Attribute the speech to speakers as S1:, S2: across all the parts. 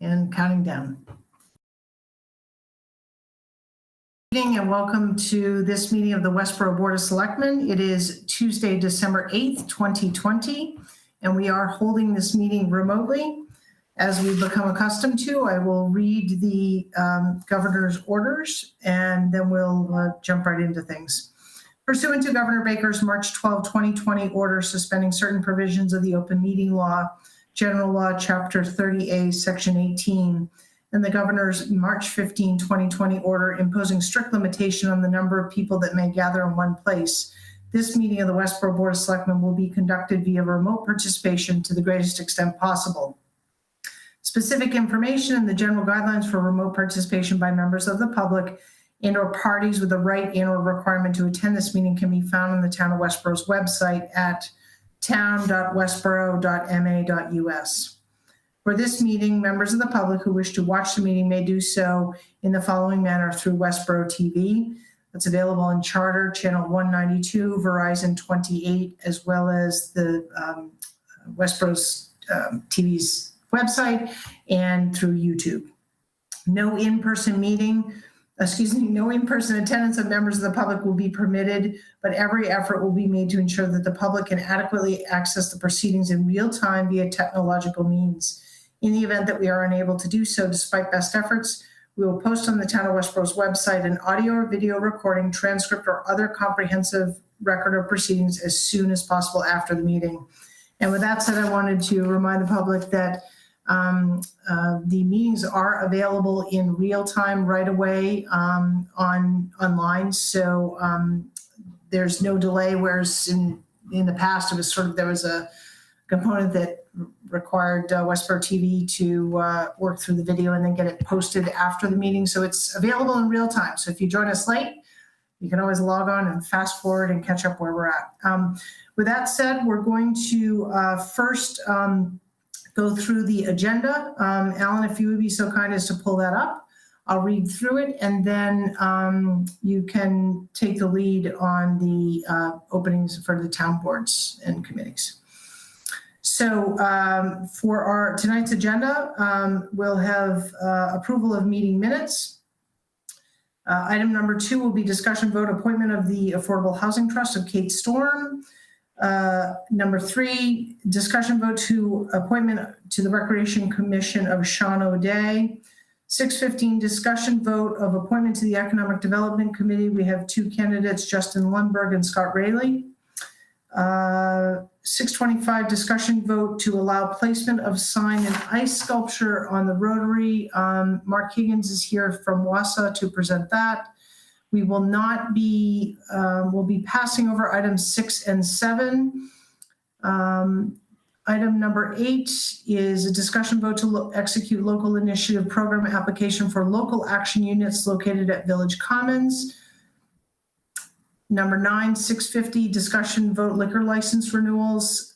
S1: And counting down. Good evening and welcome to this meeting of the Westborough Board of Selectmen. It is Tuesday, December 8th, 2020, and we are holding this meeting remotely. As we've become accustomed to, I will read the governor's orders and then we'll jump right into things. Pursuant to Governor Baker's March 12, 2020 order suspending certain provisions of the open meeting law, General Law, Chapter 30A, Section 18, and the Governor's March 15, 2020 order imposing strict limitation on the number of people that may gather in one place, this meeting of the Westborough Board of Selectmen will be conducted via remote participation to the greatest extent possible. Specific information and the general guidelines for remote participation by members of the public and/or parties with the right and/or requirement to attend this meeting can be found on the Town of Westborough's website at town.westborough.ma.us. For this meeting, members of the public who wish to watch the meeting may do so in the following manner through Westborough TV. That's available in Charter, Channel 192, Verizon 28, as well as the Westborough's TV's website and through YouTube. No in-person attendance of members of the public will be permitted, but every effort will be made to ensure that the public can adequately access the proceedings in real time via technological means. In the event that we are unable to do so, despite best efforts, we will post on the Town of Westborough's website an audio or video recording, transcript, or other comprehensive record of proceedings as soon as possible after the meeting. And with that said, I wanted to remind the public that the meetings are available in real time right away online. So there's no delay, whereas in the past it was there was a component that required Westborough TV to work through the video and then get it posted after the meeting. So it's available in real time. So if you join us late, you can always log on and fast forward and catch up where we're at. With that said, we're going to first go through the agenda. Alan, if you would be so kind as to pull that up, I'll read through it, and then you can take the lead on the openings for the town boards and committees. So for our tonight's agenda, we'll have approval of meeting minutes. Item number 2 will be discussion vote appointment of the Affordable Housing Trust of Kate Storm. Number 3, discussion vote to appointment to the Recreation Commission of Sean O'Day. 6:15, discussion vote of appointment to the Economic Development Committee. We have 2 candidates, Justin Lundberg and Scott Rayleigh. 6:25, discussion vote to allow placement of sign and ice sculpture on the Rotary. Mark Higgins is here from WASA to present that. We will not be, we'll be passing over items 6 and 7. Item number 8 is a discussion vote to execute local initiative program application for local action units located at Village Commons. Number 9, 6:50, discussion vote liquor license renewals.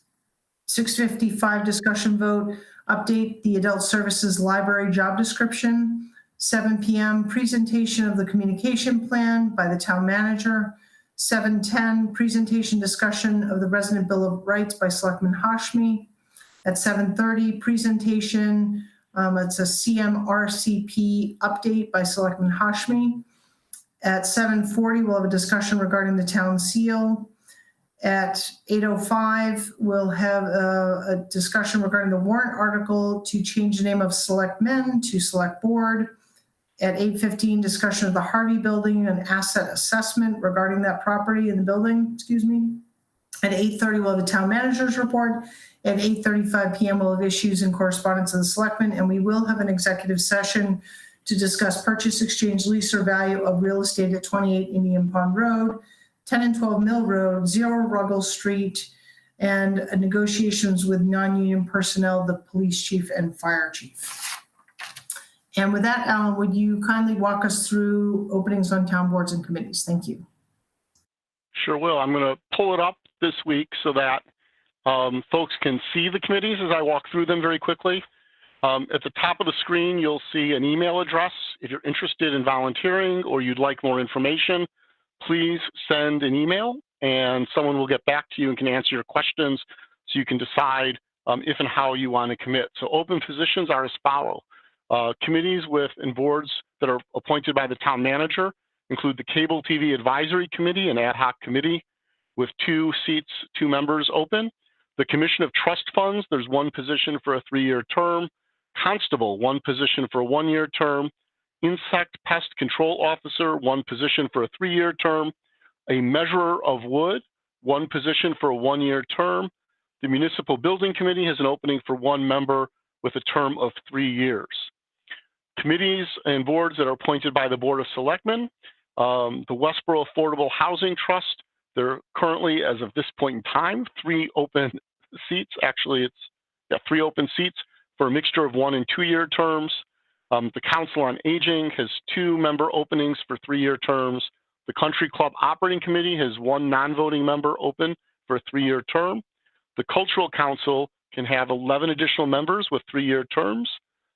S1: 6:55, discussion vote update the adult services library job description. 7 p.m. presentation of the communication plan by the town manager. 7:10 presentation discussion of the resident bill of rights by Selectman Hashmi. At 7:30 presentation, it's a CMRCP update by Selectman Hashmi. At 7:40 we'll have a discussion regarding the town seal. At 8:05 we'll have a discussion regarding the warrant article to change the name of Selectmen to Select Board. At 8:15, discussion of the Harvey Building and asset assessment regarding that property in the building, At 8:30, we'll have a town manager's report. At 8:35 p.m., we'll have issues and correspondence of the selectmen, and we will have an executive session to discuss purchase, exchange, lease, or value of real estate at 28 Indian Pond Road, 10 and 12 Mill Road, 0 Ruggles Street, and negotiations with non-union personnel, the police chief and fire chief. And with that, Alan, would you kindly walk us through openings on town boards and committees? Thank you.
S2: Sure will. I'm going to pull it up this week so that folks can see the committees as I walk through them very quickly. At the top of the screen, you'll see an email address. If you're interested in volunteering or you'd like more information, please send an email and someone will get back to you and can answer your questions so you can decide if and how you want to commit. So open positions are as follows. Committees with and boards that are appointed by the town manager include the Cable TV Advisory Committee, an ad hoc committee with 2 seats, 2 members open. The Commission of Trust Funds, there's 1 position for a 3-year term. Constable, 1 position for a 1-year term. Insect Pest Control Officer, 1 position for a 3-year term. A Measurer of Wood, 1 position for a 1-year term. The Municipal Building Committee has an opening for 1 member with a term of 3 years. Committees and boards that are appointed by the Board of Selectmen, the Westborough Affordable Housing Trust, there are currently, as of this point in time, 3 open seats. Actually, it's 3 open seats for a mixture of 1- and 2-year terms. The Council on Aging has 2 member openings for 3-year terms. The Country Club Operating Committee has 1 non-voting member open for a 3-year term. The Cultural Council can have 11 additional members with 3-year terms.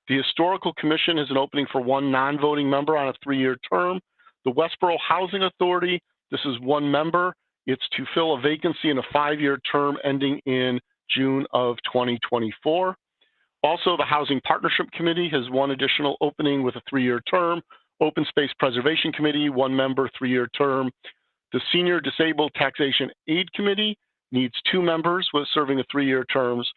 S2: The Historical Commission has an opening for 1 non-voting member on a 3-year term. The Westborough Housing Authority, this is 1 member. It's to fill a vacancy in a 5-year term ending in June of 2024. Also, the Housing Partnership Committee has 1 additional opening with a 3-year term. Open Space Preservation Committee, 1 member, 3-year term. The Senior Disabled Taxation Aid Committee needs 2 members with serving a 3-year terms.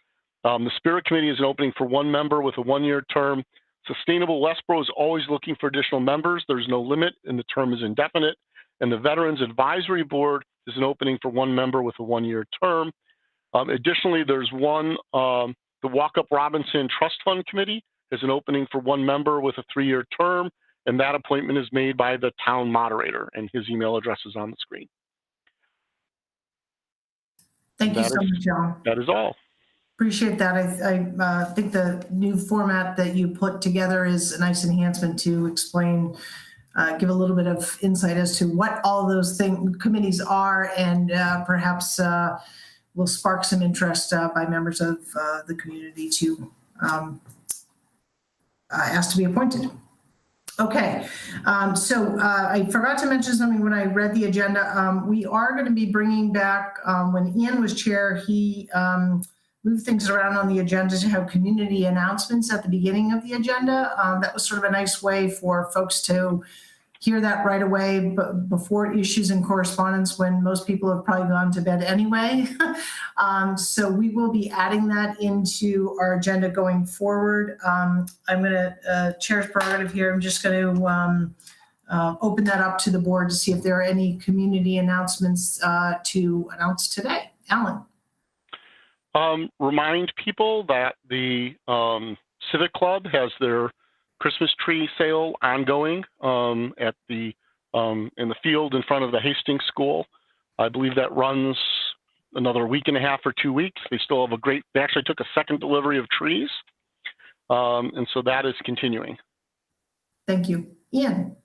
S2: The Spirit Committee is an opening for 1 member with a 1-year term. Sustainable Westborough is always looking for additional members. There's no limit and the term is indefinite. And the Veterans Advisory Board is an opening for 1 member with a 1-year term. Additionally, there's one, the Walkup Robinson Trust Fund Committee is an opening for 1 member with a 3-year term, and that appointment is made by the town moderator, and his email address is on the screen.
S1: Thank you so much, John.
S2: That is all.
S1: Appreciate that. I think the new format that you put together is a nice enhancement to explain, give a little bit of insight as to what all those committees are, and perhaps will spark some interest by members of the community to ask to be appointed. Okay, so I forgot to mention something when I read the agenda. We are going to be bringing back, when Ian was chair, he moved things around on the agenda to have community announcements at the beginning of the agenda. That was sort of a nice way for folks to hear that right away, but before issues and correspondence when most people have probably gone to bed anyway. So we will be adding that into our agenda going forward. I'm going to, chair's prerogative here, I'm just going to open that up to the board to see if there are any community announcements to announce today. Alan.
S2: Remind people that the Civic Club has their Christmas tree sale ongoing at the in the field in front of the Hastings School. I believe that runs another week and a half or 2 weeks. They still have they actually took a second delivery of trees. And so that is continuing.
S1: Thank you. Ian.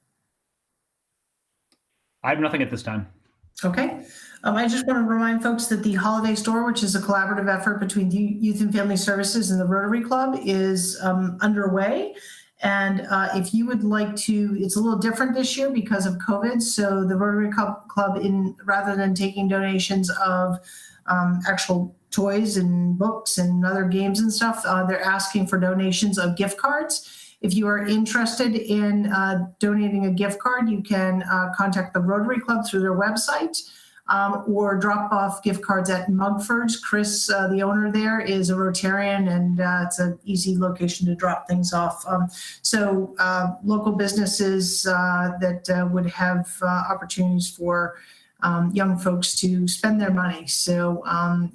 S3: I have nothing at this time.
S1: Okay. I just want to remind folks that the Holiday Store, which is a collaborative effort between Youth and Family Services and the Rotary Club, is underway. And if you would like to, it's a little different this year because of COVID. So the Rotary Club, rather than taking donations of actual toys and books and other games and stuff, they're asking for donations of gift cards. If you are interested in donating a gift card, you can contact the Rotary Club through their website or drop off gift cards at Mugford's. Chris, the owner there, is a Rotarian, and it's an easy location to drop things off. So local businesses that would have opportunities for young folks to spend their money. So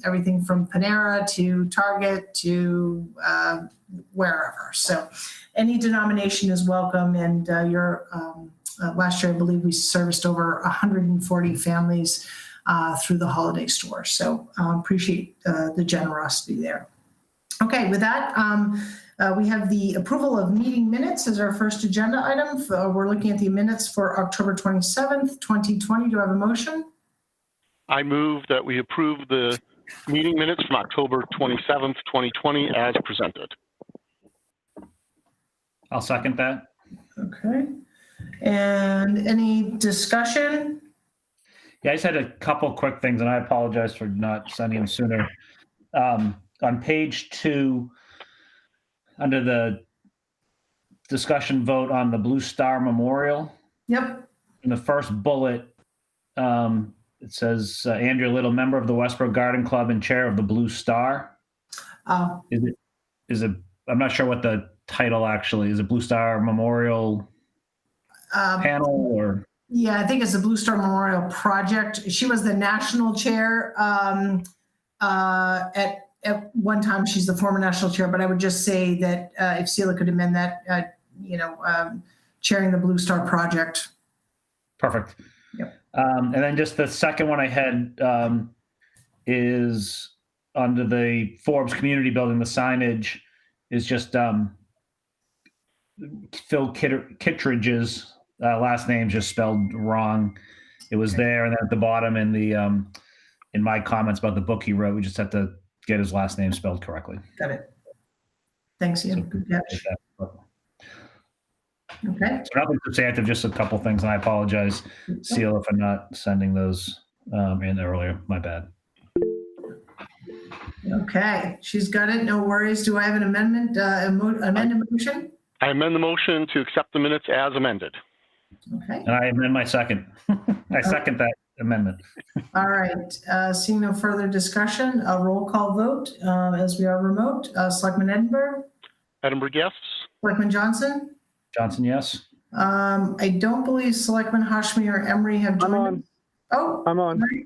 S1: everything from Panera to Target to wherever. So any denomination is welcome. And last year, I believe we serviced over 140 families through the Holiday Store. So appreciate the generosity there. Okay, with that, we have the approval of meeting minutes as our first agenda item. We're looking at the minutes for October 27th, 2020. Do I have a motion?
S2: I move that we approve the meeting minutes from October 27th, 2020 as presented.
S3: I'll second that.
S1: Okay. And any discussion?
S3: Yeah, I just had a couple quick things, and I apologize for not sending them sooner. On page 2, under the discussion vote on the Blue Star Memorial.
S1: Yep.
S3: In the first bullet, it says Andrea Little, member of the Westborough Garden Club and chair of the Blue Star.
S1: Oh,
S3: Is it? I'm not sure what the title actually is. It Blue Star Memorial panel or?
S1: yeah, I think it's the Blue Star Memorial Project. She was the national chair at one time. She's the former national chair, but I would just say that if Celia could amend that, chairing the Blue Star Project.
S3: Perfect.
S1: Yep.
S3: And then just the second one I had is under the Forbes Community Building. The signage is just Phil Kittredge's last name just spelled wrong. It was there, and then at the bottom in the in my comments about the book he wrote, we just have to get his last name spelled correctly.
S1: Got it. Thanks, Ian. Good catch. Okay.
S3: So nothing substantive, just a couple things, and I apologize, Celia, for not sending those in earlier. My bad.
S1: Okay, she's got it. No worries. Do I have an amendment, amended motion?
S2: I amend the motion to accept the minutes as amended.
S1: Okay.
S3: And I amend my second. I second that amendment.
S1: All right. Seeing no further discussion, a roll call vote as we are remote. Selectman Edinburgh?
S2: Edinburgh, yes.
S1: Selectman Johnson?
S3: Johnson, yes.
S1: I don't believe Selectman Hashmi or Emery have joined.
S4: I'm on.
S1: Oh,
S4: I'm on.
S1: right.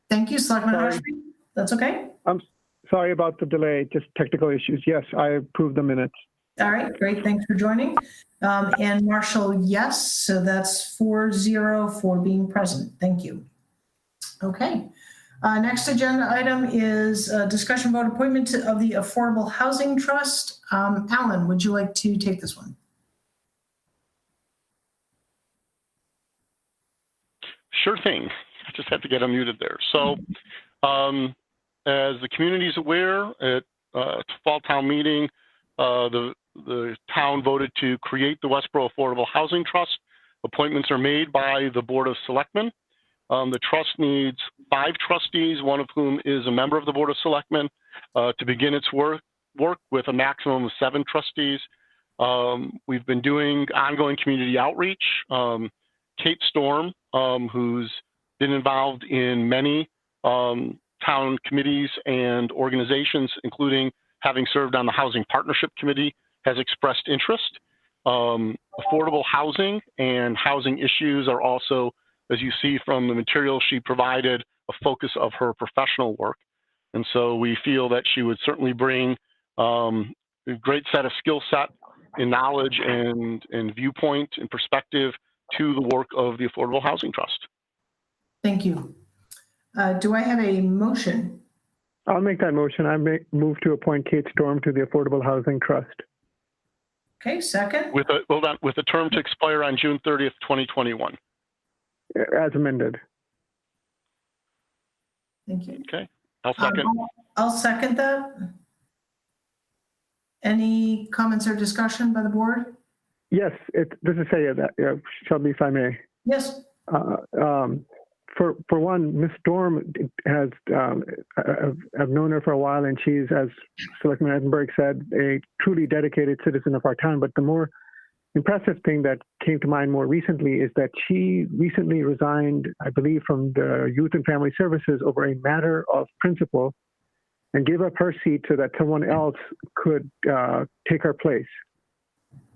S1: Thank you, Selectman
S4: Sorry.
S1: Hashmi. That's okay.
S4: I'm sorry about the delay, just technical issues. Yes, I approve the minutes.
S1: All right, great. Thanks for joining. And Marshall, yes. So that's 4-0 for being present. Thank you. Okay. Next agenda item is discussion vote appointment of the Affordable Housing Trust. Alan, would you like to take this one?
S2: Sure thing. I just have to get unmuted there. So as the community is aware, at fall town meeting, the town voted to create the Westborough Affordable Housing Trust. Appointments are made by the Board of Selectmen. The trust needs 5 trustees, one of whom is a member of the Board of Selectmen, to begin its work with a maximum of 7 trustees. We've been doing ongoing community outreach. Kate Storm, who's been involved in many town committees and organizations, including having served on the Housing Partnership Committee, has expressed interest. Affordable housing and housing issues are also, as you see from the material she provided, a focus of her professional work. And so we feel that she would certainly bring a great set of skill set and knowledge and viewpoint and perspective to the work of the Affordable Housing Trust.
S1: Thank you. Do I have a motion?
S4: I'll make that motion. Move to appoint Kate Storm to the Affordable Housing Trust.
S1: Okay, second.
S2: With a term to expire on June 30th, 2021.
S4: As amended.
S1: Thank you.
S2: Okay, I'll second.
S1: I'll second that. Any comments or discussion by the board?
S4: Yes, this is Sayed, Shelby, if I may.
S1: Yes.
S4: For one, Ms. Storm has, I've known her for a while, and she's, as Selectman Edinburgh said, a truly dedicated citizen of our town. But the more impressive thing that came to mind more recently is that she recently resigned, I believe, from the Youth and Family Services over a matter of principle and gave up her seat so that someone else could take her place.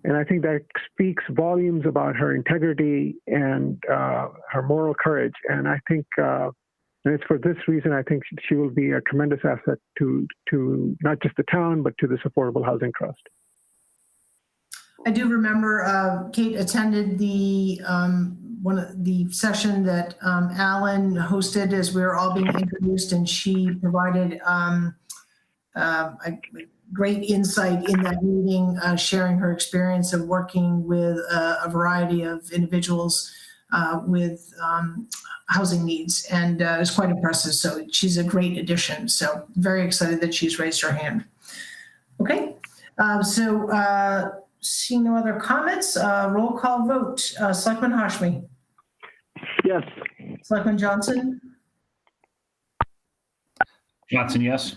S4: And I think that speaks volumes about her integrity and her moral courage. And I think, and it's for this reason, I think she will be a tremendous asset to not just the town, but to this Affordable Housing Trust.
S1: I do remember Kate attended the one of the session that Alan hosted as we were all being introduced, and she provided a great insight in that meeting, sharing her experience of working with a variety of individuals with housing needs, and it was quite impressive. So she's a great addition. So very excited that she's raised her hand. Okay, so seeing no other comments, roll call vote. Selectman Hashmi.
S4: Yes.
S1: Selectman Johnson.
S3: Johnson, yes.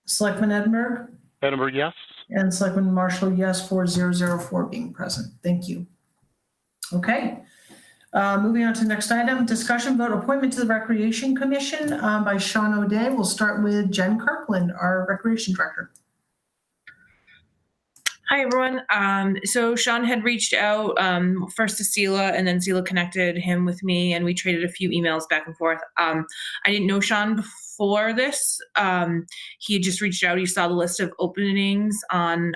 S1: Selectman Edinburgh.
S2: Edinburgh, yes.
S1: And Selectman Marshall, yes, 4004 being present. Thank you. Okay. Moving on to the next item, discussion vote appointment to the Recreation Commission by Sean O'Day. We'll start with Jen Kirkland, our Recreation Director.
S5: Hi, everyone. So Sean had reached out first to Sela, and then Sela connected him with me, and we traded a few emails back and forth. I didn't know Sean before this. He had just reached out. He saw the list of openings on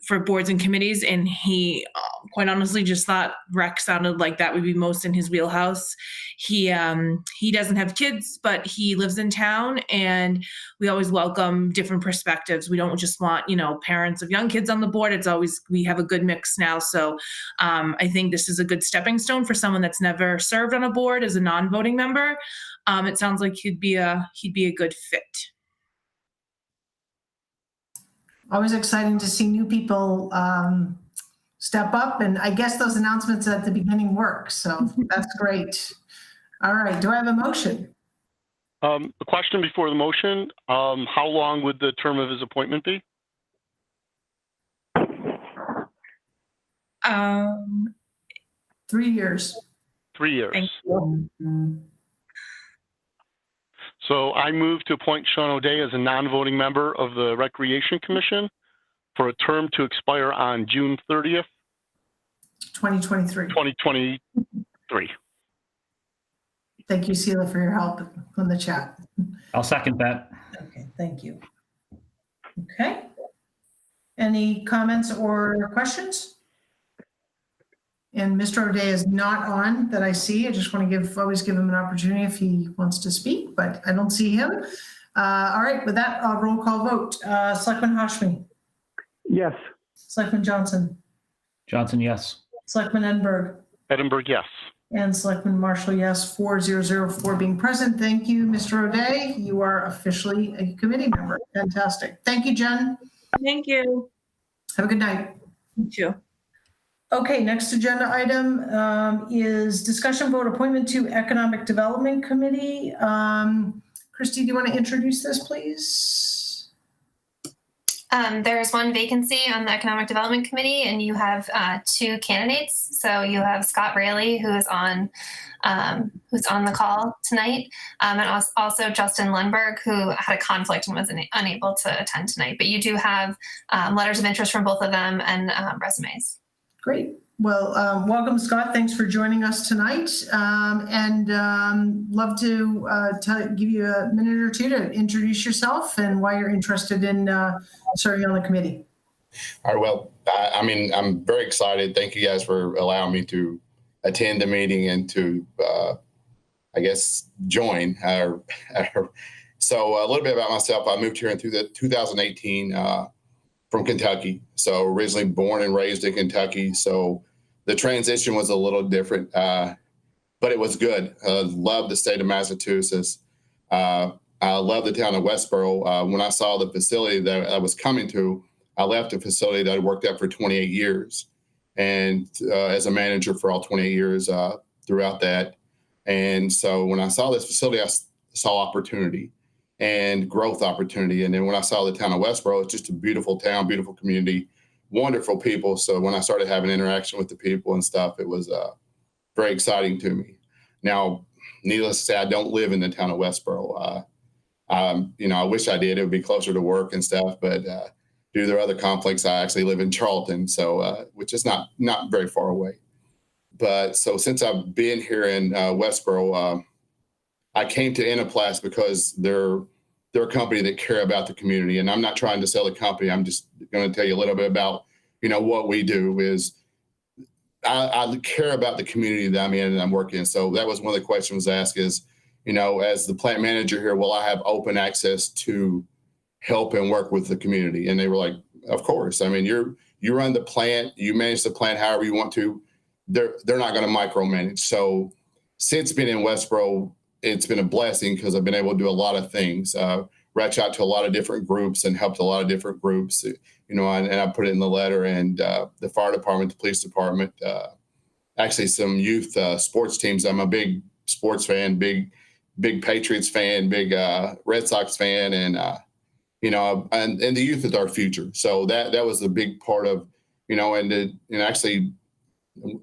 S5: for boards and committees, and he quite honestly just thought rec sounded like that would be most in his wheelhouse. He doesn't have kids, but he lives in town, and we always welcome different perspectives. We don't just want, parents of young kids on the board. It's always, we have a good mix now. So I think this is a good stepping stone for someone that's never served on a board as a non-voting member. It sounds like he'd be a good fit.
S1: Always exciting to see new people step up, and I guess those announcements at the beginning work, so that's great. All right, do I have a motion?
S2: A question before the motion. How long would the term of his appointment be?
S1: 3 years.
S2: 3 years.
S5: Thank you.
S2: So I move to appoint Sean O'Day as a non-voting member of the Recreation Commission for a term to expire on June 30th,
S1: 2023.
S2: 2023.
S1: Thank you, Sela, for your help on the chat.
S3: I'll second that.
S1: Okay, thank you. Okay. Any comments or questions? And Mr. O'Day is not on that I see. I just want to always give him an opportunity if he wants to speak, but I don't see him. All right, with that, roll call vote. Selectman Hashmi.
S4: Yes.
S1: Selectman Johnson.
S3: Johnson, yes.
S1: Selectman Edinburgh.
S2: Edinburgh, yes.
S1: And Selectman Marshall, yes, 4004 being present. Thank you, Mr. O'Day. You are officially a committee member. Fantastic. Thank you, Jen.
S5: Thank you.
S1: Have a good night.
S5: You too.
S1: Okay, next agenda item is discussion vote appointment to Economic Development Committee. Christy, do you want to introduce this, please?
S6: There's one vacancy on the Economic Development Committee, and you have 2 candidates. So you have Scott Raley, who is on the call tonight, and also Justin Lundberg, who had a conflict and was unable to attend tonight. But you do have letters of interest from both of them and resumes.
S1: Great. Well, welcome, Scott. Thanks for joining us tonight. And love to give you a minute or two to introduce yourself and why you're interested in serving on the committee.
S7: All right. Well, I'm very excited. Thank you guys for allowing me to attend the meeting and to, join. So a little bit about myself. I moved here in 2018 from Kentucky. So originally born and raised in Kentucky. So the transition was a little different, but it was good. Love the state of Massachusetts. I love the town of Westborough. When I saw the facility that I was coming to, I left a facility that I worked at for 28 years. And as a manager for all 28 years throughout that. And so when I saw this facility, I saw opportunity and growth opportunity. And then when I saw the town of Westborough, it's just a beautiful town, beautiful community, wonderful people. So when I started having interaction with the people and stuff, it was very exciting to me. Now, needless to say, I don't live in the town of Westborough. I wish I did. It would be closer to work and stuff, but due to their other conflicts, I actually live in Charlton, so which is not very far away. But so since I've been here in Westborough, I came to Enoplast because they're a company that care about the community. And I'm not trying to sell the company. I'm just going to tell you a little bit about, what we do is I care about the community that I'm in and I'm working in. So that was one of the questions asked is, as the plant manager here, will I have open access to help and work with the community? And they were like, of course. I mean, you run the plant, you manage the plant however you want to. They're not going to micromanage. So since being in Westborough, it's been a blessing because I've been able to do a lot of things, reach out to a lot of different groups and helped a lot of different groups, and I put it in the letter, and the fire department, the police department, actually some youth sports teams. I'm a big sports fan, big Patriots fan, big Red Sox fan, and and the youth is our future. So that was a big part of, and actually,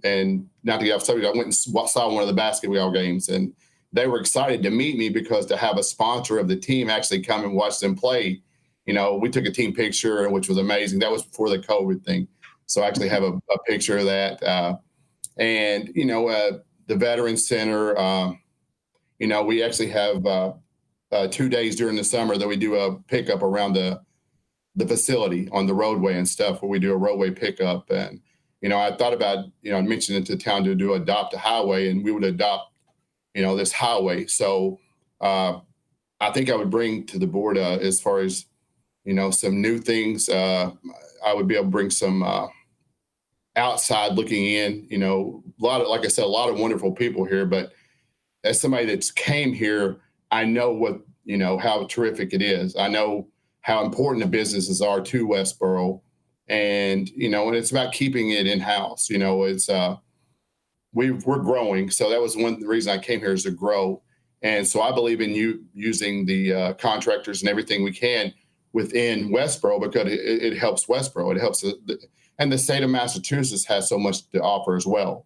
S7: and not to get off subject, I went and saw one of the basketball games, and they were excited to meet me because to have a sponsor of the team actually come and watch them play. We took a team picture, which was amazing. That was before the COVID thing. So I actually have a picture of that. And the Veterans Center, we actually have 2 days during the summer that we do a pickup around the facility on the roadway and stuff, where we do a roadway pickup. And, I thought about, I mentioned it to town to adopt a highway, and we would adopt, this highway. So I think I would bring to the board as far as, some new things. I would be able to bring some outside looking in, like I said, a lot of wonderful people here, but as somebody that's came here, I know what, how terrific it is. I know how important the businesses are to Westborough, and, and it's about keeping it in-house. It's, we're growing. So that was one reason I came here, is to grow. And so I believe in using the contractors and everything we can within Westborough, because it helps Westborough. It helps, and the state of Massachusetts has so much to offer as well.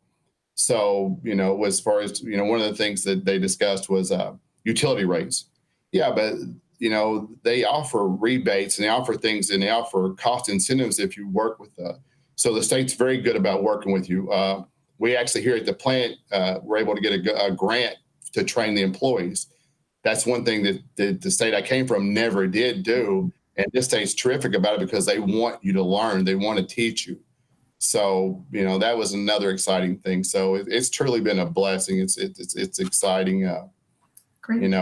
S7: So, as far as, one of the things that they discussed was utility rates. Yeah, but, they offer rebates, and they offer things, and they offer cost incentives if you work with so the state's very good about working with you. We actually here at the plant were able to get a grant to train the employees. That's one thing that the state I came from never did do. And this state's terrific about it because they want you to learn. They want to teach you. So, that was another exciting thing. So it's truly been a blessing. It's exciting.
S1: Great.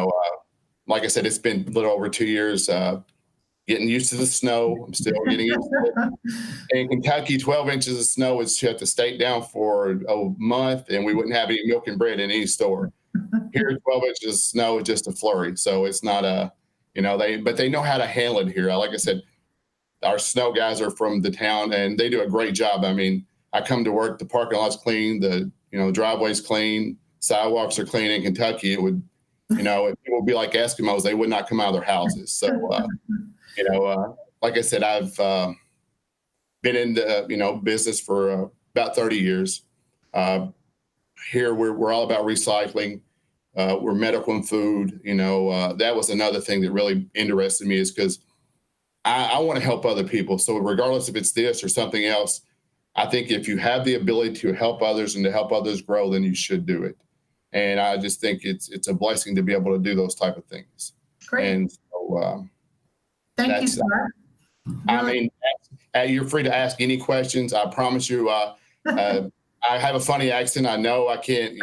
S7: Like I said, it's been a little over 2 years, getting used to the snow. I'm still getting used to it. In Kentucky, 12 inches of snow would shut the state down for a month, and we wouldn't have any milk and bread in any store. Here, 12 inches of snow is just a flurry. So it's not but they know how to handle it here. Like I said, our snow guys are from the town, and they do a great job. I mean, I come to work, the parking lot's clean, the driveway's clean, sidewalks are clean. In Kentucky, it would, if people would be like Eskimos, they would not come out of their houses. So, like I said, I've been in the business for about 30 years. Here, we're all about recycling. We're medical and food. That was another thing that really interested me, is because I want to help other people. So regardless if it's this or something else, I think if you have the ability to help others and to help others grow, then you should do it. And I just think it's a blessing to be able to do those type of things.
S1: Great.
S7: And so,
S1: Thank you, sir.
S7: I mean, you're free to ask any questions. I promise you. I have a funny accent. I know I can't.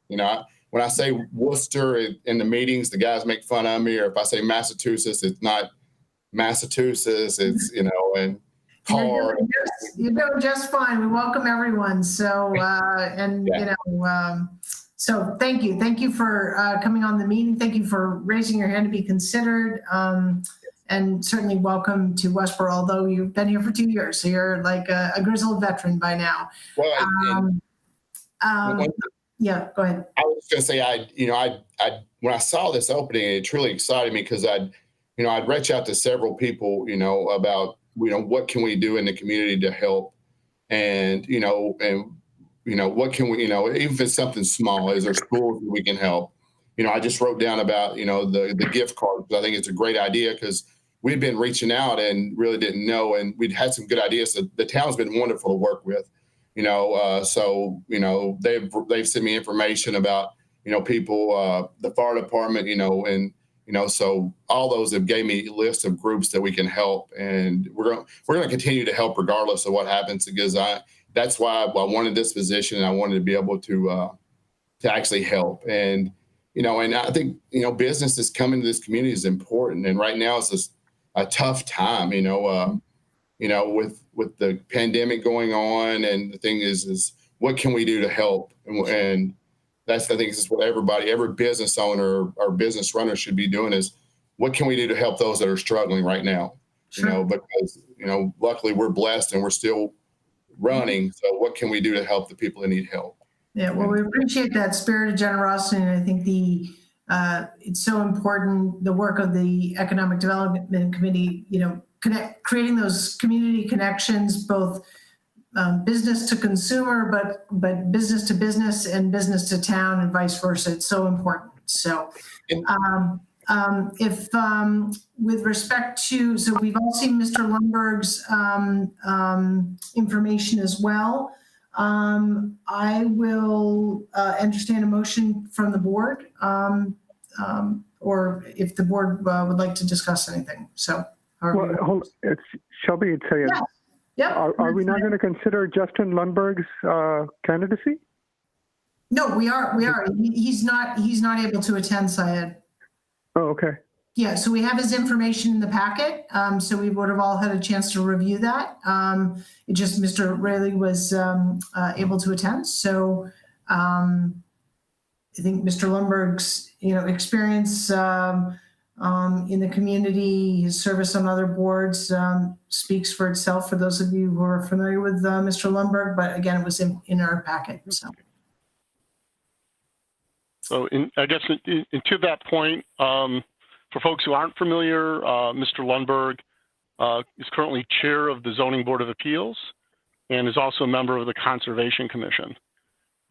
S7: When I say Worcester in the meetings, the guys make fun of me. Or if I say Massachusetts, it's not Massachusetts. It's and car.
S1: You're doing just fine. We welcome everyone. So so thank you. Thank you for coming on the meeting. Thank you for raising your hand to be considered. And certainly welcome to Westborough, although you've been here for 2 years. So you're like a grizzled veteran by now.
S7: Well,
S1: yeah, go ahead.
S7: I was going to say, I when I saw this opening, it truly excited me, because I'd reach out to several people, about, what can we do in the community to help, and what can we, even if it's something small, is there schools that we can help? I just wrote down about, the gift card, because I think it's a great idea, because we'd been reaching out and really didn't know, and we'd had some good ideas. So the town's been wonderful to work with, so, they've sent me information about, people, the fire department, and, so all those have gave me lists of groups that we can help, and we're going to continue to help regardless of what happens, because that's why I wanted this position, and I wanted to be able to actually help. And, and I think, businesses coming to this community is important. And right now it's just a tough time, with the pandemic going on. And the thing is what can we do to help? And that's, I think, is what every business owner or business runner should be doing, is what can we do to help those that are struggling right now?
S1: Sure.
S7: Because, luckily we're blessed and we're still running. So what can we do to help the people that need help?
S1: Yeah, well, we appreciate that spirit of generosity. And I think it's so important, the work of the Economic Development Committee, creating those community connections, both business to consumer, but business to business and business to town and vice versa. It's so important. So with respect to, so we've all seen Mr. Lundberg's information as well. I will entertain a motion from the board, or if the board would like to discuss anything. So,
S4: it's Shelby. It's Sayed.
S1: Yeah. Yep.
S4: Are we not going to consider Justin Lundberg's candidacy?
S1: No, we are. He's not able to attend, Syed.
S4: Oh, okay.
S1: Yeah, so we have his information in the packet. So we would have all had a chance to review that. It just Mr. Raley was able to attend. So I think Mr. Lundberg's experience in the community, his service on other boards speaks for itself for those of you who are familiar with Mr. Lundberg. But again, it was in our packet.
S2: So I guess to that point, for folks who aren't familiar, Mr. Lundberg is currently chair of the Zoning Board of Appeals and is also a member of the Conservation Commission.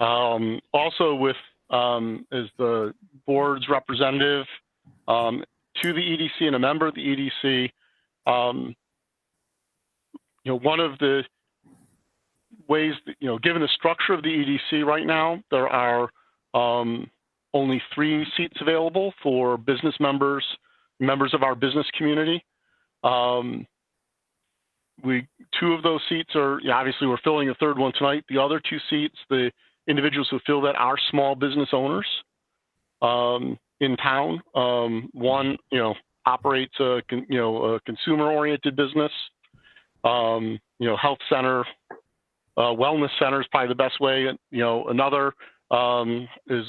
S2: Also with as the board's representative to the EDC and a member of the EDC, one of the ways that, given the structure of the EDC right now, there are only 3 seats available for business members of our business community. 2 of those seats are, obviously we're filling a third one tonight. The other 2 seats, the individuals who fill that are small business owners in town. One, operates a consumer-oriented business. Health center, wellness center is probably the best way. Another is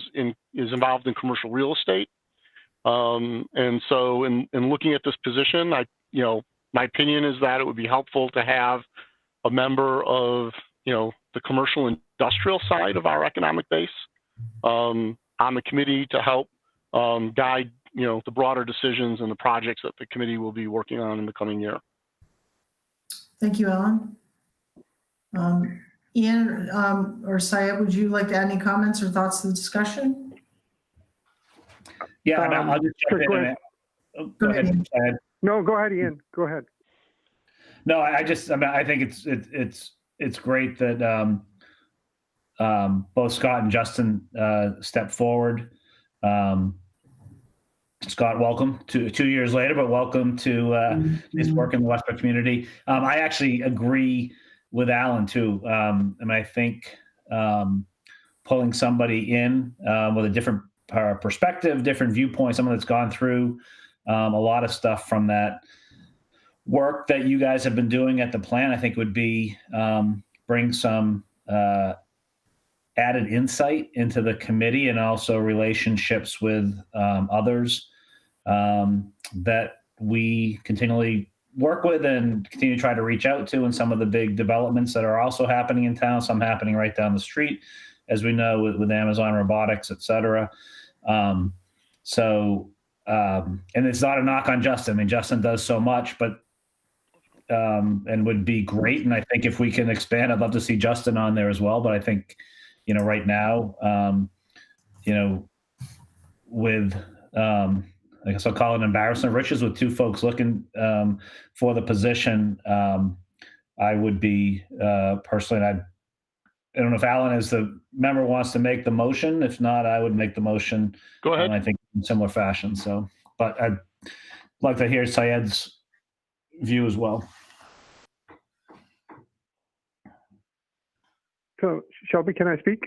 S2: involved in commercial real estate. And so in looking at this position, my opinion is that it would be helpful to have a member of, the commercial industrial side of our economic base on the committee to help guide, the broader decisions and the projects that the committee will be working on in the coming year.
S1: Thank you, Alan. Ian or Syed, would you like to add any comments or thoughts to the discussion?
S3: Yeah, I'll just jump in. Go ahead.
S4: No, go ahead, Ian. Go ahead.
S3: No, I think it's great that both Scott and Justin stepped forward. Scott, welcome to 2 years later, but welcome to his work in the Westborough community. I actually agree with Alan too. I think pulling somebody in with a different perspective, different viewpoint, someone that's gone through a lot of stuff from that work that you guys have been doing at the plan, I think would be bring some added insight into the committee and also relationships with others that we continually work with and continue to try to reach out to, and some of the big developments that are also happening in town, some happening right down the street, as we know, with Amazon Robotics, et cetera. And it's not a knock on Justin. I mean, Justin does so much, but and would be great. And I think if we can expand, I'd love to see Justin on there as well. But I think, right now, with I guess I'll call it embarrassment of riches, with 2 folks looking for the position, I would be personally, and I don't know if Alan, as the member, wants to make the motion. If not, I would make the motion.
S2: Go ahead.
S3: I think in similar fashion. So, but I'd like to hear Syed's view as well.
S4: So, Shelby, can I speak?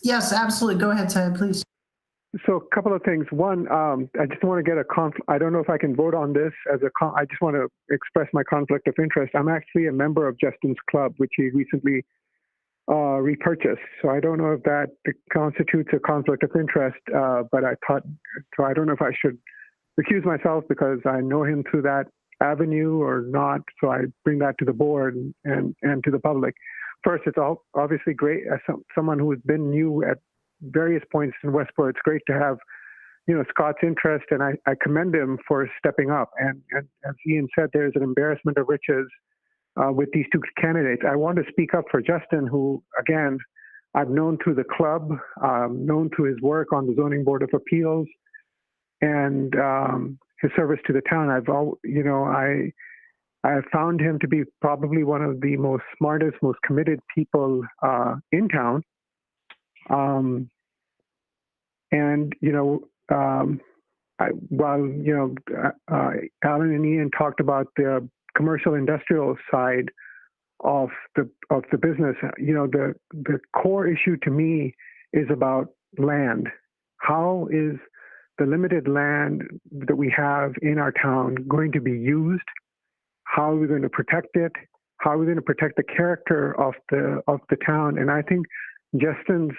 S1: Yes, absolutely. Go ahead, Syed, please.
S4: So a couple of things. One, I just want to get I don't know if I can vote on this I just want to express my conflict of interest. I'm actually a member of Justin's club, which he recently repurchased. So I don't know if that constitutes a conflict of interest, but I don't know if I should recuse myself because I know him through that avenue or not. So I bring that to the board and to the public. First, it's obviously great as someone who has been new at various points in Westborough. It's great to have Scott's interest, and I commend him for stepping up. And as Ian said, there's an embarrassment of riches with these two candidates. I want to speak up for Justin, who, again, I've known through the club, known through his work on the Zoning Board of Appeals, and his service to the town. I have found him to be probably one of the most smartest, most committed people in town. Alan and Ian talked about the commercial industrial side of the business, the core issue to me is about land. How is the limited land that we have in our town going to be used? How are we going to protect it? How are we going to protect the character of the town? And I think Justin's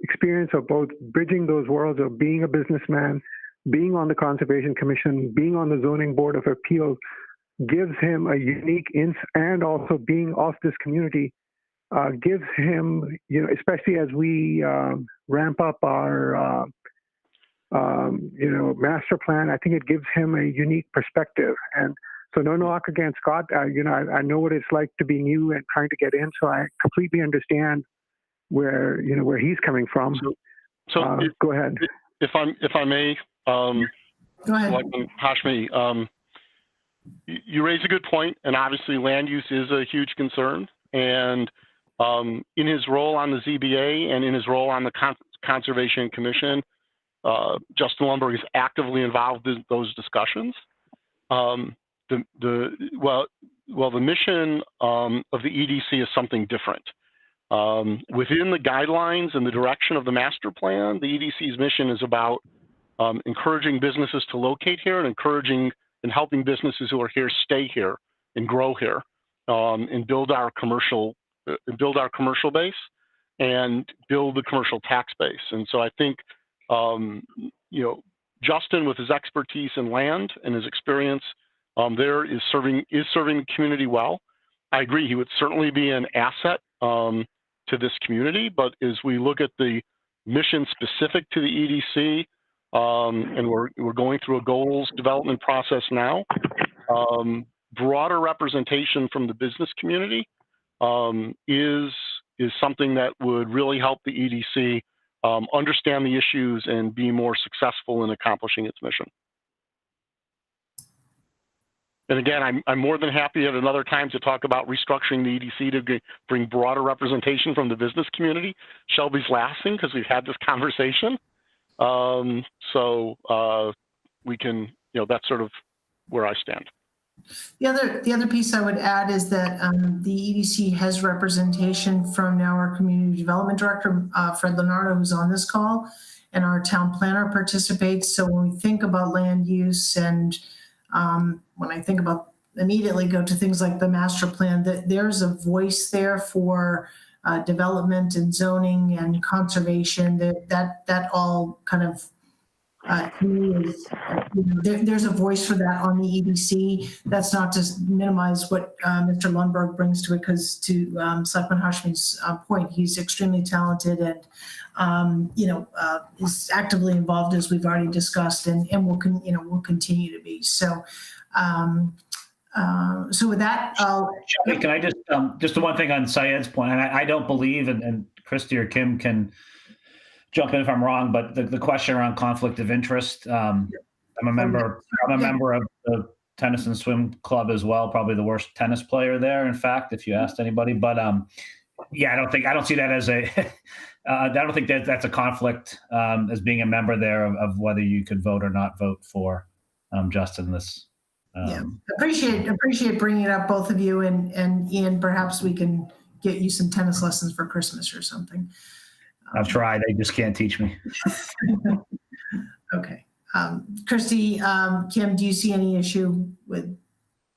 S4: experience of both bridging those worlds of being a businessman, being on the Conservation Commission, being on the Zoning Board of Appeals, gives him a unique and also being of this community, gives him, especially as we ramp up our, master plan, I think it gives him a unique perspective. And so no knock against Scott. I know what it's like to be new and trying to get in, so I completely understand where he's coming from.
S2: So
S4: go ahead.
S2: If I may,
S1: Go ahead.
S2: Selectman Hashmi, you raise a good point, and obviously land use is a huge concern. And in his role on the ZBA and in his role on the Conservation Commission, Justin Lundberg is actively involved in those discussions. The mission of the EDC is something different. Within the guidelines and the direction of the master plan, the EDC's mission is about encouraging businesses to locate here and encouraging and helping businesses who are here stay here and grow here, and build our commercial base and build the commercial tax base. And so I think Justin, with his expertise in land and his experience there, is serving the community well. I agree, he would certainly be an asset to this community, but as we look at the mission specific to the EDC, and we're going through a goals development process now, broader representation from the business community is something that would really help the EDC understand the issues and be more successful in accomplishing its mission. And again, I'm more than happy at another time to talk about restructuring the EDC to bring broader representation from the business community. Shelby's laughing because we've had this conversation. So we can, that's sort of where I stand.
S1: The other piece I would add is that the EDC has representation from now our community development director, Fred Leonardo, who's on this call, and our town planner participates. So when we think about land use and when I think about immediately go to things like the master plan, that there's a voice there for development and zoning and conservation, that all kind of to me is, there's a voice for that on the EDC. That's not to minimize what Mr. Lundberg brings to it, because to Selectman Hashmi's point, he's extremely talented and is actively involved, as we've already discussed, and will continue to be. So so with that,
S3: Shelby, can I just the one thing on Syed's point, and I don't believe, and Christy or Kim can jump in if I'm wrong, but the question around conflict of interest, I'm a member of the tennis and swim club as well, probably the worst tennis player there, in fact, if you asked anybody. But I don't see that as I don't think that's a conflict as being a member there of whether you could vote or not vote for Justin this.
S1: Appreciate bringing it up, both of you, and Ian, perhaps we can get you some tennis lessons for Christmas or something.
S3: I'll try. They just can't teach me.
S1: Okay. Christy, Kim, do you see any issue with?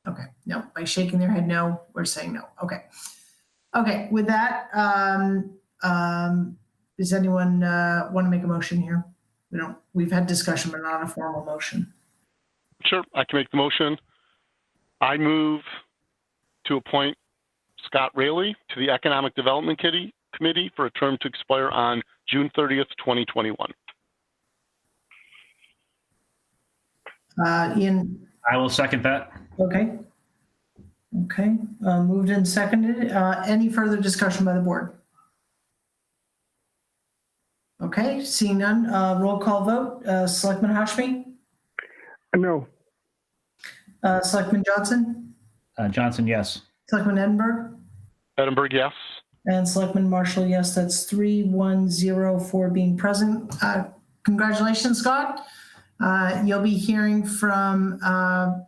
S1: Okay. No. By shaking their head no, we're saying no. Okay. Okay. With that, does anyone want to make a motion here? We've had discussion, but not a formal motion.
S2: Sure. I can make the motion. I move to appoint Scott Raley to the Economic Development Committee for a term to expire on June 30th, 2021.
S1: Ian,
S3: I will second that.
S1: okay. Okay, moved and seconded. Any further discussion by the board? Okay, seeing none, roll call vote. Selectman Hashmi?
S4: No.
S1: Selectman Johnson?
S3: Johnson, yes.
S1: Selectman Edinburgh?
S2: Edinburgh, yes.
S1: And Selectman Marshall, yes. That's 3-1-0 for being present. Congratulations, Scott. You'll be hearing from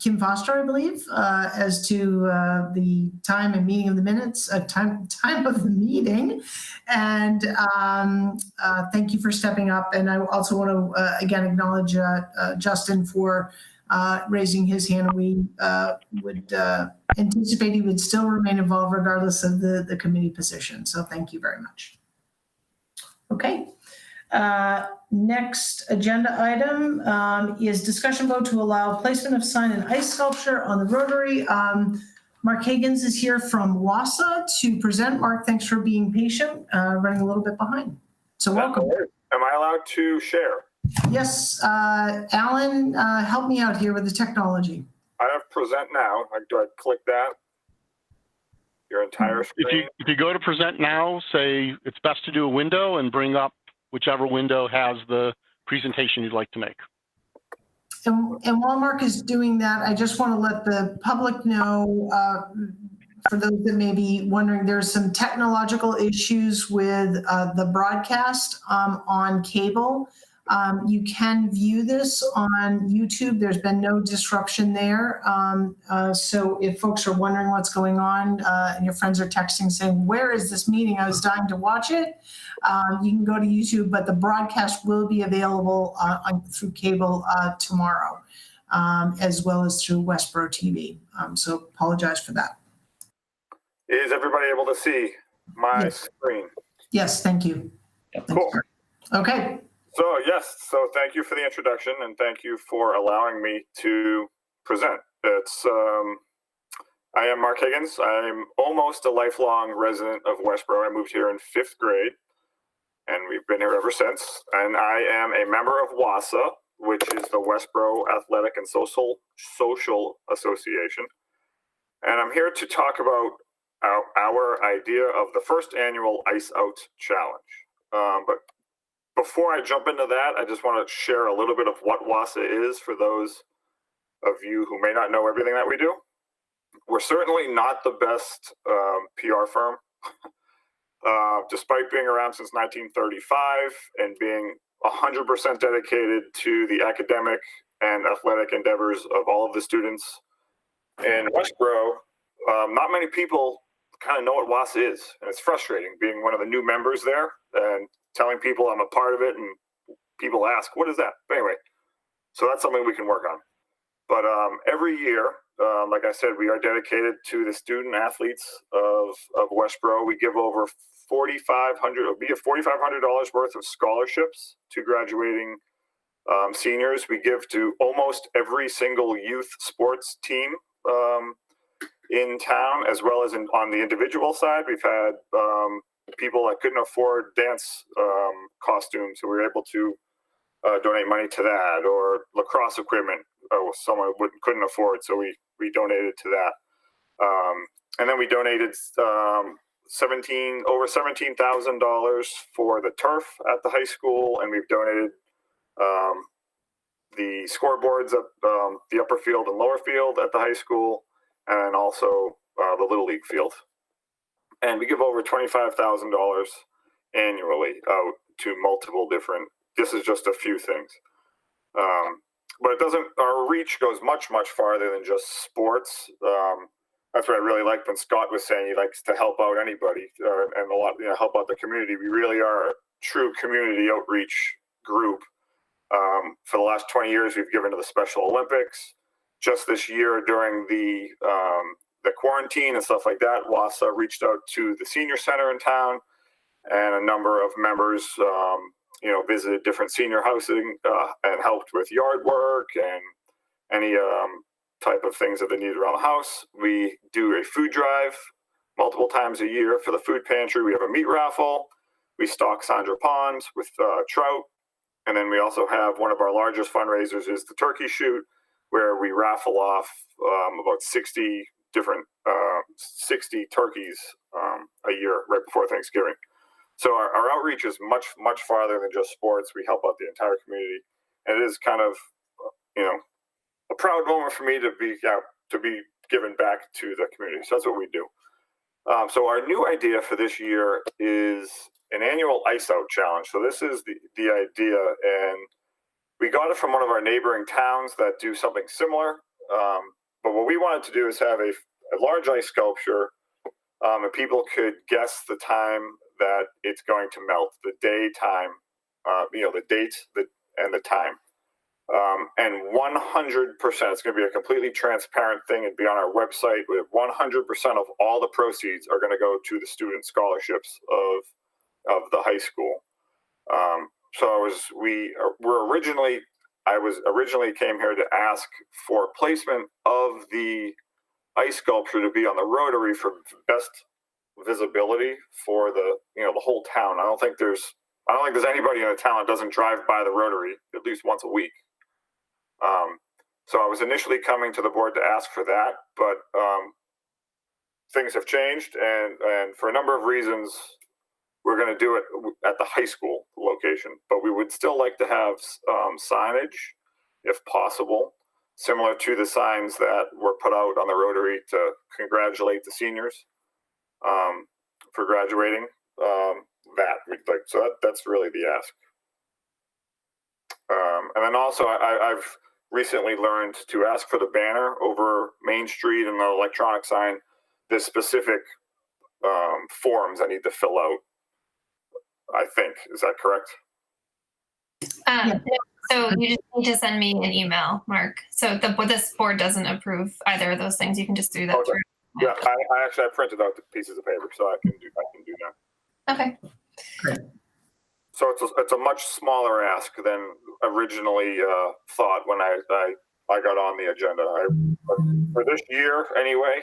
S1: Kim Foster, I believe, as to the time and meeting of the minutes, time of the meeting. And thank you for stepping up. And I also want to, again, acknowledge Justin for raising his hand. We would anticipate he would still remain involved regardless of the committee position. So thank you very much. Okay. Next agenda item is discussion vote to allow placement of sign and ice sculpture on the Rotary. Mark Higgins is here from WASA to present. Mark, thanks for being patient, running a little bit behind. So welcome.
S8: Am I allowed to share?
S1: Yes, Alan, help me out here with the technology.
S8: I have present now. Do I click that? Your entire screen?
S2: If you go to present now, say it's best to do a window and bring up whichever window has the presentation you'd like to make.
S1: And while Mark is doing that, I just want to let the public know, for those that may be wondering, there's some technological issues with the broadcast on cable. You can view this on YouTube. There's been no disruption there. So if folks are wondering what's going on and your friends are texting saying, where is this meeting? I was dying to watch it. You can go to YouTube, but the broadcast will be available through cable tomorrow, as well as through Westborough TV. So apologize for that.
S8: Is everybody able to see my
S1: Yes.
S8: screen?
S1: Yes, thank you.
S3: Yep.
S8: Cool.
S1: Okay.
S8: So yes, so thank you for the introduction and thank you for allowing me to present. I am Mark Higgins. I'm almost a lifelong resident of Westborough. I moved here in 5th grade and we've been here ever since. And I am a member of WASA, which is the Westborough Athletic and Social Association. And I'm here to talk about our idea of the first annual Ice Out Challenge. But before I jump into that, I just want to share a little bit of what WASA is for those of you who may not know everything that we do. We're certainly not the best PR firm. Despite being around since 1935 and being 100% dedicated to the academic and athletic endeavors of all of the students in Westborough, not many people kind of know what WASA is. And it's frustrating being one of the new members there and telling people I'm a part of it, and people ask, what is that? But anyway, so that's something we can work on. But every year, like I said, we are dedicated to the student athletes of Westborough. We give over $4,500 worth of scholarships to graduating seniors. We give to almost every single youth sports team in town, as well as on the individual side. We've had people that couldn't afford dance costumes, so we were able to donate money to that, or lacrosse equipment someone couldn't afford, so we donated to that. And then we donated over $17,000 for the turf at the high school, and we've donated the scoreboards at the upper field and lower field at the high school, and also the Little League field. And we give over $25,000 annually out to multiple different, this is just a few things. But it doesn't, our reach goes much, much farther than just sports. That's what I really liked when Scott was saying he likes to help out anybody and a lot, help out the community. We really are a true community outreach group. For the last 20 years, we've given to the Special Olympics. Just this year during the quarantine and stuff like that, WASA reached out to the senior center in town, and a number of members, visited different senior housing and helped with yard work and any type of things that they needed around the house. We do a food drive multiple times a year for the food pantry. We have a meat raffle. We stock Sandra ponds with trout. And then we also have one of our largest fundraisers is the turkey shoot. where we raffle off about 60 different 60 turkeys a year right before Thanksgiving. So our outreach is much farther than just sports. We help out the entire community, and it is kind of a proud moment for me to be given back to the community. So that's what we do. So our new idea for this year is an annual ice out challenge. So this is the idea, and we got it from one of our neighboring towns that do something similar. But what we wanted to do is have a large ice sculpture, and people could guess the time that it's going to melt, the day, time, the date, and the time. And 100%, it's going to be a completely transparent thing and be on our website. With 100% of all the proceeds are going to go to the student scholarships of the high school. I was originally came here to ask for placement of the ice sculpture to be on the Rotary for best visibility for the whole town. I don't think there's anybody in the town that doesn't drive by the Rotary at least once a week. So I was initially coming to the board to ask for that, but things have changed, and for a number of reasons, we're going to do it at the high school location. But we would still like to have signage, if possible, similar to the signs that were put out on the Rotary to congratulate the seniors for graduating. That's really the ask. And then also, I've recently learned to ask for the banner over Main Street and the electronic sign. There's specific forms I need to fill out, I think. Is that correct?
S6: No, so you just need to send me an email, Mark. So this board doesn't approve either of those things. You can just do that through.
S8: Yeah, I printed out the pieces of paper, so I can do that.
S6: Okay.
S1: Great.
S8: So it's a much smaller ask than originally thought when I got on the agenda. For this year, anyway,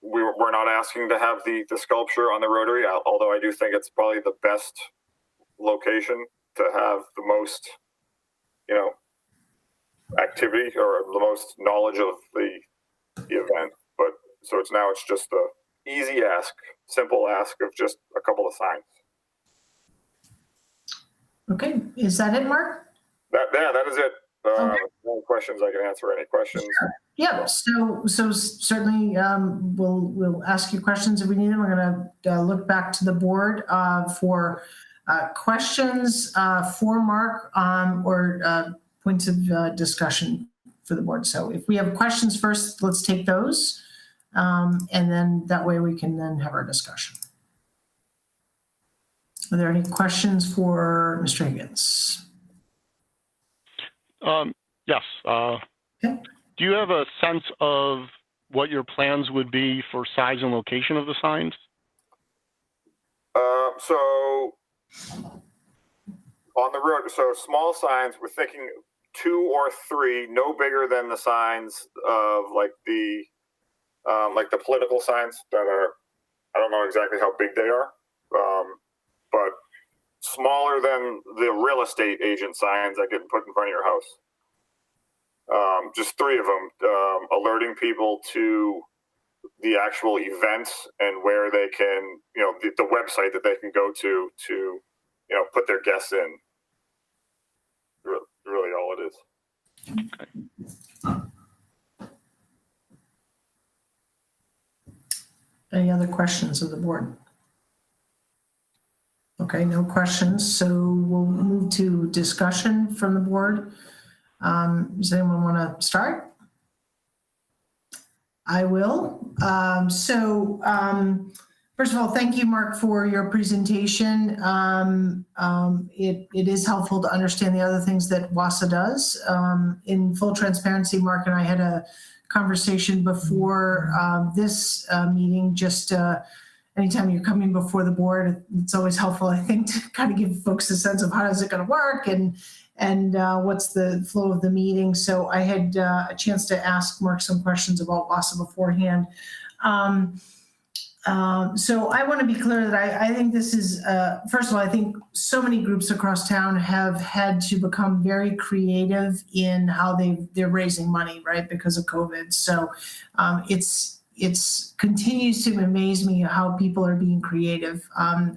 S8: we're not asking to have the sculpture on the Rotary, although I do think it's probably the best location to have the most, activity or the most knowledge of the event. But so it's just the easy ask, simple ask of just a couple of signs.
S1: Okay, is that it, Mark?
S8: That is it.
S1: Okay.
S8: Any questions, I can answer any questions.
S1: Sure. Yeah, so certainly we'll ask you questions if we need them. We're going to look back to the board for questions for Mark or points of discussion for the board. So if we have questions first, let's take those, and then that way we can then have our discussion. Are there any questions for Mr. Higgins?
S2: Yes.
S1: Okay.
S2: Do you have a sense of what your plans would be for size and location of the signs?
S8: So on the road, so small signs, we're thinking 2 or 3, no bigger than the signs of like the political signs that are, I don't know exactly how big they are, but smaller than the real estate agent signs that get put in front of your house. Just 3 of them, alerting people to the actual event and where they can, the website that they can go to put their guests in. Really all it is.
S2: Okay.
S1: Any other questions of the board? Okay, no questions. So we'll move to discussion from the board. Does anyone want to start? I will. First of all, thank you, Mark, for your presentation. It is helpful to understand the other things that WASA does. In full transparency, Mark and I had a conversation before this meeting. Just anytime you're coming before the board, it's always helpful, I think, to kind of give folks a sense of how is it going to work and what's the flow of the meeting. So I had a chance to ask Mark some questions about WASA beforehand. So I want to be clear that I think this is, first of all, I think so many groups across town have had to become very creative in how they're raising money, right, because of COVID. So it's continues to amaze me how people are being creative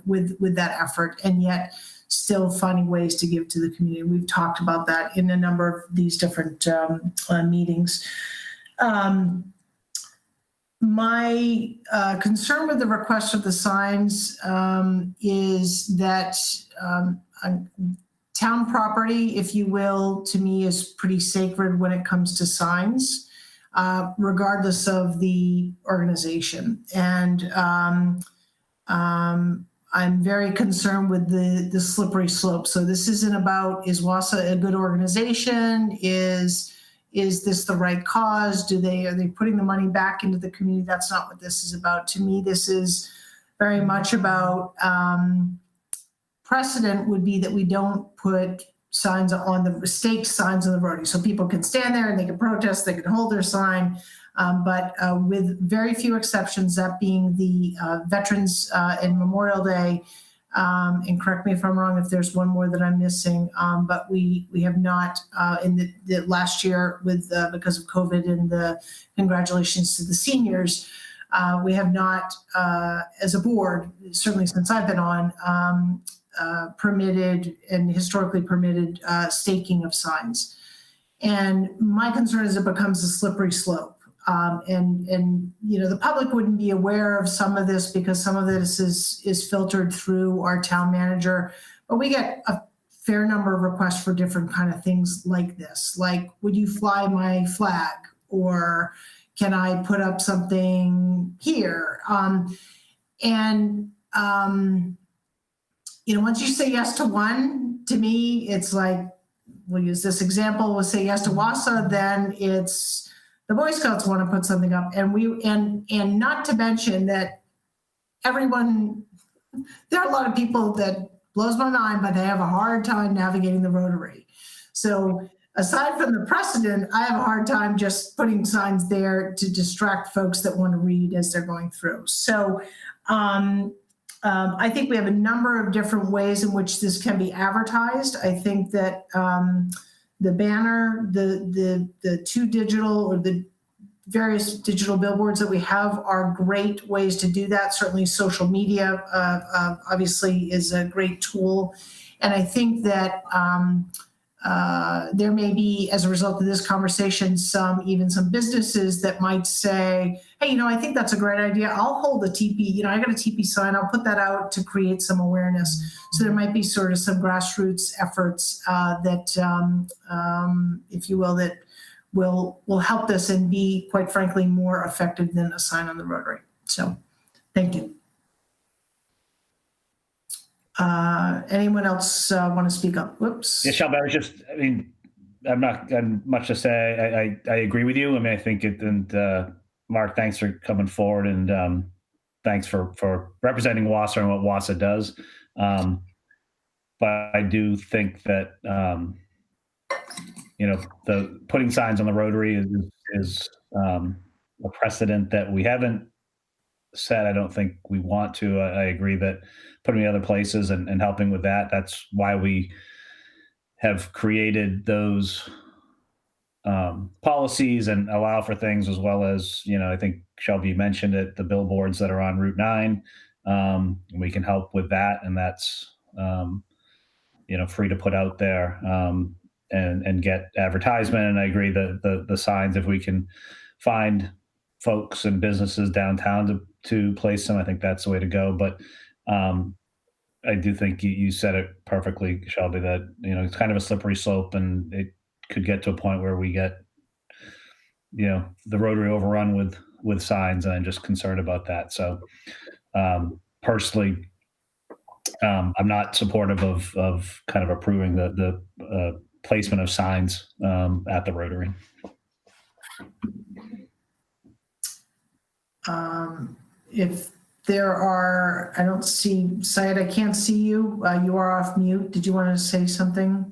S1: with that effort, and yet still finding ways to give to the community. We've talked about that in a number of these different meetings. My concern with the request of the signs is that town property, if you will, to me is pretty sacred when it comes to signs, regardless of the organization. And I'm very concerned with the slippery slope. So this isn't about, is WASA a good organization? Is this the right cause? Are they putting the money back into the community? That's not what this is about. To me, this is very much about precedent would be that we don't put signs on the staked signs on the road. So people can stand there and they can protest, they can hold their sign, but with very few exceptions, that being the Veterans and Memorial Day. And correct me if I'm wrong if there's one more that I'm missing, but we have not in the last year with because of COVID and the congratulations to the seniors, we have not as a board, certainly since I've been on, permitted and historically permitted staking of signs. And my concern is it becomes a slippery slope. And you know, the public wouldn't be aware of some of this because some of this is filtered through our town manager, but we get a fair number of requests for different kind of things like this, like, would you fly my flag? Or can I put up something here? You know, once you say yes to one, to me, it's like, we'll use this example, we'll say yes to WASA, then it's, the Boy Scouts want to put something up, and not to mention that everyone, there are a lot of people that blows my mind, but they have a hard time navigating the Rotary. So aside from the precedent, I have a hard time just putting signs there to distract folks that want to read as they're going through. So I think we have a number of different ways in which this can be advertised. I think that the banner, the two digital or the various digital billboards that we have are great ways to do that. Certainly social media obviously is a great tool. And I think that there may be, as a result of this conversation, even some businesses that might say, hey, you know, I think that's a great idea. I'll hold a TP, you know, I got a TP sign, I'll put that out to create some awareness. So there might be sort of some grassroots efforts that, if you will, that will help this and be, quite frankly, more effective than a sign on the Rotary. So thank you. Anyone else want to speak up? Whoops.
S3: Yeah, Shelby, I mean, I'm not much to say. I agree with you. I mean, I think it, and Mark, thanks for coming forward, and thanks for representing WASA and what WASA does. But I do think that, you know, the putting signs on the Rotary is a precedent that we haven't set. I don't think we want to. I agree that putting in other places and helping with that, that's why we have created those policies and allow for things, as well as, you know, I think Shelby mentioned it, the billboards that are on Route 9. We can help with that, and that's, you know, free to put out there and get advertisement. And I agree that the signs, if we can find folks and businesses downtown to place them, I think that's the way to go. But I do think you said it perfectly, Shelby, that, you know, it's kind of a slippery slope, and it could get to a point where we get, you know, the Rotary overrun with signs, and I'm just concerned about that. So personally, I'm not supportive of kind of approving the placement of signs at the Rotary.
S1: If there are, I don't see, Syed, I can't see you. You are off mute. Did you want to say something?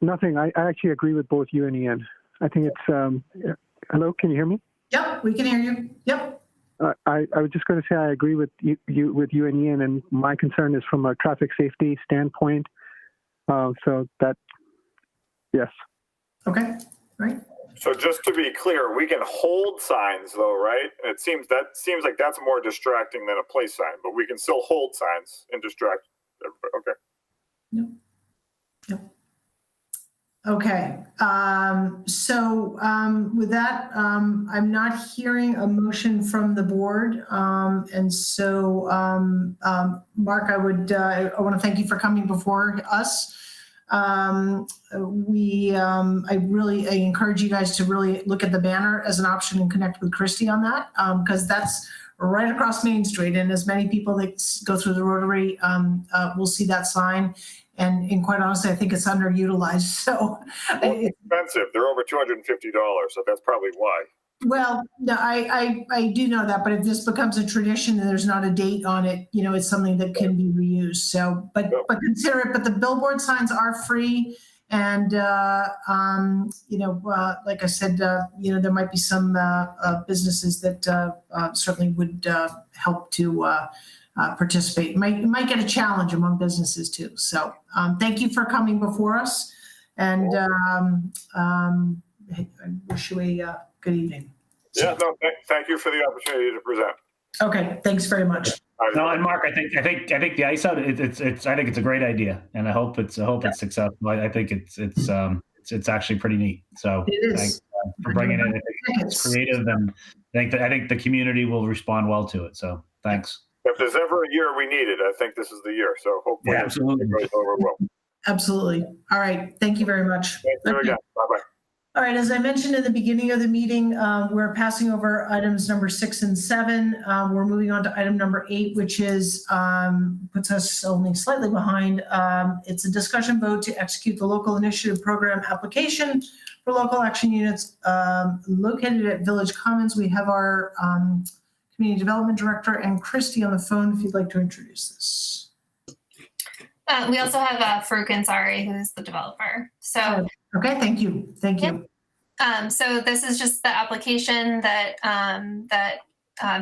S4: Nothing. I actually agree with both you and Ian. I think it's, hello, can you hear me?
S1: Yep, we can hear you. Yep.
S4: I was just going to say I agree with you and Ian, and my concern is from a traffic safety standpoint. So that, yes.
S1: Okay, right.
S8: So just to be clear, we can hold signs though, right? It seems like that's more distracting than a place sign, but we can still hold signs and distract everybody. Okay.
S1: Yep. Okay. With that, I'm not hearing a motion from the board. And so, Mark, I want to thank you for coming before us. I encourage you guys to really look at the banner as an option and connect with Christy on that, because that's right across Main Street. And as many people that go through the Rotary will see that sign. And quite honestly, I think it's underutilized. So
S8: it's expensive. They're over $250, so that's probably why.
S1: Well, no, I do know that, but if this becomes a tradition and there's not a date on it, it's something that can be reused. So, but consider it. But the billboard signs are free, and like I said, there might be some businesses that certainly would help to participate. Might get a challenge among businesses too. So, thank you for coming before us, and I wish you a good evening.
S8: Yeah, no, thank you for the opportunity to present.
S1: Okay, thanks very much.
S3: No, and Mark, I think the ice out. It's I think it's a great idea, and I hope it's successful. I think it's actually pretty neat. So thanks for bringing it in. It's creative, and I think the community will respond well to it. So thanks.
S8: If there's ever a year we need it, I think this is the year. So hopefully,
S3: absolutely,
S8: it goes over well.
S1: Absolutely. All right. Thank you very much.
S8: Thank you again. Bye-bye.
S1: All right, as I mentioned at the beginning of the meeting, we're passing over items number 6 and 7. We're moving on to item number 8, which is puts us only slightly behind. It's a discussion vote to execute the local initiative program application for local action units located at Village Commons. We have our Community Development Director and Christy on the phone if you'd like to introduce this.
S6: We also have Farouk Ansari, who's the developer. So.
S1: Okay, thank you. Thank you.
S6: So this is just the application that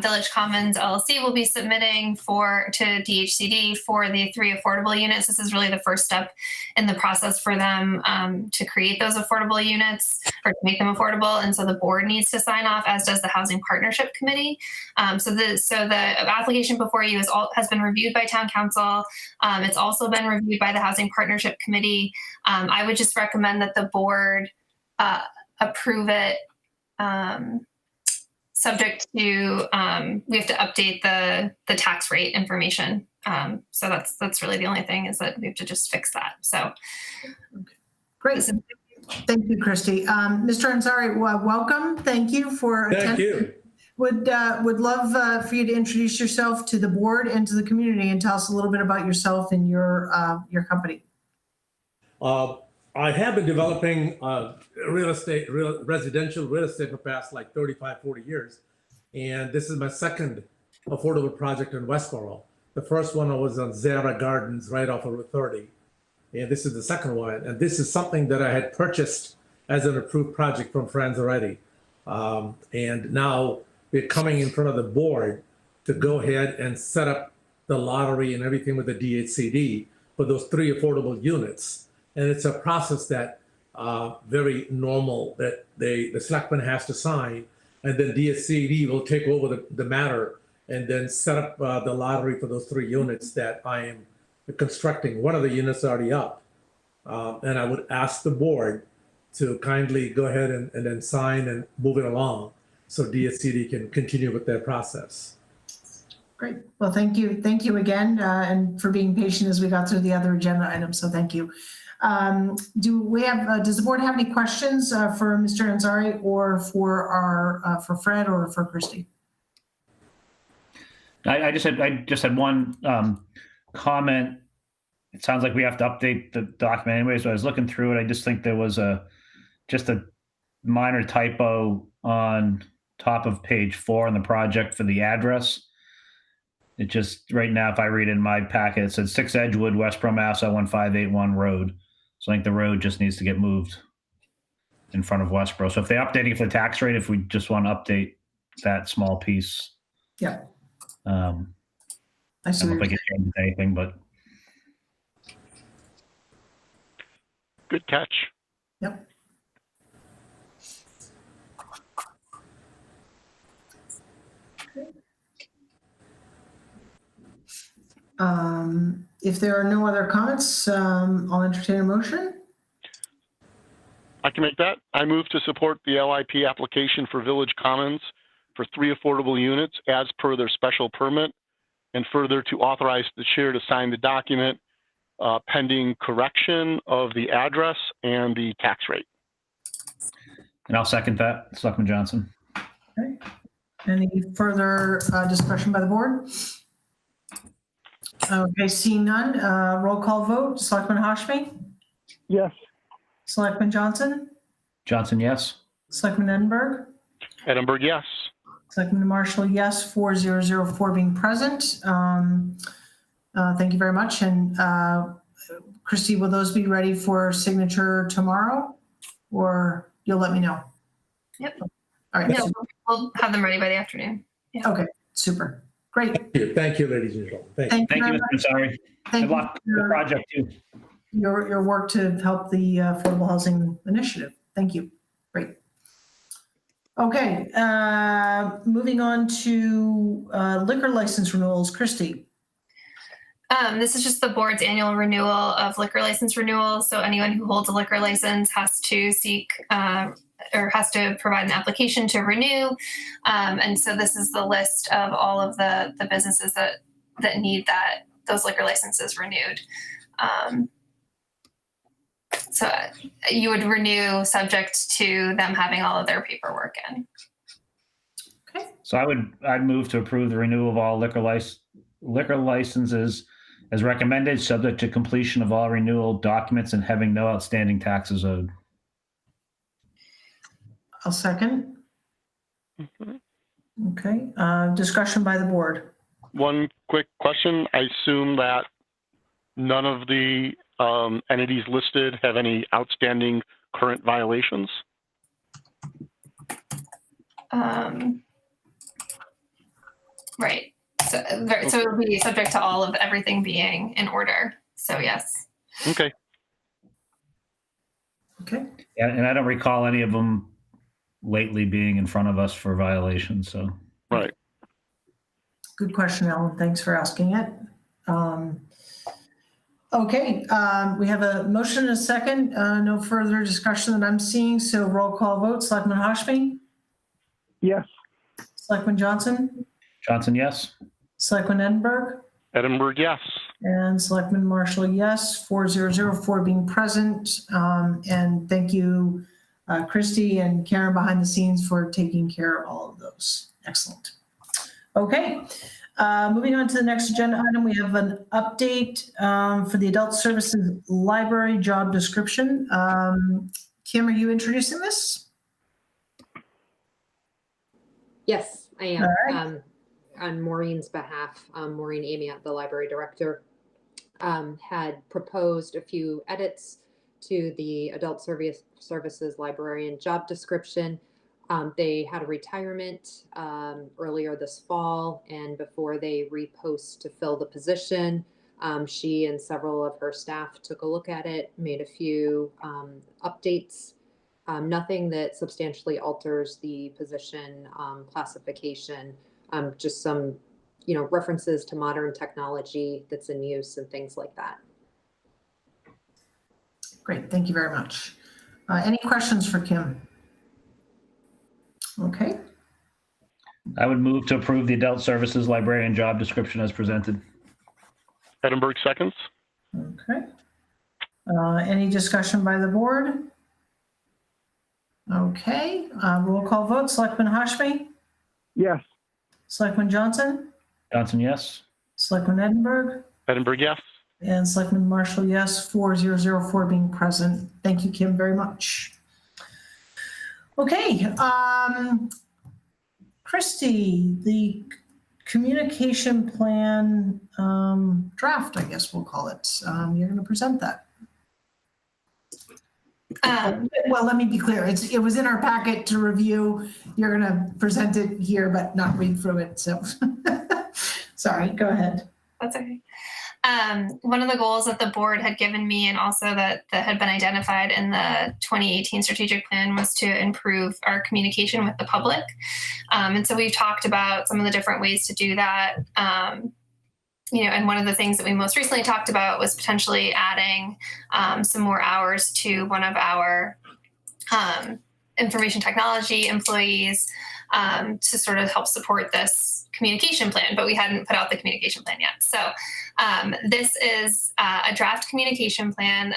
S6: Village Commons LLC will be submitting to DHCD for the 3 affordable units. This is really the first step in the process for them to create those affordable units or to make them affordable. And so the board needs to sign off, as does the Housing Partnership Committee. So the application before you has been reviewed by Town Council. It's also been reviewed by the Housing Partnership Committee. I would just recommend that the board approve it. Subject to, we have to update the tax rate information. So that's really the only thing, is that we have to just fix that. So,
S1: great. Thank you, Christy. Mr. Ansari, welcome. Thank you for attending.
S9: Thank you.
S1: Would love for you to introduce yourself to the board and to the community and tell us a little bit about yourself and your company.
S9: I have been developing residential real estate for the past 35, 40 years. And this is my second affordable project in Westborough. The first one was on Zara Gardens right off of Route 30. And this is the second one. And this is something that I had purchased as an approved project from friends already. And now we're coming in front of the board to go ahead and set up the lottery and everything with the DHCD for those 3 affordable units. And it's a process that very normal that the selectman has to sign, and then DSCD will take over the matter and then set up the lottery for those 3 units that I am constructing. One of the units already up. And I would ask the board to kindly go ahead and then sign and move it along so DSCD can continue with their process.
S1: Great. Well, thank you. Thank you again, and for being patient as we got through the other agenda items. So thank you. Does the board have any questions for Mr. Ansari or for Fred or for Christy?
S3: I just had one comment. It sounds like we have to update the document anyway. So I was looking through it. I just think there was just a minor typo on top of page 4 in the project for the address. It just, right now, if I read in my packet, it says 6 Edgewood, Westborough, Mass. 01581 Road. So I think the road just needs to get moved in front of Westborough. So if they're updating for the tax rate, if we just want to update that small piece.
S1: Yeah.
S3: I
S1: I see.
S3: don't know
S1: what
S3: if I
S1: you're
S3: can change anything, but
S2: Good catch.
S1: Yep. If there are no other comments, I'll entertain a motion.
S2: I can make that. I move to support the LIP application for Village Commons for 3 affordable units as per their special permit, and further to authorize the chair to sign the document pending correction of the address and the tax rate.
S3: and I'll second that. Selectman Johnson.
S1: Okay. Any further discussion by the board? Okay, seeing none, roll call vote. Selectman Hashmi?
S4: Yes.
S1: Selectman Johnson?
S3: Johnson, yes.
S1: Selectman Edinburgh?
S2: Edinburgh, yes.
S1: Selectman Marshall, yes. 4004 being present. Thank you very much. And Christy, will those be ready for signature tomorrow, or you'll let me know?
S6: Yep.
S1: All right.
S6: No, we'll have them ready by the afternoon.
S1: Okay, super. Great.
S9: Thank you, ladies and gentlemen. Thank you.
S3: Thank
S1: very
S3: you,
S1: much.
S3: Mr. Ansari.
S1: Thank
S3: Good
S1: you
S3: luck
S1: for
S3: with the project too.
S1: your work to help the Affordable Housing Initiative. Thank you. Great. Okay, moving on to liquor license renewals. Christy.
S6: This is just the board's annual renewal of liquor license renewals. So anyone who holds a liquor license has to seek or has to provide an application to renew. And so this is the list of all of the businesses that need those liquor licenses renewed. So you would renew subject to them having all of their paperwork in.
S1: Okay.
S3: So I'd move to approve the renewal of all liquor licenses as recommended, subject to completion of all renewal documents and having no outstanding taxes owed.
S1: I'll second.
S2: Mhm.
S1: Okay, discussion by the board.
S2: One quick question. I assume that none of the entities listed have any outstanding current violations?
S6: Right. So it would be subject to all of everything being in order. So yes.
S2: Okay.
S1: Okay,
S3: And I don't recall any of them lately being in front of us for violations, so.
S2: Right.
S1: good question, Ellen. Thanks for asking it. Okay, we have a motion and a second. No further discussion that I'm seeing. So roll call vote. Selectman Hashmi?
S4: Yes.
S1: Selectman Johnson?
S3: Johnson, yes.
S1: Selectman Edinburgh?
S2: Edinburgh, yes.
S1: And Selectman Marshall, yes. 4004 being present. And thank you, Christy and Karen behind the scenes for taking care of all of those. Excellent. Okay, moving on to the next agenda item, we have an update for the Adult Services Library job description. Kim, are you introducing this?
S10: Yes, I am.
S1: All right.
S10: On Maureen's behalf, Maureen Amiat, the library director, had proposed a few edits to the Adult Services Librarian job description. They had a retirement earlier this fall, and before they repost to fill the position, she and several of her staff took a look at it, made a few updates. Nothing that substantially alters the position classification, just some, references to modern technology that's in use and things like that.
S1: Great, thank you very much. Any questions for Kim? Okay,
S3: I would move to approve the Adult Services Librarian job description as presented.
S2: Edinburgh, seconds.
S1: okay. Any discussion by the board? Okay, roll call vote. Selectman Hashmi?
S4: Yes.
S1: Selectman Johnson?
S3: Johnson, yes.
S1: Selectman Edinburgh?
S2: Edinburgh, yes.
S1: And Selectman Marshall, yes. 4004 being present. Thank you, Kim, very much. Okay, Christy, the communication plan draft, I guess we'll call it. You're going to present that. Well, let me be clear. It was in our packet to review. You're going to present it here, but not read through it. So, sorry, go ahead.
S6: That's okay. One of the goals that the board had given me, and also that had been identified in the 2018 strategic plan, was to improve our communication with the public. And so we've talked about some of the different ways to do that. And one of the things that we most recently talked about was potentially adding some more hours to one of our information technology employees to sort of help support this communication plan, but we hadn't put out the communication plan yet. So this is a draft communication plan.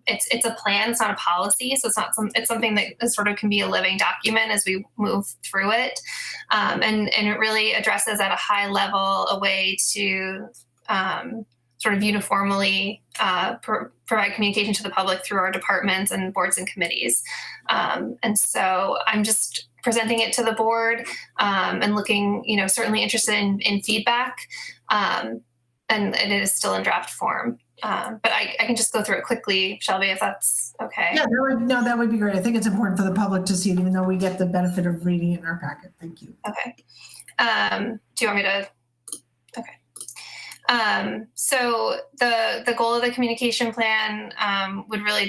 S6: It's a plan, it's not a policy. So it's something that sort of can be a living document as we move through it. And it really addresses at a high level a way to sort of uniformly provide communication to the public through our departments and boards and committees. And so I'm just presenting it to the board and looking, certainly interested in feedback. And it is still in draft form. But I can just go through it quickly, Shelby, if that's okay.
S1: Yeah, that would be great. I think it's important for the public to see it, even though we get the benefit of reading it in our packet. Thank you.
S6: Okay. Do you want me to? Okay. So the goal of the communication plan would really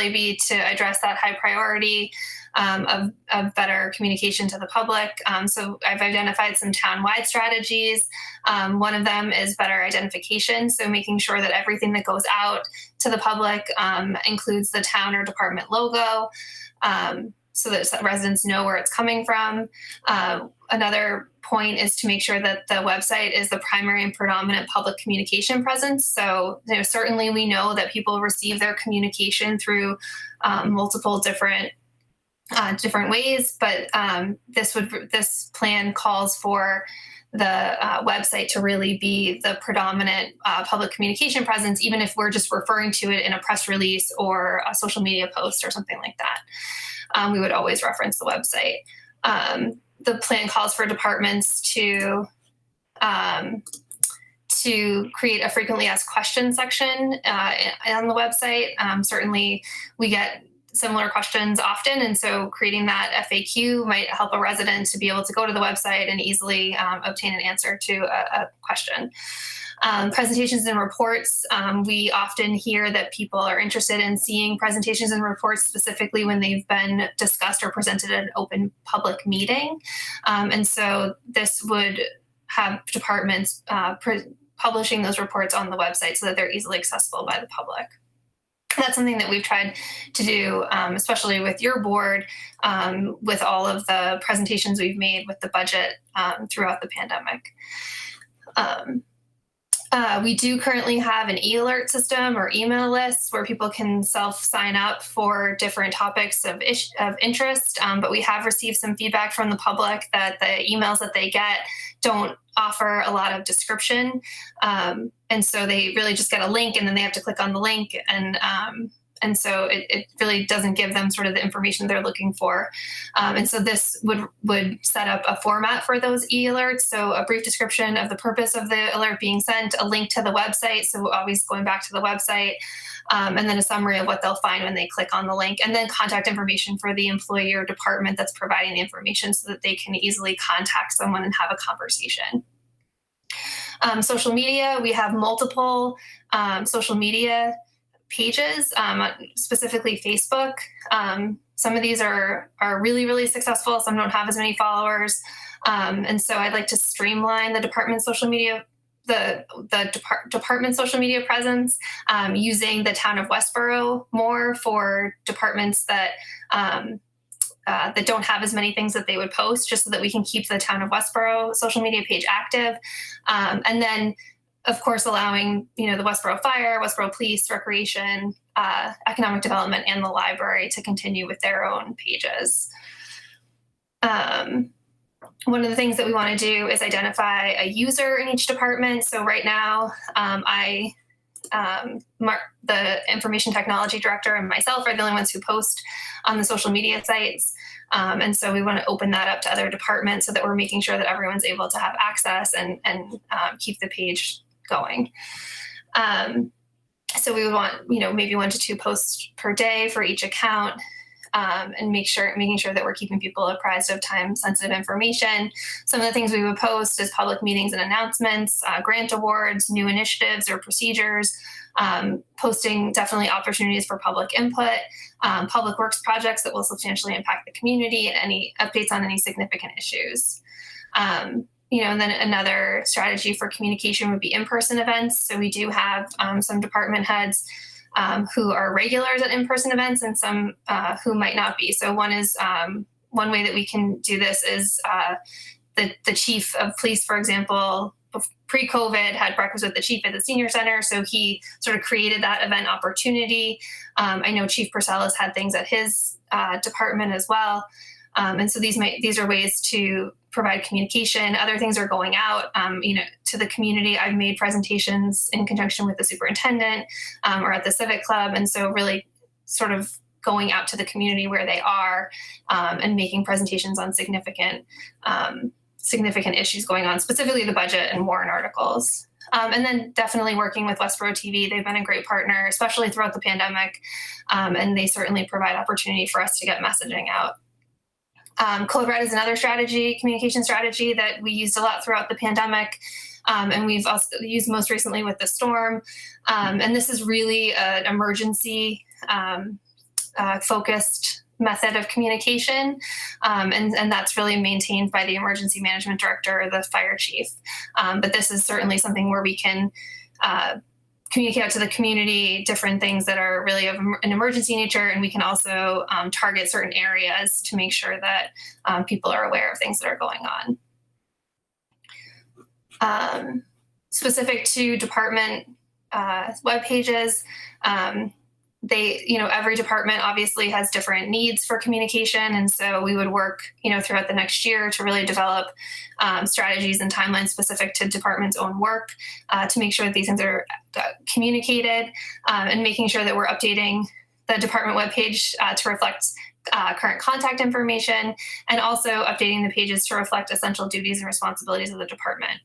S6: be to address that high priority of better communication to the public. So I've identified some town-wide strategies. One of them is better identification. So making sure that everything that goes out to the public includes the town or department logo, so that residents know where it's coming from. Another point is to make sure that the website is the primary and predominant public communication presence. So certainly we know that people receive their communication through multiple different ways, but this plan calls for the website to really be the predominant public communication presence, even if we're just referring to it in a press release or a social media post or something like that. We would always reference the website. The plan calls for departments to create a frequently asked questions section on the website. Certainly we get similar questions often, and so creating that FAQ might help a resident to be able to go to the website and easily obtain an answer to a question. Presentations and reports. We often hear that people are interested in seeing presentations and reports specifically when they've been discussed or presented at an open public meeting. And so this would have departments publishing those reports on the website so that they're easily accessible by the public. That's something that we've tried to do, especially with your board, with all of the presentations we've made with the budget throughout the pandemic. We do currently have an e-alert system or email lists where people can self-sign up for different topics of interest, but we have received some feedback from the public that the emails that they get don't offer a lot of description. And so they really just get a link and then they have to click on the link. And so it really doesn't give them sort of the information they're looking for. And so this would set up a format for those e-alerts. So a brief description of the purpose of the alert being sent, a link to the website, so always going back to the website, and then a summary of what they'll find when they click on the link, and then contact information for the employee or department that's providing the information so that they can easily contact someone and have a conversation. Social media, we have multiple social media pages, specifically Facebook. Some of these are really, really successful. Some don't have as many followers. And so I'd like to streamline the department's social media, department social media presence, using the town of Westborough more for departments that don't have as many things that they would post, just so that we can keep the town of Westborough social media page active. And then, of course, allowing, the Westborough Fire, Westborough Police, Recreation, Economic Development, and the library to continue with their own pages. One of the things that we want to do is identify a user in each department. So right now, the information technology director and myself are the only ones who post on the social media sites. And so we want to open that up to other departments so that we're making sure that everyone's able to have access and keep the page going. So we would want, maybe 1 to 2 posts per day for each account, and making sure that we're keeping people apprised of time-sensitive information. Some of the things we would post is public meetings and announcements, grant awards, new initiatives or procedures, posting definitely opportunities for public input, public works projects that will substantially impact the community, and any updates on any significant issues. And then another strategy for communication would be in-person events. So we do have some department heads who are regulars at in-person events, and some who might not be. So one way that we can do this is the chief of police, for example, pre-COVID had breakfast with the chief at the senior center. So he sort of created that event opportunity. I know Chief Purcell has had things at his department as well. And so these are ways to provide communication. Other things are going out, to the community. I've made presentations in conjunction with the superintendent or at the civic club. And so really sort of going out to the community where they are, and making presentations on significant issues going on, specifically the budget and warrant articles. And then definitely working with Westborough TV. They've been a great partner, especially throughout the pandemic. And they certainly provide opportunity for us to get messaging out. Code Red is another communication strategy that we used a lot throughout the pandemic. And we've also used most recently with the storm. And this is really an emergency focused method of communication. And that's really maintained by the emergency management director or the fire chief. But this is certainly something where we can communicate out to the community different things that are really of an emergency nature. And we can also target certain areas to make sure that people are aware of things that are going on. Specific to department web pages, every department obviously has different needs for communication. And so we would work, throughout the next year to really develop strategies and timelines specific to department's own work, to make sure that these things are communicated, and making sure that we're updating the department webpage to reflect current contact information, and also updating the pages to reflect essential duties and responsibilities of the department.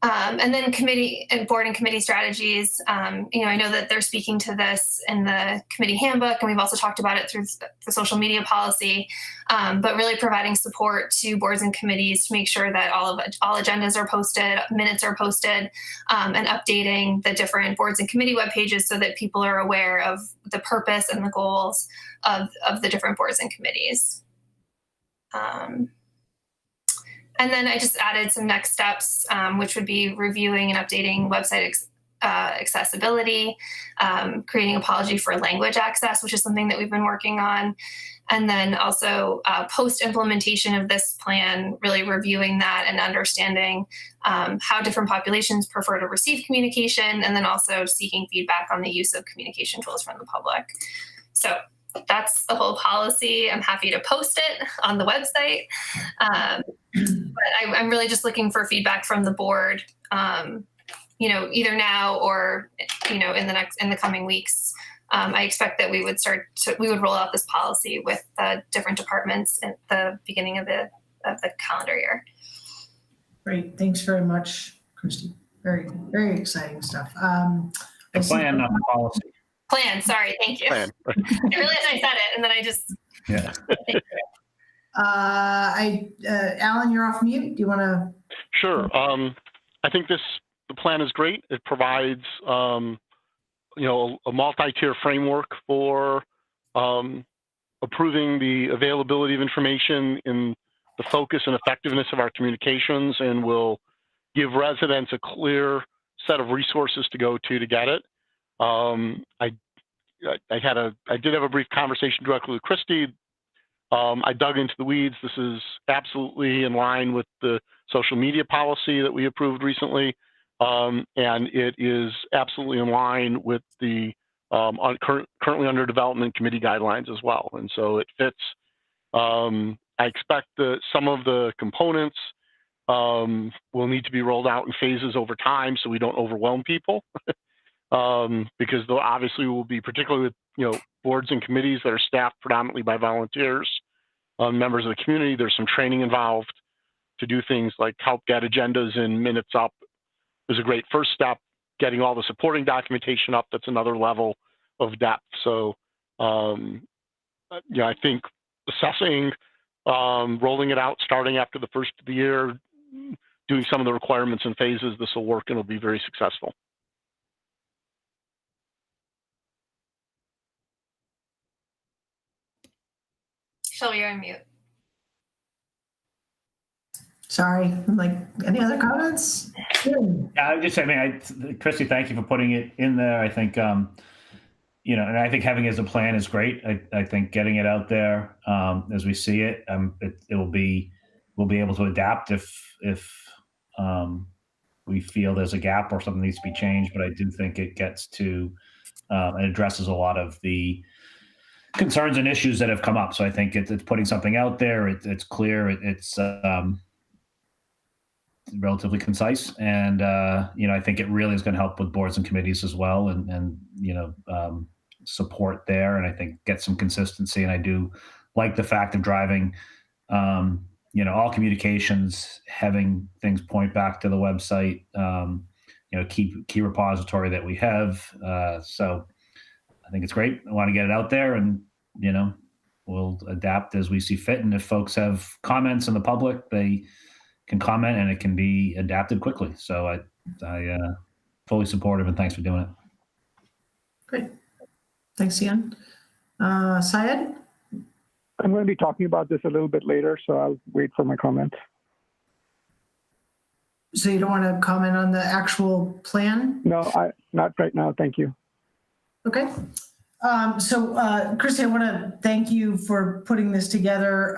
S6: And then committee and board and committee strategies. I know that they're speaking to this in the committee handbook, and we've also talked about it through the social media policy, but really providing support to boards and committees to make sure that all agendas are posted, minutes are posted, and updating the different boards and committee web pages so that people are aware of the purpose and the goals of the different boards and committees. And then I just added some next steps, which would be reviewing and updating website accessibility, creating a policy for language access, which is something that we've been working on. And then also post-implementation of this plan, really reviewing that and understanding how different populations prefer to receive communication, and then also seeking feedback on the use of communication tools from the public. So that's the whole policy. I'm happy to post it on the website. But I'm really just looking for feedback from the board, either now or, in the coming weeks. I expect that we would roll out this policy with the different departments at the beginning of the calendar year.
S1: Great. Thanks very much, Christy. Very, very exciting stuff.
S3: The plan, not the policy.
S6: Plan. Sorry. Thank you.
S2: Plan.
S6: I realized I said it, and then I just.
S3: Yeah.
S1: Alan, you're off mute. Do you want to?
S2: Sure. I think the plan is great. It provides, a multi-tier framework for approving the availability of information in the focus and effectiveness of our communications, and will give residents a clear set of resources to go to get it. I did have a brief conversation directly with Christy. I dug into the weeds. This is absolutely in line with the social media policy that we approved recently. And it is absolutely in line with the currently under development committee guidelines as well. And so it fits. I expect that some of the components will need to be rolled out in phases over time so we don't overwhelm people. Because there obviously will be, particularly with boards and committees that are staffed predominantly by volunteers, members of the community, there's some training involved to do things like help get agendas and minutes up. Is a great first step. getting all the supporting documentation up, that's another level of depth. So, I think assessing, rolling it out, starting after the first of the year, doing some of the requirements and phases, this will work and it'll be very successful.
S6: Shelby, you're on mute.
S1: Sorry, I'm like, any other comments? Good.
S3: Yeah, I would just say, Christy, thank you for putting it in there. I think, and I think having it as a plan is great. I think getting it out there as we see it, we'll be able to adapt if we feel there's a gap or something needs to be changed. But I do think it gets to and addresses a lot of the concerns and issues that have come up. So I think it's putting something out there. It's clear. It's relatively concise, and I think it really is going to help with boards and committees as well, and support there, and I think get some consistency. And I do like the fact of driving, all communications, having things point back to the website, key repository that we have. So I think it's great. I want to get it out there, and we'll adapt as we see fit. And if folks have comments in the public, they can comment, and it can be adapted quickly. So I fully supportive, and thanks for doing it.
S1: Great. Thanks, Ian. Syed?
S4: I'm going to be talking about this a little bit later, so I'll wait for my comments.
S1: So you don't want to comment on the actual plan?
S4: No, not right now. Thank you.
S1: Okay. Christy, I want to thank you for putting this together.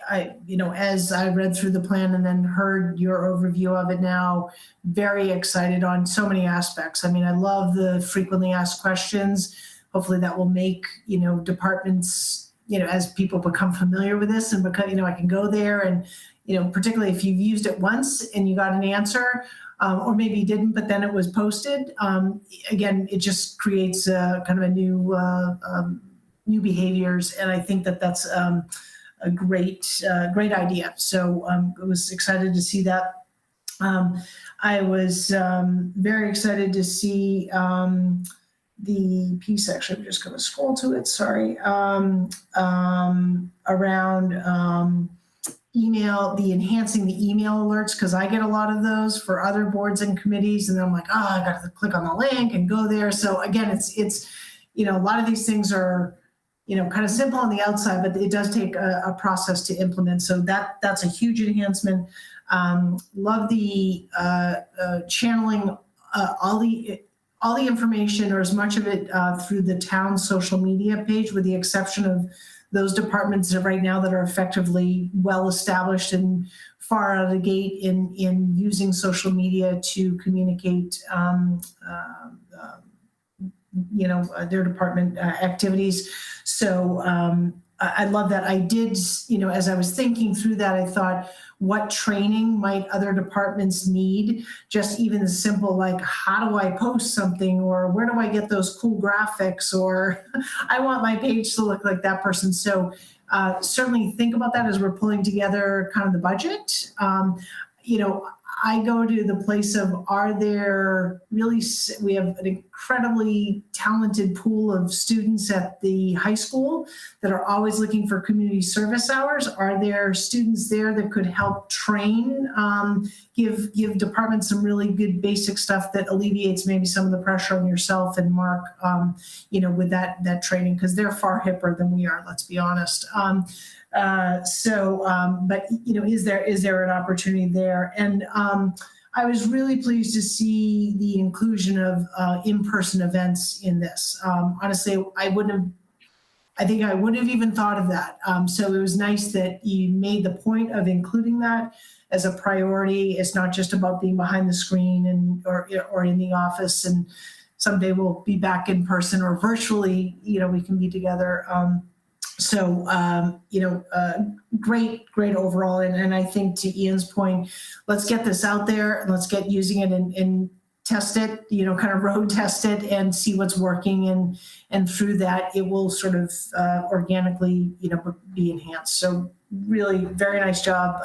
S1: As I read through the plan and then heard your overview of it now, very excited on so many aspects. I love the frequently asked questions. Hopefully that will make, departments, as people become familiar with this and become, I can go there and, particularly if you've used it once and you got an answer, or maybe you didn't, but then it was posted. Again, it just creates kind of a new behaviors. And I think that's a great idea. So I was excited to see that. I was very excited to see the piece, actually, I'm just going to scroll to it, sorry, around the enhancing the email alerts, because I get a lot of those for other boards and committees, and then I'm like, I got to click on the link and go there. So again, it's a lot of these things are kind of simple on the outside, but it does take a process to implement. So that's a huge enhancement. Love the channeling all the information, or as much of it, through the town social media page, with the exception of those departments that right now that are effectively well established and far out of the gate in using social media to communicate their department activities. So I love that. I did, as I was thinking through that, I thought, what training might other departments need? Just even as simple, like, how do I post something, or where do I get those cool graphics, or I want my page to look like that person. So certainly think about that as we're pulling together kind of the budget. I go to the place of, we have an incredibly talented pool of students at the high school that are always looking for community service hours. Are there students there that could help train, give departments some really good basic stuff that alleviates maybe some of the pressure on yourself and Mark, with that training, because they're far hipper than we are, let's be honest. But is there an opportunity there? And I was really pleased to see the inclusion of in-person events in this. Honestly, I think I wouldn't have even thought of that. So it was nice that you made the point of including that as a priority. It's not just about being behind the screen or in the office, and someday we'll be back in person or virtually, we can be together. Great overall. And I think, to Ian's point, let's get this out there and let's get using it and test it, kind of road test it and see what's working. And through that, it will sort of organically, be enhanced. So really very nice job.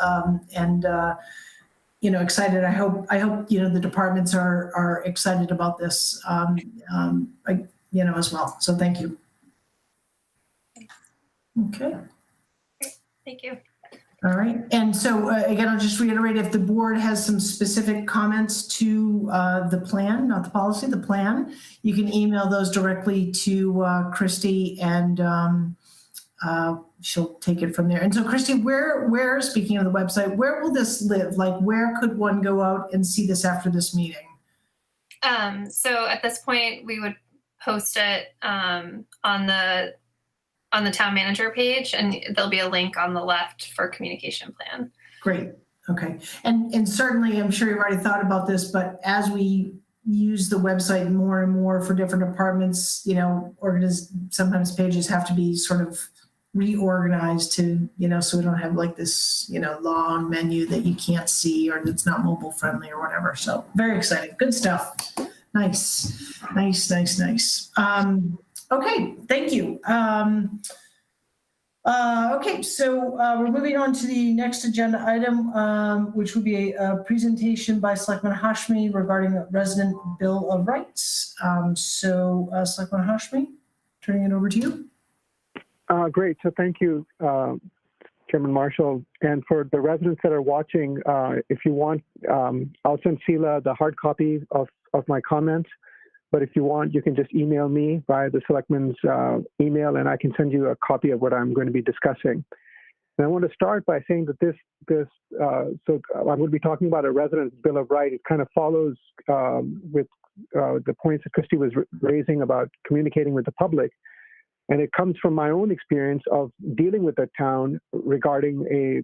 S1: excited. I hope, the departments are excited about this, as well. So thank you. Okay.
S6: Thank you.
S1: All right. And so again, I'll just reiterate, if the board has some specific comments to the plan, not the policy, the plan, you can email those directly to Christy, and she'll take it from there. And so Christy, where, speaking of the website, where will this live? Like, where could one go out and see this after this meeting?
S6: So at this point, we would post it on the town manager page, and there'll be a link on the left for communication plan. Great.
S1: Okay. And certainly, I'm sure you've already thought about this, but as we use the website more and more for different departments, sometimes pages have to be sort of reorganized to, so we don't have like this, long menu that you can't see or that's not mobile friendly or whatever. So very exciting. Good stuff. Nice. Okay, thank you. Okay, so we're moving on to the next agenda item, which will be a presentation by Selectman Hashmi regarding a resident Bill of Rights. Selectman Hashmi, turning it over to you.
S4: Great. So thank you, Chairman Marshall. And for the residents that are watching, if you want, I'll send Sheila the hard copy of my comments. But if you want, you can just email me via the Selectmen's email, and I can send you a copy of what I'm going to be discussing. And I want to start by saying that so I'm going to be talking about a resident's Bill of Rights. It kind of follows with the points that Christy was raising about communicating with the public. And it comes from my own experience of dealing with the town regarding a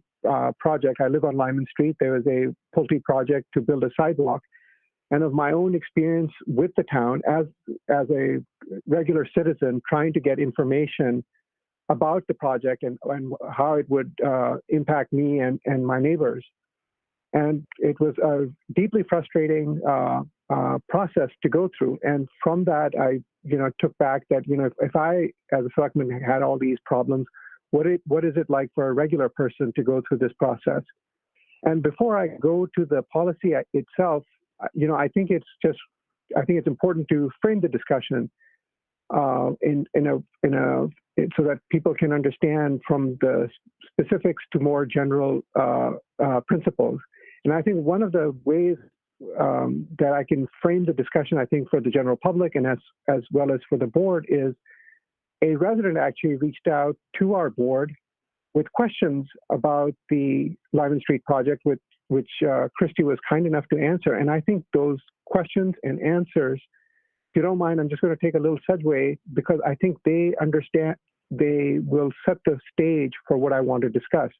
S4: project. I live on Lyman Street. There was a Pulte project to build a sidewalk. And of my own experience with the town as a regular citizen trying to get information about the project and how it would impact me and my neighbors. And it was a deeply frustrating process to go through. And from that, I took back that, if I, as a selectman, had all these problems, what is it like for a regular person to go through this process? And before I go to the policy itself, I think it's important to frame the discussion so that people can understand from the specifics to more general principles. And I think one of the ways that I can frame the discussion, I think, for the general public and as well as for the board, is a resident actually reached out to our board with questions about the Lyman Street project, which Christy was kind enough to answer. And I think those questions and answers, if you don't mind, I'm just going to take a little segue because I think they will set the stage for what I want to discuss.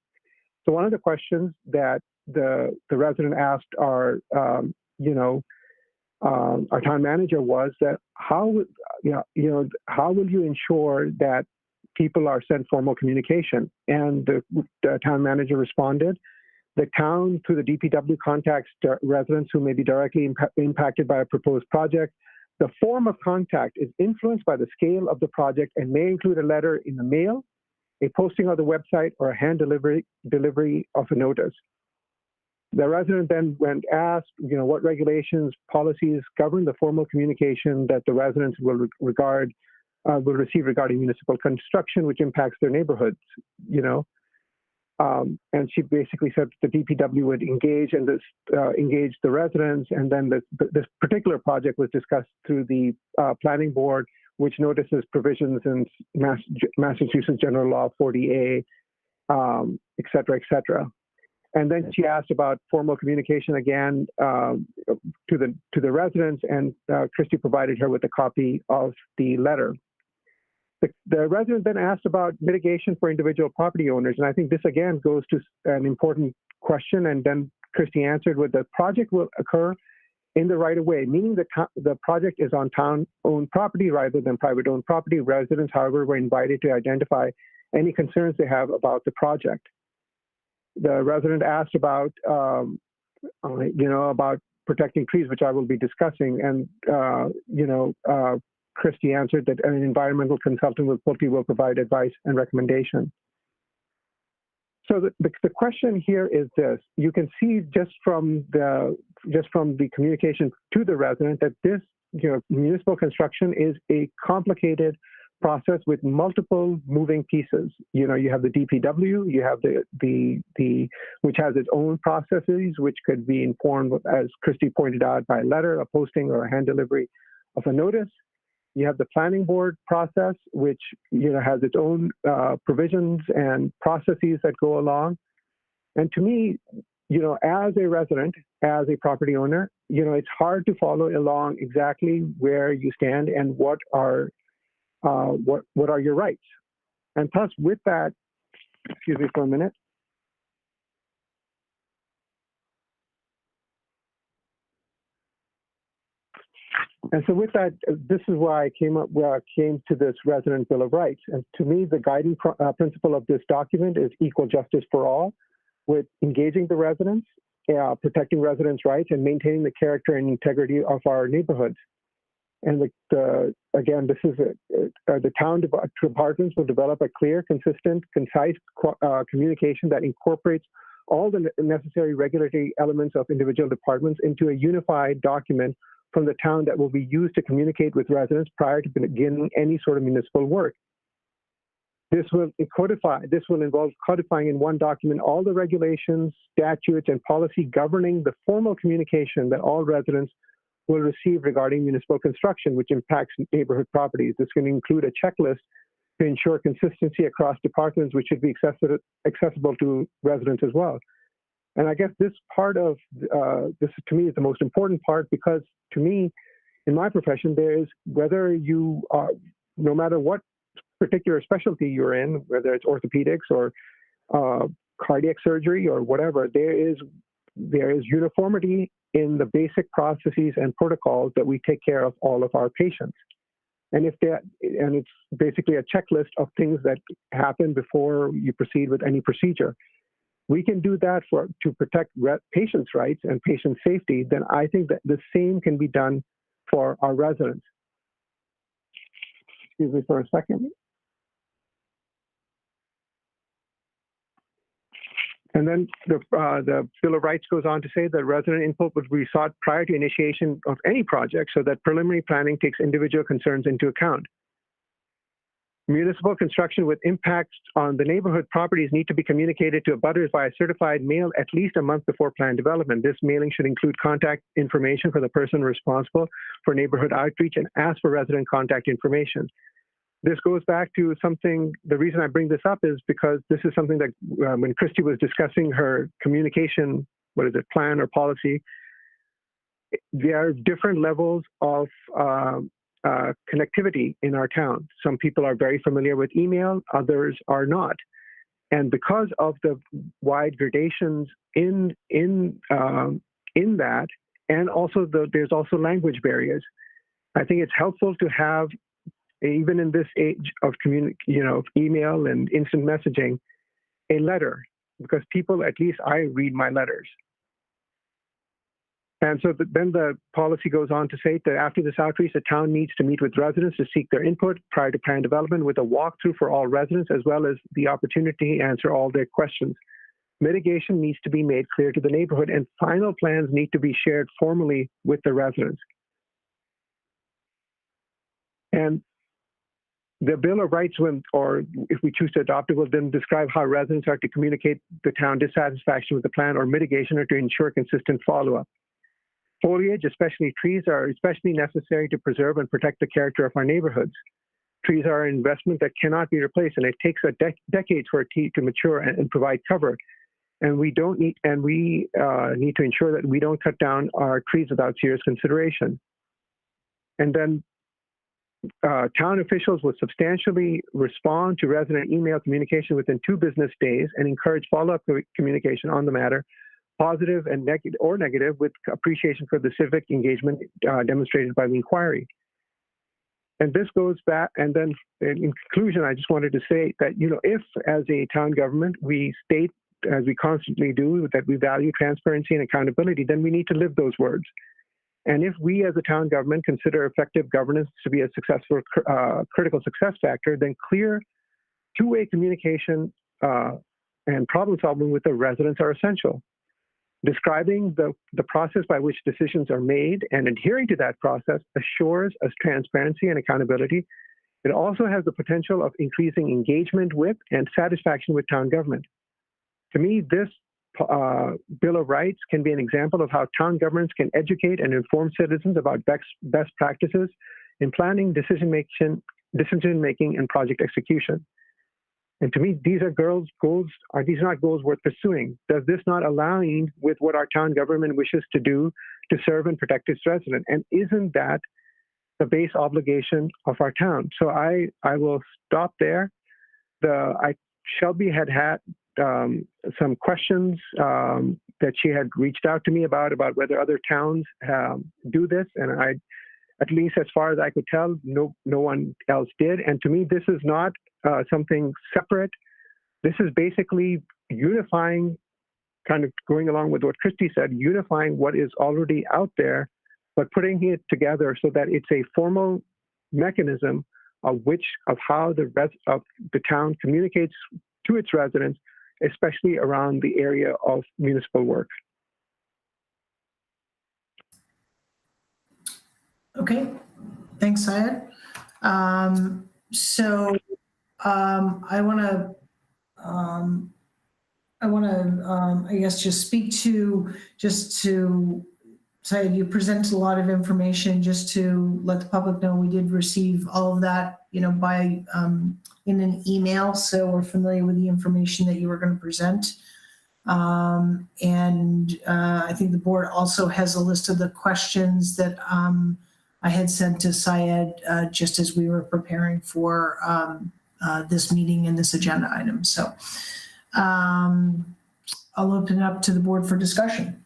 S4: So one of the questions that the resident asked our town manager was that how will you ensure that people are sent formal communication? And the town manager responded, the town, through the DPW, contacts residents who may be directly impacted by a proposed project. The form of contact is influenced by the scale of the project and may include a letter in the mail, a posting on the website, or a hand delivery of a notice. The resident then asked, what regulations, policies govern the formal communication that the residents will receive regarding municipal construction, which impacts their neighborhoods, And she basically said the DPW would engage the residents, and then this particular project was discussed through the planning board, which notices provisions in Massachusetts General Law 40A, et cetera, et cetera. And then she asked about formal communication again to the residents, and Christy provided her with a copy of the letter. The resident then asked about mitigation for individual property owners, and I think this again goes to an important question. And then Christy answered with the project will occur in the right-of-way, meaning the project is on town-owned property rather than private-owned property. Residents, however, were invited to identify any concerns they have about the project. The resident asked about, about protecting trees, which I will be discussing, and Christy answered that an environmental consultant with Pulte will provide advice and recommendation. So the question here is this: you can see just from the communication to the resident that this, municipal construction is a complicated process with multiple moving pieces. You have the DPW, you have the which has its own processes, which could be informed, as Christy pointed out, by a letter, a posting, or a hand delivery of a notice. You have the planning board process, which has its own provisions and processes that go along. And to me, as a resident, as a property owner, it's hard to follow along exactly where you stand and what are your rights. And plus, with that, excuse me for a minute. And so with that, this is why I came to this Resident Bill of Rights. And to me, the guiding principle of this document is equal justice for all, with engaging the residents, protecting residents' rights, and maintaining the character and integrity of our neighborhoods. And again, this is the town departments will develop a clear, consistent, concise communication that incorporates all the necessary regulatory elements of individual departments into a unified document from the town that will be used to communicate with residents prior to beginning any sort of municipal work. This will involve codifying in one document all the regulations, statutes, and policy governing the formal communication that all residents will receive regarding municipal construction, which impacts neighborhood properties. This can include a checklist to ensure consistency across departments, which should be accessible to residents as well. And I guess this part of this, to me, is the most important part, because to me, in my profession, there is, whether you are, no matter what particular specialty you're in, whether it's orthopedics or cardiac surgery or whatever, there is uniformity in the basic processes and protocols that we take care of all of our patients. And it's basically a checklist of things that happen before you proceed with any procedure. We can do that to protect patients' rights and patient safety. Then I think that the same can be done for our residents. Excuse me for a second. And then the Bill of Rights goes on to say that resident input would be sought prior to initiation of any project, so that preliminary planning takes individual concerns into account. Municipal construction with impacts on the neighborhood properties need to be communicated to abutters via certified mail at least a month before planned development. This mailing should include contact information for the person responsible for neighborhood outreach and ask for resident contact information. This goes back to something, the reason I bring this up is because this is something that when Christy was discussing her communication, plan or policy, there are different levels of connectivity in our town. Some people are very familiar with email, others are not. And because of the wide gradations in that, and also there's also language barriers. I think it's helpful to have, even in this age of email and instant messaging, a letter, because people, at least I read my letters. And so then the policy goes on to say that after this outreach, the town needs to meet with residents to seek their input prior to plan development with a walkthrough for all residents, as well as the opportunity to answer all their questions. Mitigation needs to be made clear to the neighborhood, and final plans need to be shared formally with the residents. And the Bill of Rights, or if we choose to adopt it, will then describe how residents are to communicate the town dissatisfaction with the plan or mitigation, or to ensure consistent follow-up. Foliage, especially trees, are especially necessary to preserve and protect the character of our neighborhoods. Trees are an investment that cannot be replaced, and it takes decades for a tree to mature and provide cover. And we need to ensure that we don't cut down our trees without serious consideration. And then town officials will substantially respond to resident email communication within 2 business days and encourage follow-up communication on the matter, positive and negative, with appreciation for the civic engagement demonstrated by the inquiry. And this goes back, and then in conclusion, I just wanted to say that, if as a town government, we state, as we constantly do, that we value transparency and accountability, then we need to live those words. And if we as a town government consider effective governance to be a successful, critical success factor, then clear two-way communication and problem solving with the residents are essential. Describing the process by which decisions are made and adhering to that process assures us transparency and accountability. It also has the potential of increasing engagement with and satisfaction with town government. To me, this Bill of Rights can be an example of how town governments can educate and inform citizens about best practices in planning, decision making, and project execution. And to me, these are goals. Are these not goals worth pursuing? Does this not align with what our town government wishes to do to serve and protect its residents? And isn't that the base obligation of our town? So I will stop there. Shelby had some questions that she had reached out to me about whether other towns do this, and at least as far as I could tell, no one else did. And to me, this is not something separate. This is basically unifying, kind of going along with what Christy said, unifying what is already out there, but putting it together so that it's a formal mechanism of how the town communicates to its residents, especially around the area of municipal work.
S1: Okay, thanks, Syed. I want to, I guess, just speak to Syed, you presented a lot of information just to let the public know we did receive all of that, by in an email. So we're familiar with the information that you were going to present. I think the board also has a list of the questions that I had sent to Syed just as we were preparing for this meeting and this agenda item. So I'll open it up to the board for discussion.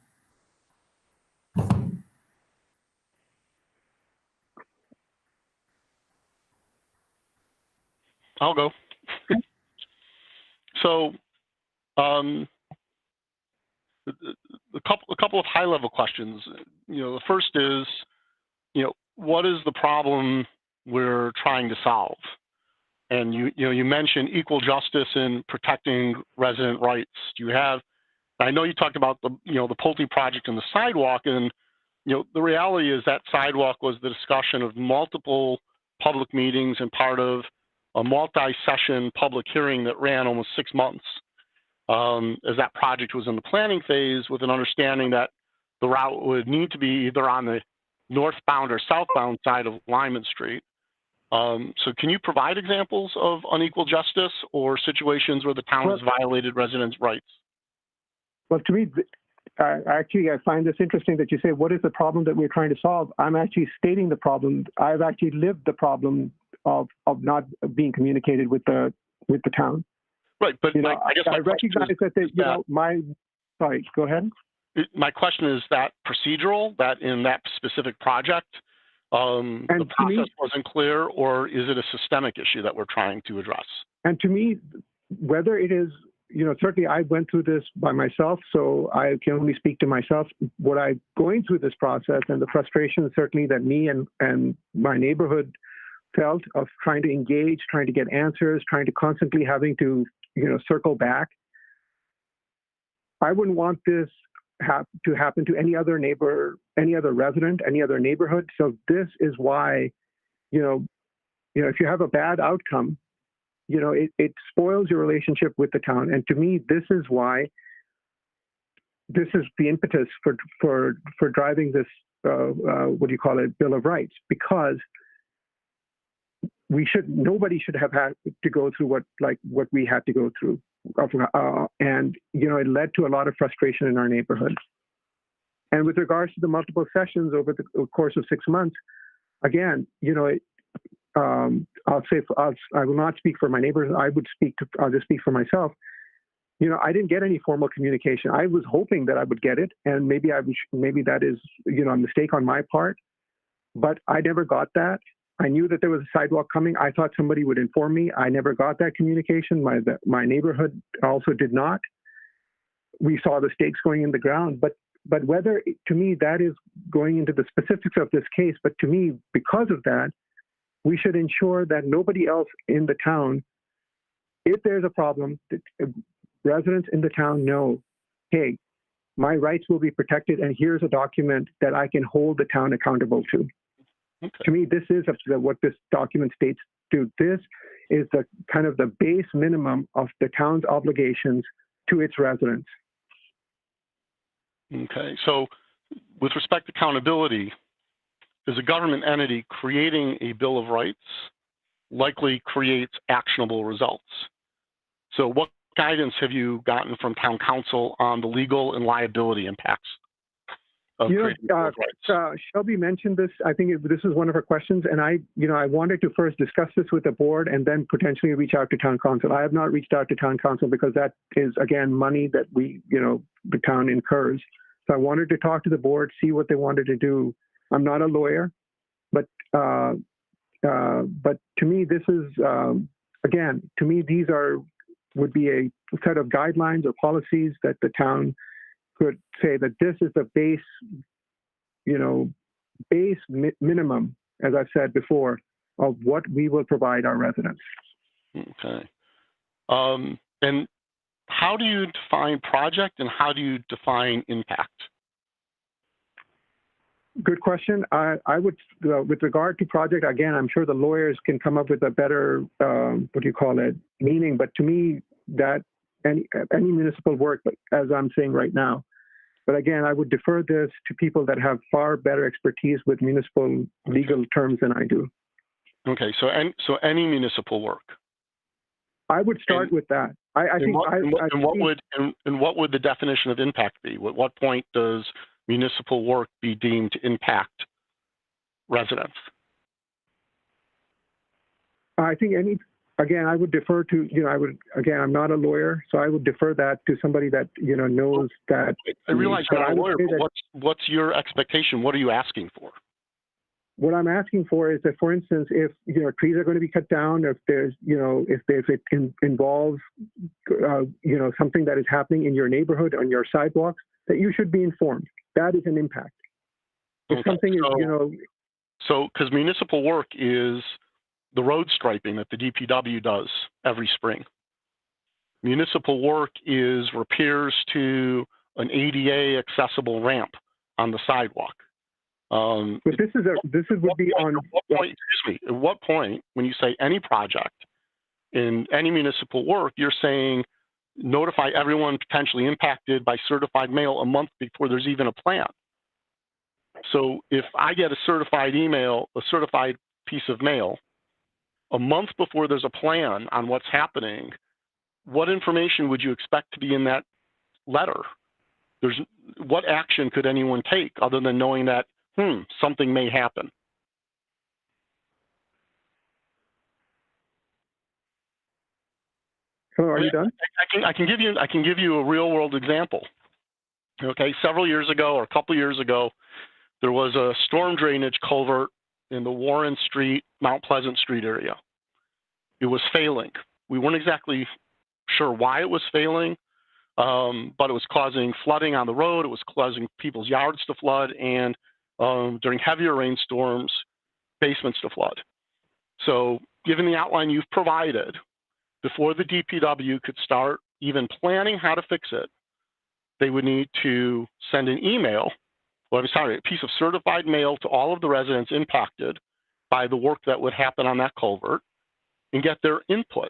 S2: I'll go. So a couple of high-level questions. The first is, what is the problem we're trying to solve? And you mentioned equal justice in protecting resident rights. I know you talked about the Pulte project and the sidewalk, and the reality is that sidewalk was the discussion of multiple public meetings and part of a multi-session public hearing that ran almost 6 months as that project was in the planning phase, with an understanding that the route would need to be either on the northbound or southbound side of Lyman Street. So can you provide examples of unequal justice or situations where the town has violated residents' rights?
S4: Well, to me, I find this interesting that you say, what is the problem that we're trying to solve? I'm actually stating the problem. I've actually lived the problem of not being communicated with the town.
S2: Right, but I guess
S4: I recognize sorry, go ahead.
S2: My question is that procedural, that in that specific project, the process wasn't clear, or is it a systemic issue that we're trying to address? And
S4: to me, whether it is, certainly I went through this by myself, so I can only speak to myself. What I'm going through this process and the frustration certainly that me and my neighborhood felt of trying to engage, trying to get answers, trying to constantly having to, circle back. I wouldn't want this to happen to any other neighbor, any other resident, any other neighborhood. So this is why, if you have a bad outcome, it spoils your relationship with the town. And to me, this is why, this is the impetus for driving this, Bill of Rights, because nobody should have had to go through what we had to go through. And, it led to a lot of frustration in our neighborhood. And with regards to the multiple sessions over the course of 6 months, again, I'll say, I will not speak for my neighbors. I'll just speak for myself. I didn't get any formal communication. I was hoping that I would get it. And maybe that is, a mistake on my part, but I never got that. I knew that there was a sidewalk coming. I thought somebody would inform me. I never got that communication. My neighborhood also did not. We saw the stakes going in the ground, but whether, to me, that is going into the specifics of this case. But to me, because of that, we should ensure that nobody else in the town, if there's a problem, residents in the town know, hey, my rights will be protected, and here's a document that I can hold the town accountable to.
S2: Okay.
S4: To me, this is what this document states. This is the kind of the base minimum of the town's obligations to its residents.
S2: Okay. So with respect to accountability, is a government entity creating a Bill of Rights likely creates actionable results. So what guidance have you gotten from town council on the legal and liability impacts of creating a Bill of Rights?
S4: Shelby mentioned this. I think this is one of her questions, and I wanted to first discuss this with the board and then potentially reach out to town council. I have not reached out to town council because that is, again, money that the town incurs. So I wanted to talk to the board, see what they wanted to do. I'm not a lawyer, but to me, this is, again, to me, these would be a set of guidelines or policies that the town could say that this is the base, minimum, as I've said before, of what we will provide our residents.
S2: Okay. And how do you define project and how do you define impact?
S4: Good question. I would, with regard to project, again, I'm sure the lawyers can come up with a better, meaning. But to me, that any municipal work, as I'm saying right now. But again, I would defer this to people that have far better expertise with municipal legal terms than I do.
S2: Okay, so any municipal work.
S4: I would start with that.
S2: What would the definition of impact be? At what point does municipal work be deemed to impact residents?
S4: I think I would defer to, I'm not a lawyer, so I would defer that to somebody that, knows that.
S2: I realize you're not a lawyer, but what's your expectation? What are you asking for?
S4: What I'm asking for is that, for instance, if, trees are going to be cut down, if there's, if it involves, something that is happening in your neighborhood, on your sidewalks, that you should be informed. That is an impact. If something is,
S2: So, because municipal work is the road striping that the DPW does every spring. Municipal work is repairs to an ADA accessible ramp on the sidewalk.
S4: But
S2: at what point, when you say any project in any municipal work, you're saying notify everyone potentially impacted by certified mail a month before there's even a plan. So if I get a certified piece of mail a month before there's a plan on what's happening, what information would you expect to be in that letter? What action could anyone take other than knowing that something may happen?
S4: Hello, are you done?
S2: I can give you a real world example. Okay, several years ago or a couple years ago, there was a storm drainage culvert in the Warren Street, Mount Pleasant Street area. It was failing. We weren't exactly sure why it was failing, but it was causing flooding on the road. It was causing people's yards to flood, and during heavier rainstorms, basements to flood. So given the outline you've provided, before the DPW could start even planning how to fix it, they would need to send an email, a piece of certified mail to all of the residents impacted by the work that would happen on that culvert and get their input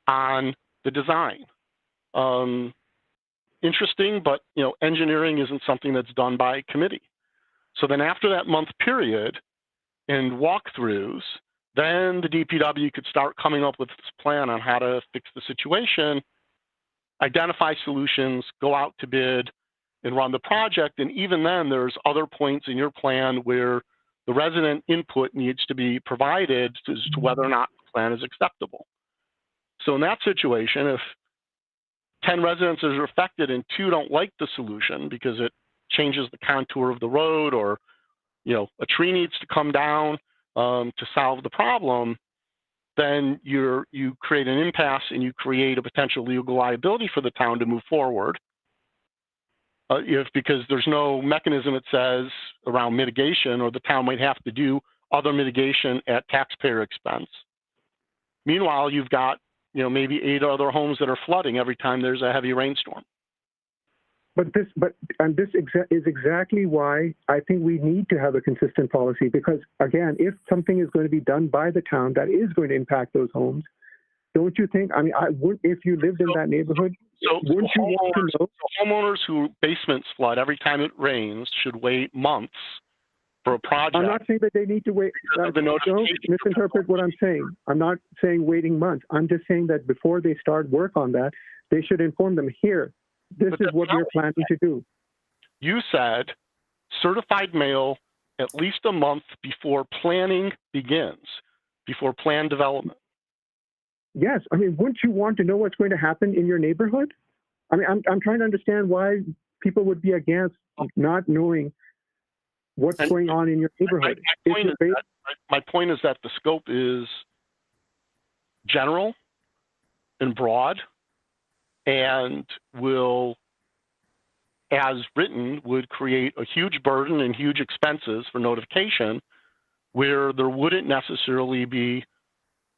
S2: on the design. Interesting, but engineering isn't something that's done by committee. So then after that month period and walkthroughs, then the DPW could start coming up with this plan on how to fix the situation, identify solutions, go out to bid, and run the project. And even then, there's other points in your plan where the resident input needs to be provided as to whether or not the plan is acceptable. So in that situation, if 10 residents are affected and 2 don't like the solution because it changes the contour of the road, or a tree needs to come down to solve the problem, then you create an impasse and you create a potential legal liability for the town to move forward. Because there's no mechanism that says around mitigation, or the town might have to do other mitigation at taxpayer expense. Meanwhile, you've got maybe 8 other homes that are flooding every time there's a heavy rainstorm.
S4: But this is exactly why I think we need to have a consistent policy, because again, if something is going to be done by the town that is going to impact those homes, don't you think? I mean, if you lived in that neighborhood, wouldn't you want to know?
S2: So homeowners whose basements flood every time it rains should wait months for a project.
S4: I'm not saying that they need to wait. Don't misinterpret what I'm saying. I'm not saying waiting months. I'm just saying that before they start work on that, they should inform them, here, this is what we're planning to do.
S2: You said certified mail at least a month before planning begins, before plan development.
S4: Yes. I mean, wouldn't you want to know what's going to happen in your neighborhood? I mean, I'm trying to understand why people would be against not knowing what's going on in your neighborhood.
S2: My point is that the scope is general and broad, and will, as written, would create a huge burden and huge expenses for notification where there wouldn't necessarily be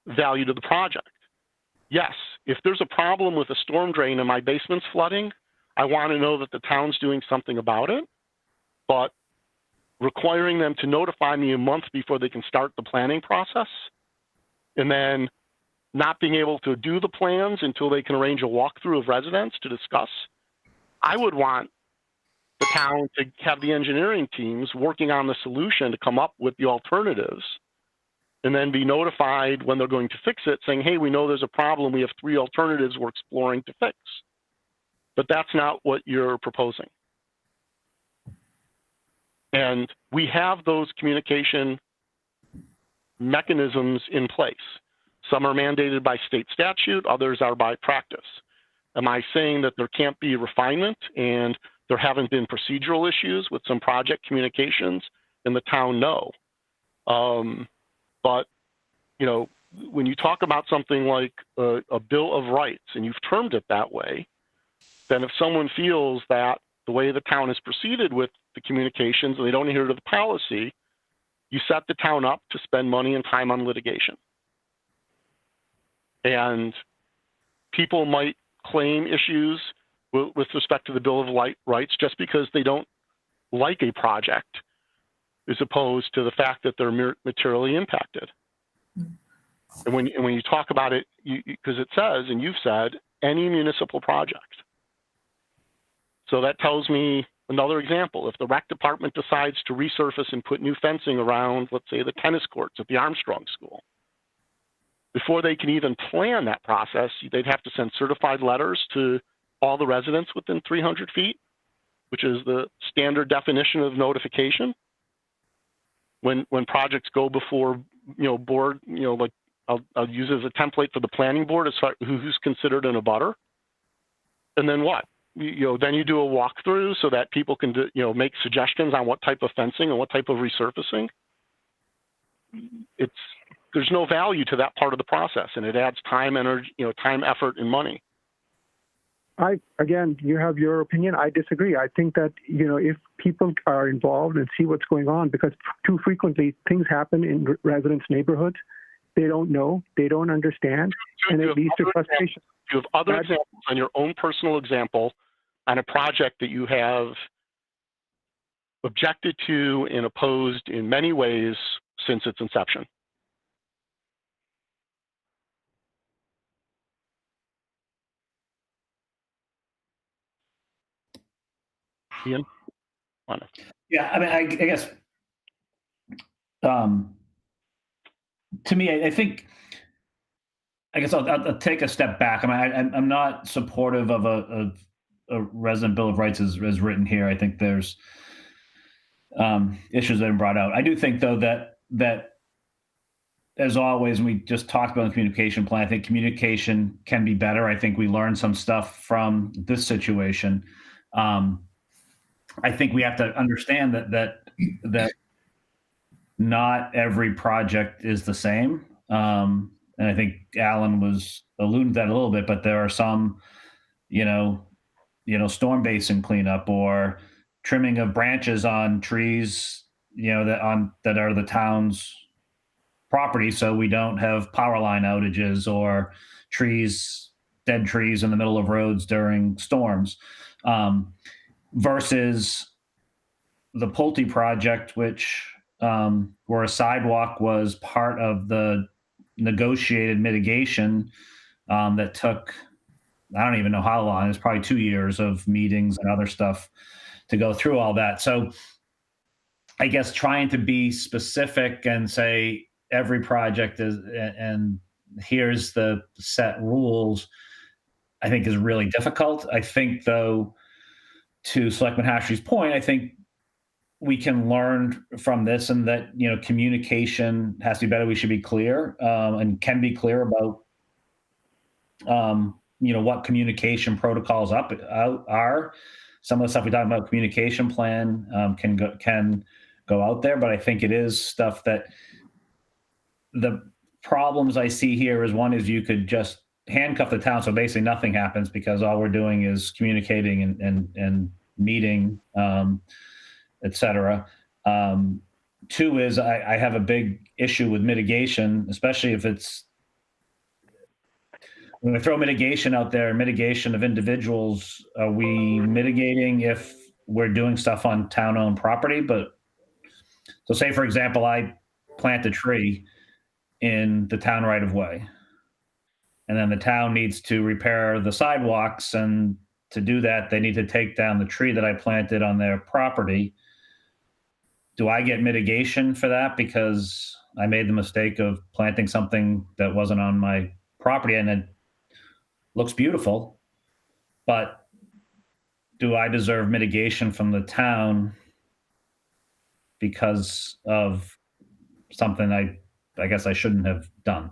S2: value to the project. Yes, if there's a problem with a storm drain and my basement's flooding, I want to know that the town's doing something about it, but requiring them to notify me a month before they can start the planning process, and then not being able to do the plans until they can arrange a walkthrough of residents to discuss. I would want the town to have the engineering teams working on the solution to come up with the alternatives, and then be notified when they're going to fix it, saying, hey, we know there's a problem. We have 3 alternatives we're exploring to fix. But that's not what you're proposing. And we have those communication mechanisms in place. Some are mandated by state statute, others are by practice. Am I saying that there can't be refinement and there haven't been procedural issues with some project communications in the town? No. But, when you talk about something like a Bill of Rights, and you've termed it that way, then if someone feels that the way the town has proceeded with the communications and they don't adhere to the policy, you set the town up to spend money and time on litigation. And people might claim issues with respect to the Bill of Rights just because they don't like a project, as opposed to the fact that they're materially impacted. And when you talk about it, because it says, and you've said, any municipal project. So that tells me another example. If the rec department decides to resurface and put new fencing around, let's say, the tennis courts at the Armstrong School, before they can even plan that process, they'd have to send certified letters to all the residents within 300 feet, which is the standard definition of notification. When projects go before, board, like I'll use it as a template for the planning board as far who's considered an abutter. And then what? Then you do a walkthrough so that people can make suggestions on what type of fencing and what type of resurfacing. There's no value to that part of the process, and it adds time, energy, time, effort, and money.
S4: Again, you have your opinion. I disagree. I think that, if people are involved and see what's going on, because too frequently things happen in residents' neighborhoods, they don't know, they don't understand, and it leads to frustration.
S2: You have other examples on your own personal example on a project that you have objected to and opposed in many ways since its inception. Ian?
S3: Yeah, I mean, I guess to me, I think, I guess I'll take a step back. I mean, I'm not supportive of a resident Bill of Rights as written here. I think there's issues that have been brought out. I do think, though, that as always, we just talked about the communication plan. I think communication can be better. I think we learned some stuff from this situation. I think we have to understand that not every project is the same. And I think Alan was alluding to that a little bit, but there are some, storm basin cleanup or trimming of branches on trees, that are the town's property so we don't have power line outages or dead trees in the middle of roads during storms, versus the Pulte project, which where a sidewalk was part of the negotiated mitigation that took, I don't even know how long. It was probably 2 years of meetings and other stuff to go through all that. So I guess trying to be specific and say every project is, and here's the set rules, I think is really difficult. I think, though, to Selectman Hashry's point, I think we can learn from this, and that, communication has to be better. We should be clear and can be clear about, what communication protocols are. Some of the stuff we talk about communication plan can go out there, but I think it is stuff that the problems I see here is, one is you could just handcuff the town, so basically nothing happens because all we're doing is communicating and meeting, et cetera. Two is I have a big issue with mitigation, especially if it's, when we throw mitigation out there, mitigation of individuals, are we mitigating if we're doing stuff on town-owned property? But so say, for example, I plant a tree in the town right of way, and then the town needs to repair the sidewalks, and to do that, they need to take down the tree that I planted on their property. Do I get mitigation for that because I made the mistake of planting something that wasn't on my property, and it looks beautiful, but do I deserve mitigation from the town because of something I guess I shouldn't have done?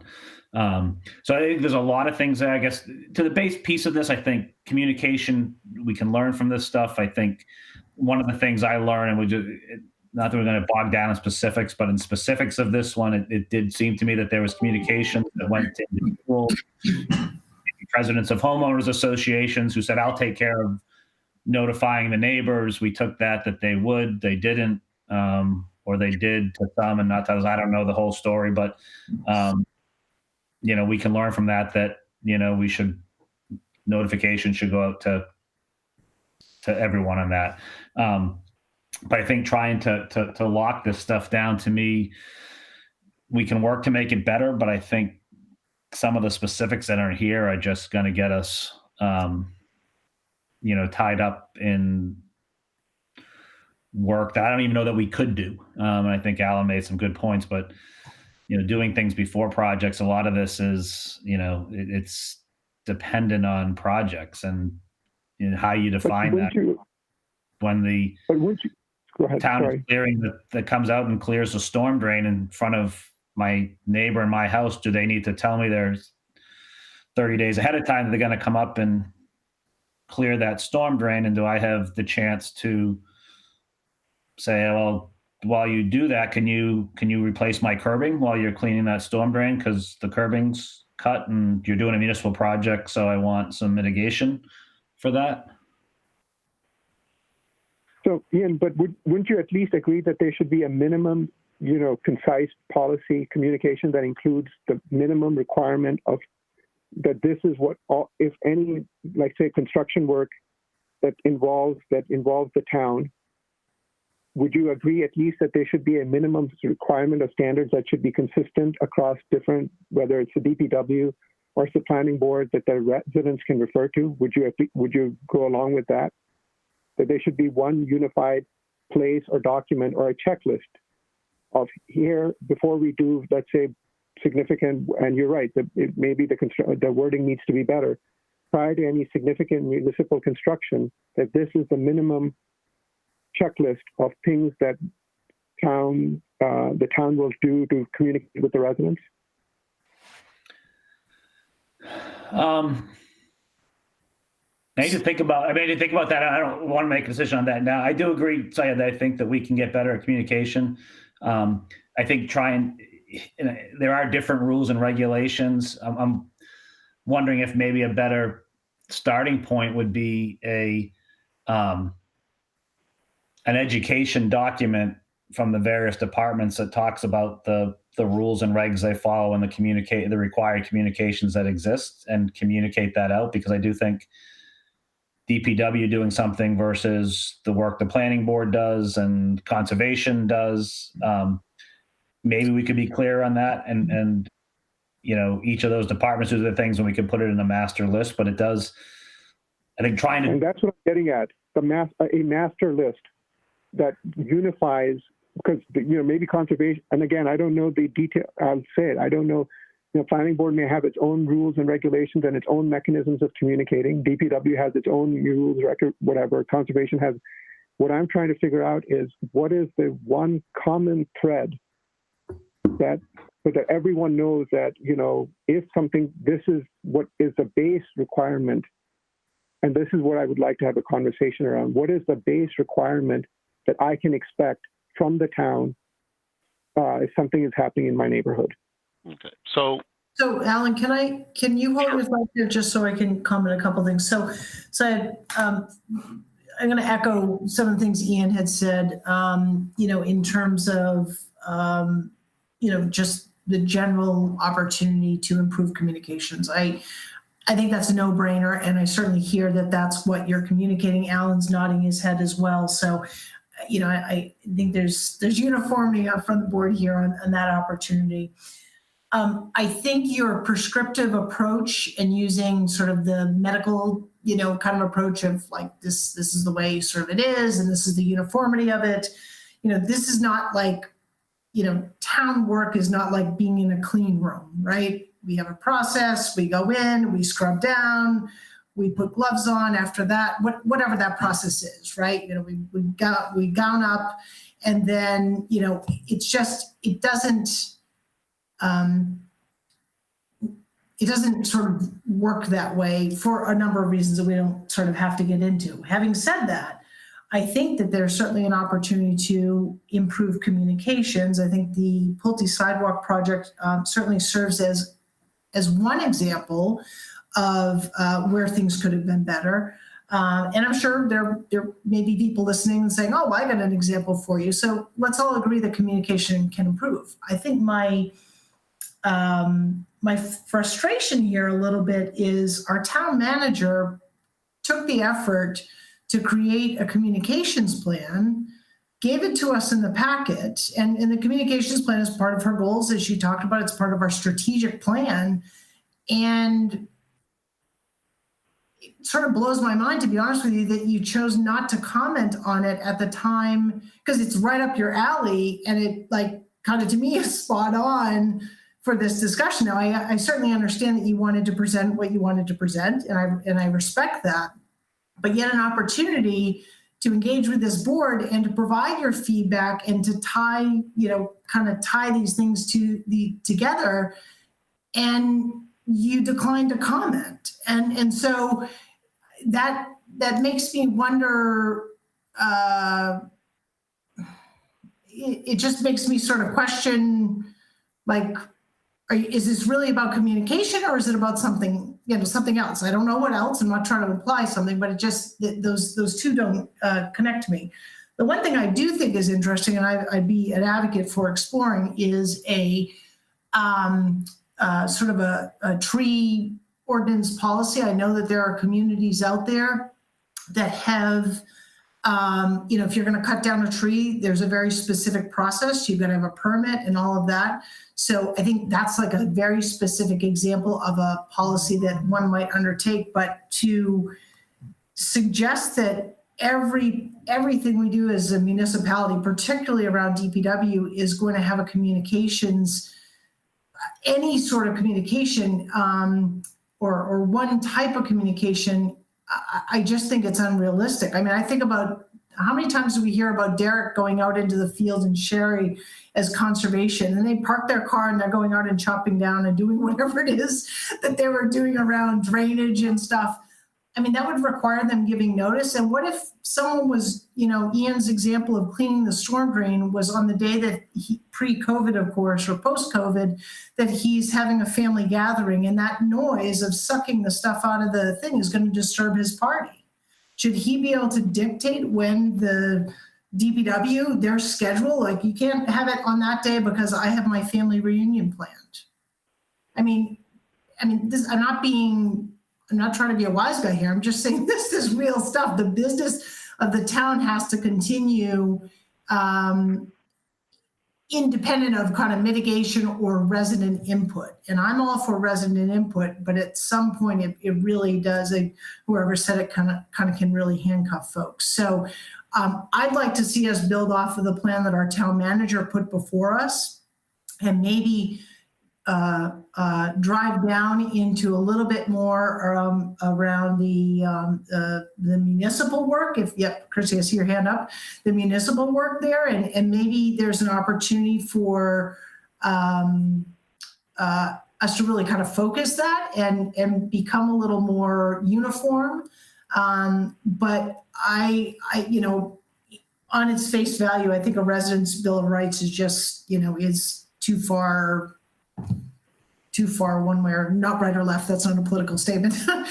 S3: So I think there's a lot of things there. I guess to the base piece of this, I think communication, we can learn from this stuff. I think one of the things I learned, and not that we're going to bog down in specifics, but in specifics of this one, it did seem to me that there was communication that went to individuals, presidents of homeowners associations, who said, I'll take care of notifying the neighbors. We took that they would, they didn't, or they did to some and not to others. I don't know the whole story, but, we can learn from that, notification should go out to everyone on that. But I think trying to lock this stuff down, to me, we can work to make it better, but I think some of the specifics that are here are just going to get us, tied up in work that I don't even know that we could do. And I think Alan made some good points, but, doing things before projects, a lot of this is, it's dependent on projects and how you define that. When the town is clearing that comes out and clears a storm drain in front of my neighbor in my house, do they need to tell me there's 30 days ahead of time that they're going to come up and clear that storm drain? And do I have the chance to say, well, while you do that, can you replace my curbing while you're cleaning that storm drain? Because the curbing's cut and you're doing a municipal project, so I want some mitigation for that.
S4: So, Ian, but wouldn't you at least agree that there should be a minimum, concise policy communication that includes the minimum requirement of that this is what all, if any, like say construction work that involves the town, would you agree at least that there should be a minimum requirement of standards that should be consistent across different, whether it's the DPW or it's the planning board, that the residents can refer to? Would you go along with that? That there should be one unified place or document or a checklist of here before we do, let's say, significant, and you're right, maybe the wording needs to be better, prior to any significant municipal construction, that this is the minimum checklist of things that the town will do to communicate with the residents? I
S3: need to think about that. I don't want to make a decision on that now. I do agree, Syed, that I think that we can get better at communication. I think there are different rules and regulations. I'm wondering if maybe a better starting point would be an education document from the various departments that talks about the the rules and regs they follow and the required communications that exist and communicate that out, because I do think DPW doing something versus the work the planning board does and conservation does. Maybe we could be clear on that, and each of those departments do their things, and we can put it in a master list. But it does, I think,
S4: and that's what I'm getting at, a master list that unifies, because maybe conservation, and again, I don't know the detail. I'll say it, I don't know. Planning board may have its own rules and regulations and its own mechanisms of communicating. DPW has its own rules, record, whatever. Conservation has. What I'm trying to figure out is what is the one common thread so that everyone knows that, if something, this is what is the base requirement. And this is what I would like to have a conversation around. What is the base requirement that I can expect from the town if something is happening in my neighborhood?
S2: Okay, so
S1: Alan, can you hold your thought there just so I can comment a couple things? So I'm going to echo some of the things Ian had said, in terms of, just the general opportunity to improve communications. I think that's a no-brainer, and I certainly hear that that's what you're communicating. Alan's nodding his head as well. So, I think there's uniformity from the board here on that opportunity. I think your prescriptive approach and using sort of the medical, kind of approach of like this is the way sort of it is, and this is the uniformity of it. This is not like, town work is not like being in a clean room, right? We have a process, we go in, we scrub down, we put gloves on after that, whatever that process is, right? We gown up, and then, it doesn't sort of work that way for a number of reasons that we don't sort of have to get into. Having said that, I think that there's certainly an opportunity to improve communications. I think the Pulte Sidewalk project certainly serves as one example of where things could have been better. And I'm sure there may be people listening and saying, oh, I got an example for you. So let's all agree that communication can improve. I think my frustration here a little bit is our town manager took the effort to create a communications plan, gave it to us in the packet, and the communications plan is part of her goals, as she talked about. It's part of our strategic plan, and it sort of blows my mind, to be honest with you, that you chose not to comment on it at the time, because it's right up your alley, and it kind of to me is spot on for this discussion. Now, I certainly understand that you wanted to present what you wanted to present, and I respect that. But yet an opportunity to engage with this board and to provide your feedback and to tie these things together, and you declined to comment. And so that makes me wonder, it just makes me sort of question, is this really about communication, or is it about something else? I don't know what else. I'm not trying to imply something, but it just, those two don't connect to me. The one thing I do think is interesting, and I'd be an advocate for exploring, is a sort of a tree ordinance policy. I know that there are communities out there that have, if you're going to cut down a tree, there's a very specific process. You've got to have a permit and all of that. So I think that's like a very specific example of a policy that one might undertake. But to suggest that everything we do as a municipality, particularly around DPW, is going to have a communications, any sort of communication, or one type of communication, I just think it's unrealistic. I mean, I think about how many times do we hear about Derek going out into the field in Sherry as conservation, and they park their car and they're going out and chopping down and doing whatever it is that they were doing around drainage and stuff. I mean, that would require them giving notice. And what if someone was, Ian's example of cleaning the storm drain was on the day that pre-COVID, of course, or post-COVID, that he's having a family gathering, and that noise of sucking the stuff out of the thing is going to disturb his party. Should he be able to dictate when the DPW, their schedule, like you can't have it on that day because I have my family reunion planned. I mean, this, I'm not trying to be a wise guy here. I'm just saying this is real stuff. The business of the town has to continue independent of kind of mitigation or resident input. And I'm all for resident input, but at some point it really does, whoever said it kind of can really handcuff folks. So I'd like to see us build off of the plan that our town manager put before us and maybe drive down into a little bit more around the municipal work. Chrissy, I see your hand up. The municipal work there, and maybe there's an opportunity for us to really kind of focus that and become a little more uniform. But I, on its face value, I think a resident's Bill of Rights is just, is too far one way, or not right or left. That's not a political statement. For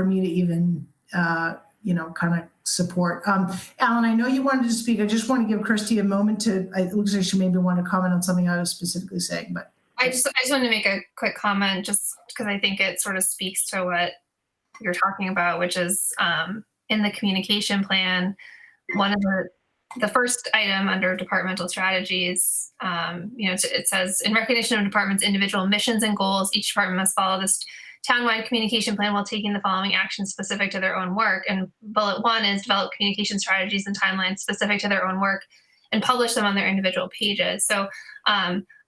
S1: me to even kind of support. Alan, I know you wanted to speak. I just want to give Christy a moment to. It looks like she maybe wanted to comment on something I was specifically saying, but
S6: I just wanted to make a quick comment, just because I think it sort of speaks to what you're talking about, which is in the communication plan, one of the first item under departmental strategies, it says, in recognition of department's individual missions and goals, each department must follow this townwide communication plan while taking the following actions specific to their own work. And bullet 1 is develop communication strategies and timelines specific to their own work and publish them on their individual pages. So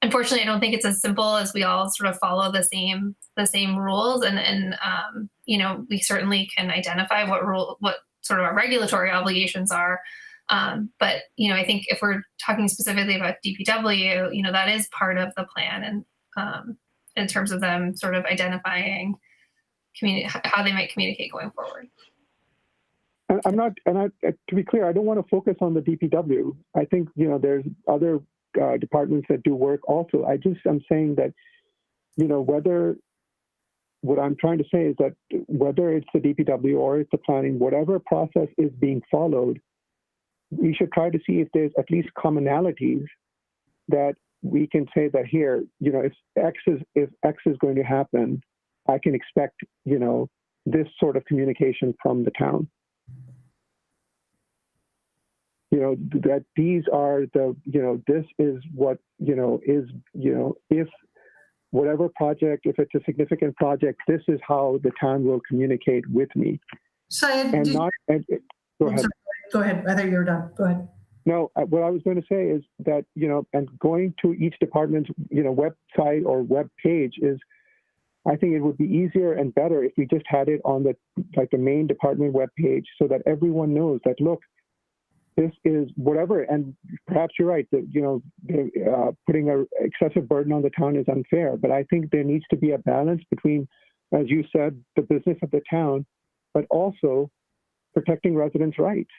S6: unfortunately, I don't think it's as simple as we all sort of follow the same rules. And we certainly can identify what sort of our regulatory obligations are. But I think if we're talking specifically about DPW, that is part of the plan, and in terms of them sort of identifying how they might communicate going forward.
S4: To be clear, I don't want to focus on the DPW. I think there's other departments that do work also. I'm saying that what I'm trying to say is that whether it's the DPW or it's the planning, whatever process is being followed, we should try to see if there's at least commonalities that we can say that here, if X is going to happen, I can expect, this sort of communication from the town. That these are this is what, if whatever project, if it's a significant project, this is how the town will communicate with me.
S1: Syed,
S4: go ahead.
S1: Go ahead. I thought you were done. Go ahead.
S4: No, what I was going to say is that, and going to each department's, website or web page is, I think it would be easier and better if we just had it on the main department web page so that everyone knows that, look, this is whatever. And perhaps you're right that, putting an excessive burden on the town is unfair, but I think there needs to be a balance between, as you said, the business of the town, but also protecting residents' rights.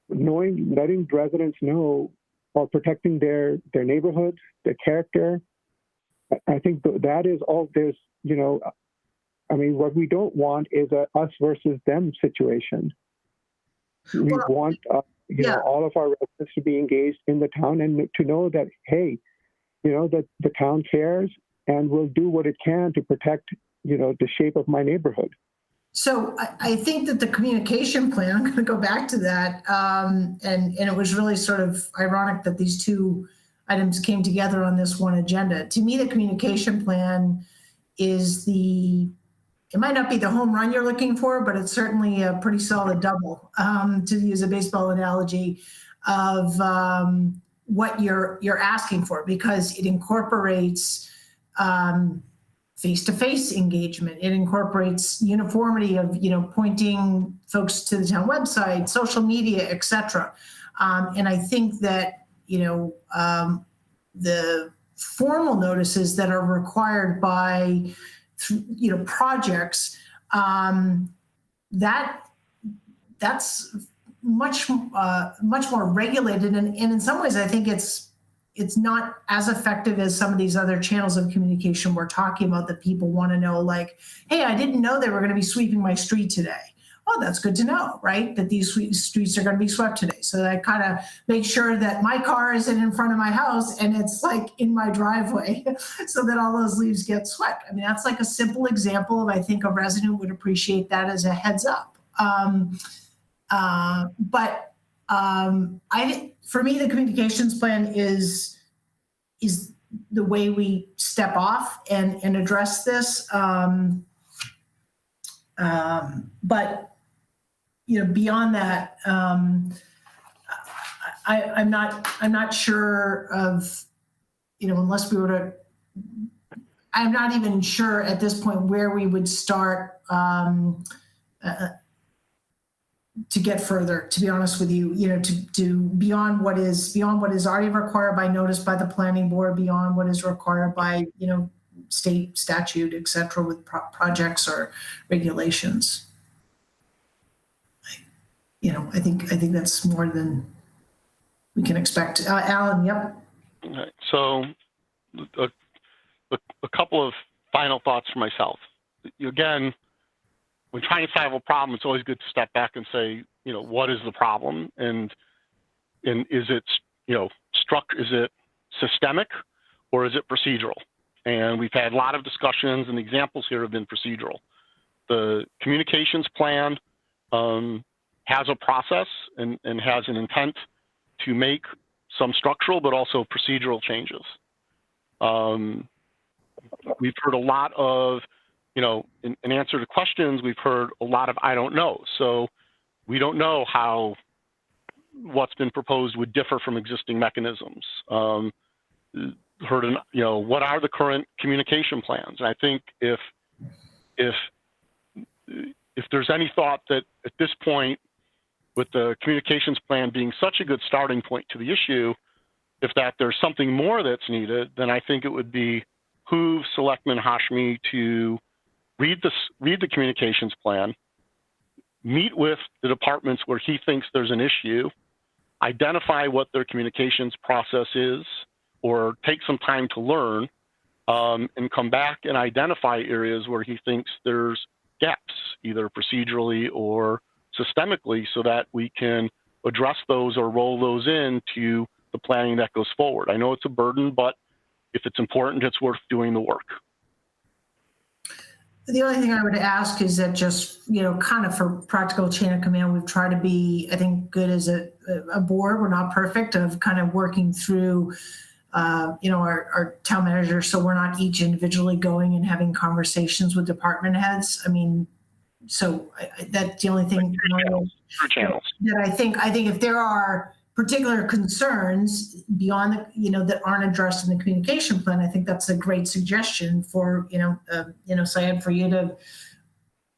S4: Letting residents know, or protecting their neighborhoods, their character. I think that is all there's, what we don't want is a us versus them situation. We want, all of our residents to be engaged in the town and to know that, hey, that the town cares and will do what it can to protect, the shape of my neighborhood.
S1: So I think that the communication plan, I'm going to go back to that, and it was really sort of ironic that these two items came together on this one agenda. To me, the communication plan is it might not be the home run you're looking for, but it's certainly a pretty solid double, to use a baseball analogy, of what you're asking for, because it incorporates face-to-face engagement. It incorporates uniformity of, pointing folks to the town website, social media, et cetera. And I think that, the formal notices that are required by, projects, that's much more regulated. And in some ways, I think it's not as effective as some of these other channels of communication we're talking about that people want to know, like, hey, I didn't know they were going to be sweeping my street today, oh, that's good to know, right? That these streets are going to be swept today. So I kind of make sure that my car isn't in front of my house and it's like in my driveway so that all those leaves get swept. I mean, that's like a simple example of, I think a resident would appreciate that as a heads up. For me, the communications plan is the way we step off and address this. But beyond that, I'm not sure of, unless we were to, I'm not even sure at this point where we would start to get further, to be honest with you, to beyond what is already required by notice by the planning board, beyond what is required by, state statute, et cetera, with projects or regulations. I think that's more than we can expect. Alan, yep.
S2: Okay. So a couple of final thoughts for myself. Again, when trying to solve a problem, it's always good to step back and say, what is the problem? And is it, is it systemic or is it procedural? And we've had a lot of discussions, and the examples here have been procedural. The communications plan has a process and has an intent to make some structural but also procedural changes. We've heard a lot of, in answer to questions, we've heard a lot of I don't know. So we don't know how what's been proposed would differ from existing mechanisms. What are the current communication plans? And I think if there's any thought that at this point, with the communications plan being such a good starting point to the issue, if there's something more that's needed, then I think it would behoove Selectman Hashmi to read the communications plan, meet with the departments where he thinks there's an issue, identify what their communications process is, or take some time to learn, and come back and identify areas where he thinks there's gaps, either procedurally or systemically, so that we can address those or roll those into the planning that goes forward. I know it's a burden, but if it's important, it's worth doing the work.
S1: The only thing I would ask is that just, kind of for practical chain of command, we've tried to be, I think, good as a board. We're not perfect, of kind of working through, our town manager. So we're not each individually going and having conversations with department heads. I mean, so that's the only thing that I think if there are particular concerns beyond that aren't addressed in the communication plan, I think that's a great suggestion for, Syed, for you to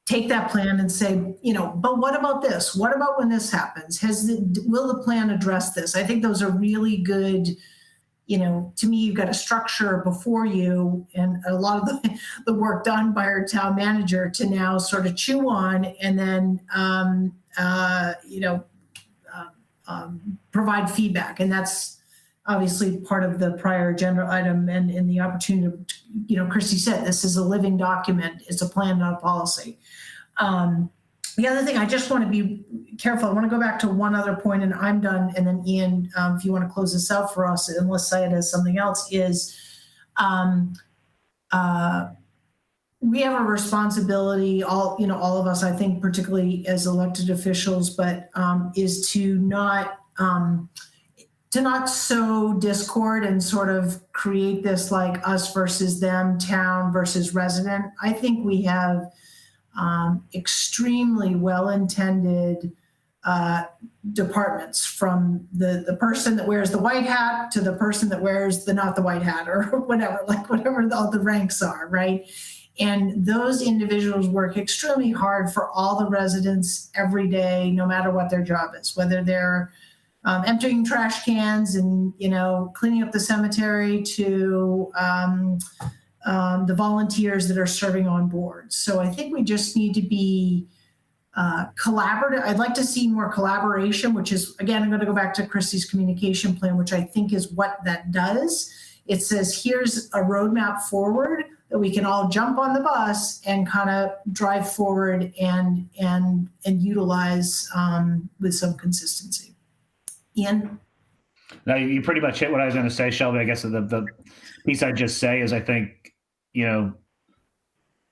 S1: take that plan and say, but what about this? What about when this happens? Will the plan address this? I think those are really good. To me, you've got a structure before you and a lot of the work done by our town manager to now sort of chew on and then, provide feedback. And that's obviously part of the prior agenda item and the opportunity to, Christy said, this is a living document. It's a plan, not a policy. The other thing, I just want to be careful. I want to go back to one other point and I'm done. And then Ian, if you want to close this out for us, unless Syed has something else, is we have a responsibility, all of us, I think, particularly as elected officials, but is to not sow discord and sort of create this like us versus them, town versus resident. I think we have extremely well-intended departments, from the person that wears the white hat to the person that wears the not the white hat or whatever, whatever all the ranks are, right? And those individuals work extremely hard for all the residents every day, no matter what their job is, whether they're emptying trash cans and, cleaning up the cemetery to the volunteers that are serving on board. So I think we just need to be collaborative. I'd like to see more collaboration, which is, again, I'm going to go back to Christy's communication plan, which I think is what that does. It says, here's a roadmap forward. that we can all jump on the bus and kind of drive forward and utilize with some consistency. Ian?
S3: Now, you pretty much hit what I was going to say, Shelby. I guess the piece I'd just say is I think,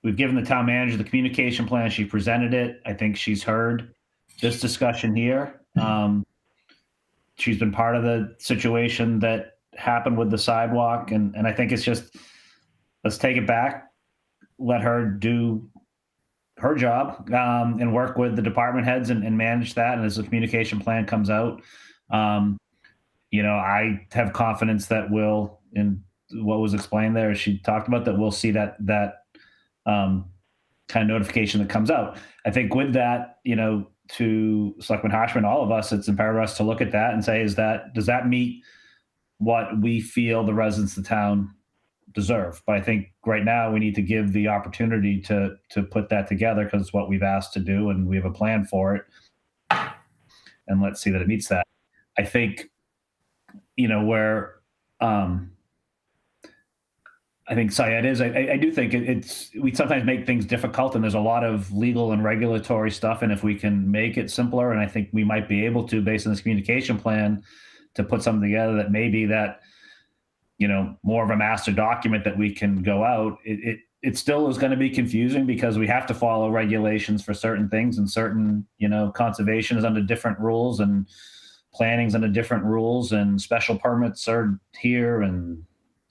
S3: we've given the town manager the communication plan. She presented it. I think she's heard this discussion here. She's been part of the situation that happened with the sidewalk. And I think it's just, let's take it back, let her do her job and work with the department heads and manage that. And as the communication plan comes out, I have confidence that we'll, in what was explained there, she talked about that, we'll see that kind of notification that comes out. I think with that, to Selectman Hashman, all of us, it's imperative for us to look at that and say, does that meet what we feel the residents of the town deserve? But I think right now we need to give the opportunity to put that together, because it's what we've asked to do and we have a plan for it. And let's see that it meets that. I think, where I think Syed is, I do think we sometimes make things difficult, and there's a lot of legal and regulatory stuff. And if we can make it simpler, and I think we might be able to, based on this communication plan, to put something together that maybe that, more of a master document that we can go out. It still is going to be confusing because we have to follow regulations for certain things, and certain, conservation is under different rules and planning's under different rules, and special permits are here and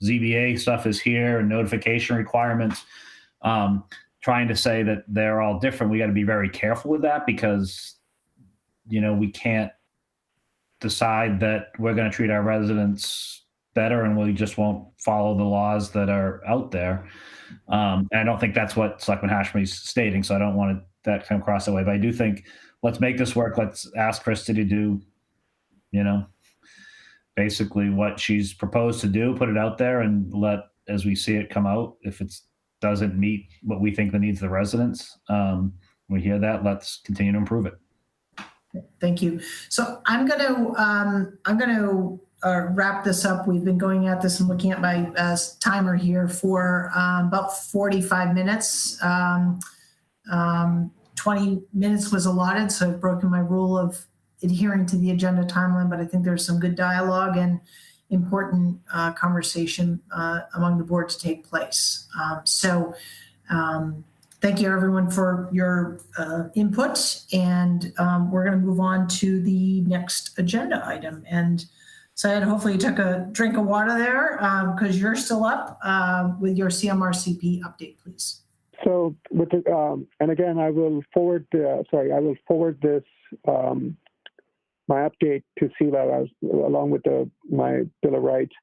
S3: ZBA stuff is here and notification requirements. Trying to say that they're all different, we got to be very careful with that, because, we can't decide that we're going to treat our residents better and we just won't follow the laws that are out there. And I don't think that's what Selectman Hashmi's stating, so I don't want that to come across that way. But I do think, let's make this work. Let's ask Christy to do, basically what she's proposed to do, put it out there, and as we see it come out, if it doesn't meet what we think the needs of the residents, we hear that, let's continue to improve it.
S1: Thank you. So I'm going to wrap this up. We've been going at this and looking at my timer here for about 45 minutes. 20 minutes was allotted, so I've broken my rule of adhering to the agenda timeline, but I think there's some good dialogue and important conversation among the board to take place. Thank you everyone for your input, and we're going to move on to the next agenda item. And Syed, hopefully you took a drink of water there, because you're still up with your CMRCP update, please.
S4: So with the, and again, I will forward this my update to CLAB along with my Bill of Rights.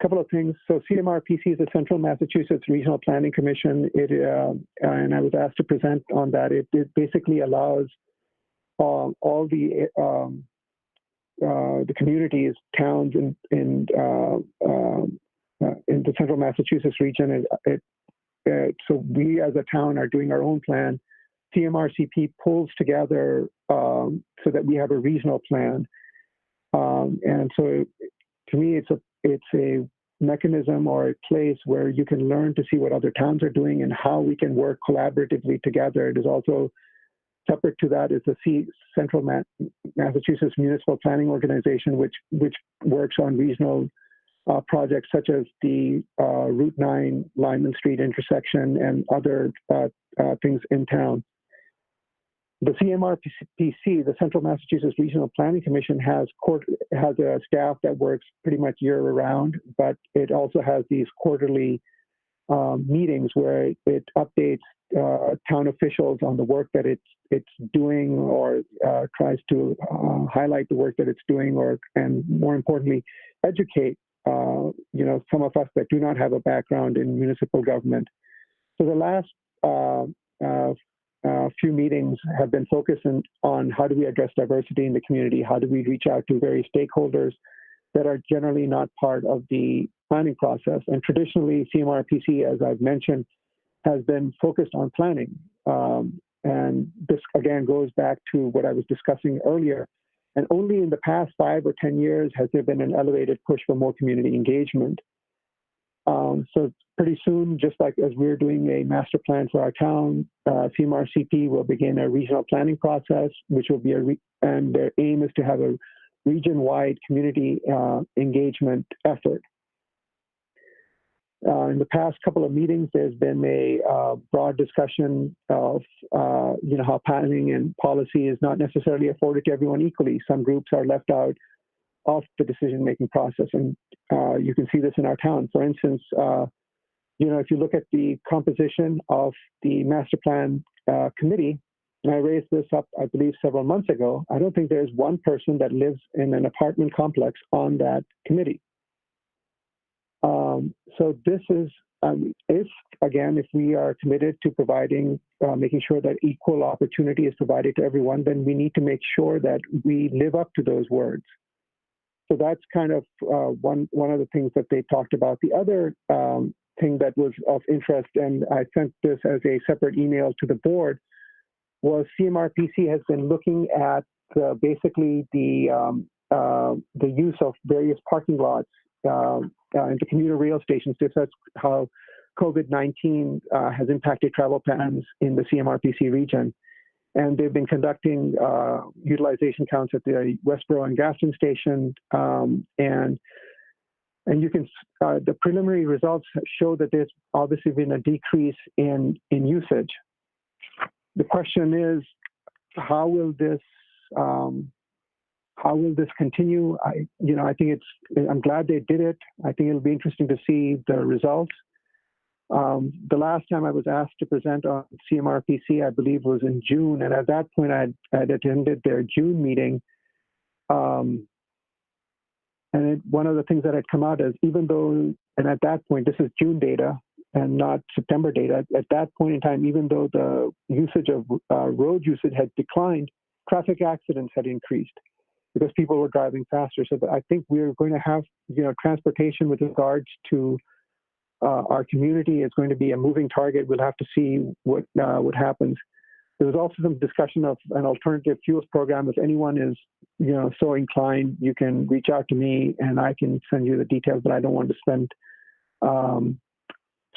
S4: Couple of things. So CMRPC is the Central Massachusetts Regional Planning Commission. And I was asked to present on that. It basically allows all the communities, towns in the Central Massachusetts region. So we as a town are doing our own plan. CMRCP pulls together so that we have a regional plan. And so to me, it's a mechanism or a place where you can learn to see what other towns are doing and how we can work collaboratively together. It is also separate to that is the Central Massachusetts Municipal Planning Organization, which works on regional projects such as the Route 9 Lyman Street intersection and other things in town. The CMRPC, the Central Massachusetts Regional Planning Commission, has a staff that works pretty much year-round, but it also has these quarterly meetings where it updates town officials on the work that it's doing, or tries to highlight the work that it's doing, and more importantly, educate some of us that do not have a background in municipal government. So the last few meetings have been focused on how do we address diversity in the community, how do we reach out to various stakeholders that are generally not part of the planning process. And traditionally, CMRPC, as I've mentioned, has been focused on planning. And this, again, goes back to what I was discussing earlier. And only in the past 5 or 10 years has there been an elevated push for more community engagement. So pretty soon, just like as we're doing a master plan for our town, CMRCP will begin a regional planning process, which will be and their aim is to have a region-wide community engagement effort. In the past couple of meetings, there's been a broad discussion of how planning and policy is not necessarily afforded to everyone equally. Some groups are left out of the decision-making process, and you can see this in our town. For instance, if you look at the composition of the master plan committee, and I raised this up, I believe, several months ago, I don't think there's one person that lives in an apartment complex on that committee. So this is, if we are committed to providing, making sure that equal opportunity is provided to everyone, then we need to make sure that we live up to those words. So that's kind of one of the things that they talked about. The other thing that was of interest, and I sent this as a separate email to the board, was CMRPC has been looking at basically the use of various parking lots into commuter rail stations. That's how COVID-19 has impacted travel patterns in the CMRPC region. And they've been conducting utilization counts at the Westborough and Gaston station. And you can, the preliminary results show that there's obviously been a decrease in usage. The question is, how will this continue? I think I'm glad they did it. I think it'll be interesting to see the results. The last time I was asked to present on CMRPC, I believe, was in June, and at that point, I'd attended their June meeting. And one of the things that had come out is, even though, and at that point, this is June data and not September data, at that point in time, even though the usage of road usage had declined, traffic accidents had increased because people were driving faster. So I think we're going to have, transportation with regards to our community is going to be a moving target. We'll have to see what happens. There was also some discussion of an alternative fuels program. If anyone is, so inclined, you can reach out to me and I can send you the details, but I don't want to spend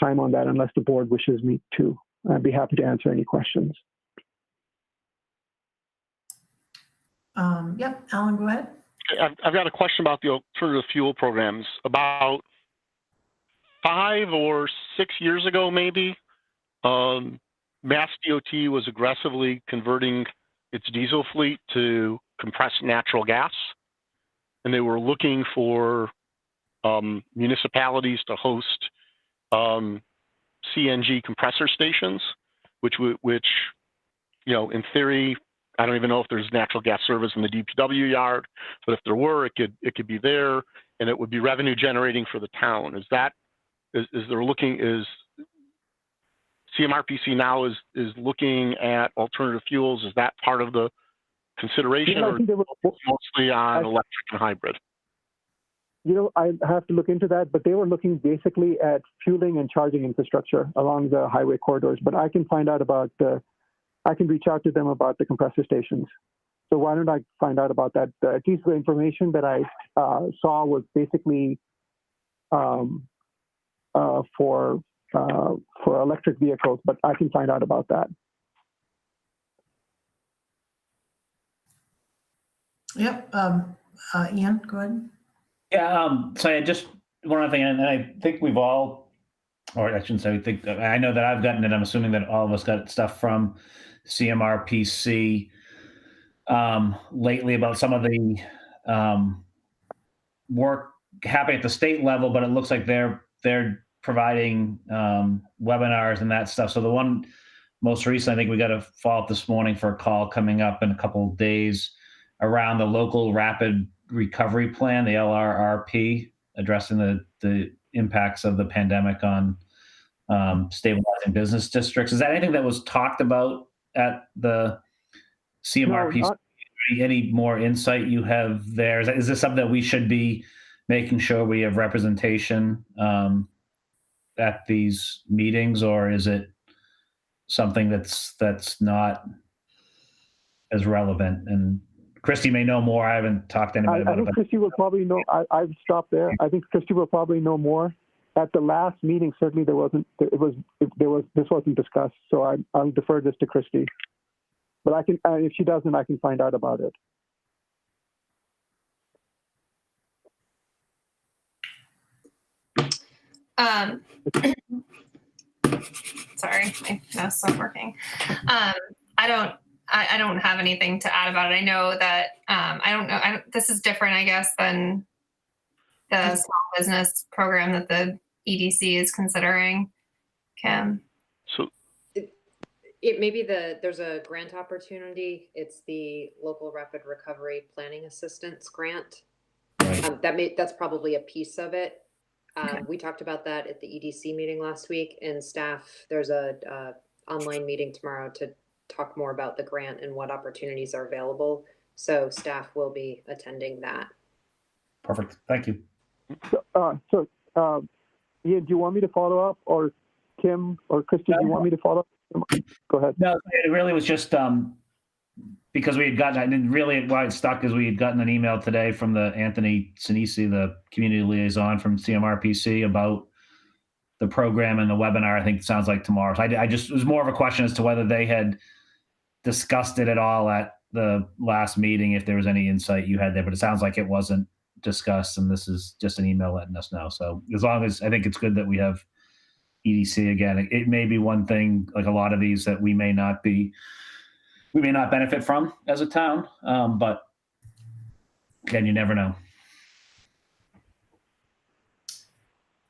S4: time on that unless the board wishes me to. I'd be happy to answer any questions.
S1: Yep, Alan, go ahead.
S2: I've got a question about the alternative fuel programs. About 5 or 6 years ago, maybe, Mass DOT was aggressively converting its diesel fleet to compressed natural gas, and they were looking for municipalities to host CNG compressor stations, which in theory, I don't even know if there's natural gas service in the DPW yard, but if there were, it could be there, and it would be revenue generating for the town. Is CMRPC now is looking at alternative fuels? Is that part of the consideration, or mostly on electric and hybrid?
S4: I have to look into that, but they were looking basically at fueling and charging infrastructure along the highway corridors. But I can find out I can reach out to them about the compressor stations. So why don't I find out about that? At least the information that I saw was basically for electric vehicles, but I can find out about that.
S1: Yep. Ian, go ahead.
S3: Yeah. So I just one other thing, and I think we've all, or I shouldn't say we think, I know that I've gotten it. I'm assuming that all of us got stuff from CMRPC lately about some of the work happening at the state level, but it looks like they're providing webinars and that stuff. So the one most recent, I think we got to follow up this morning for a call coming up in a couple of days around the local rapid recovery plan, the LRRP, addressing the impacts of the pandemic on stabilizing business districts. Is that anything that was talked about at the CMRPC?
S4: No,
S3: any more insight you have there? Is this something that we should be making sure we have representation at these meetings, or is it something that's not as relevant? And Christy may know more. I haven't talked to anybody about it.
S4: I think Christy will probably know. I've stopped there. I think Christy will probably know more. at the last meeting, certainly this wasn't discussed. So I'll defer this to Christy. But I can, if she doesn't, I can find out about it.
S6: Sorry, my mouse isn't working. I don't have anything to add about it. I know that this is different, I guess, than the small business program that the EDC is considering. Kim.
S2: So
S10: It may be there's a grant opportunity. It's the Local Rapid Recovery Planning Assistance Grant. That's probably a piece of it.
S6: Okay.
S10: We talked about that at the EDC meeting last week, and staff, there's a online meeting tomorrow to talk more about the grant and what opportunities are available. So staff will be attending that.
S3: Perfect. Thank you.
S4: So Ian, do you want me to follow up, or Kim or Christy, do you want me to follow up? Go ahead.
S3: No, it really was just because we had gotten, and really why it stuck is we had gotten an email today from the Anthony Sinisi, the community liaison from CMRPC, about the program and the webinar. I think it sounds like tomorrow. So I just, it was more of a question as to whether they had discussed it at all at the last meeting, if there was any insight you had there, but it sounds like it wasn't discussed, and this is just an email letting us know. So as long as, I think it's good that we have EDC again. It may be one thing, like a lot of these, that we may not benefit from as a town, but again, you never know.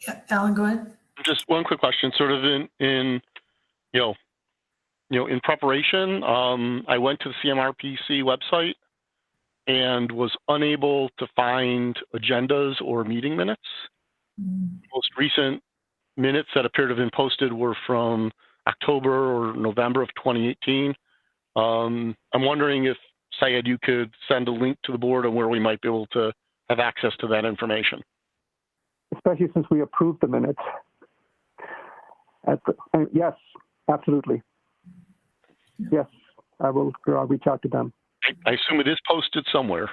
S1: Yeah, Alan, go ahead.
S2: just one quick question, sort of in preparation, I went to the CMRPC website and was unable to find agendas or meeting minutes. Most recent minutes that appear to have been posted were from October or November of 2018. I'm wondering if, Syed, you could send a link to the board on where we might be able to have access to that information.
S4: Especially since we approved the minutes. Yes, absolutely. Yes, I will reach out to them.
S2: I assume it is posted somewhere,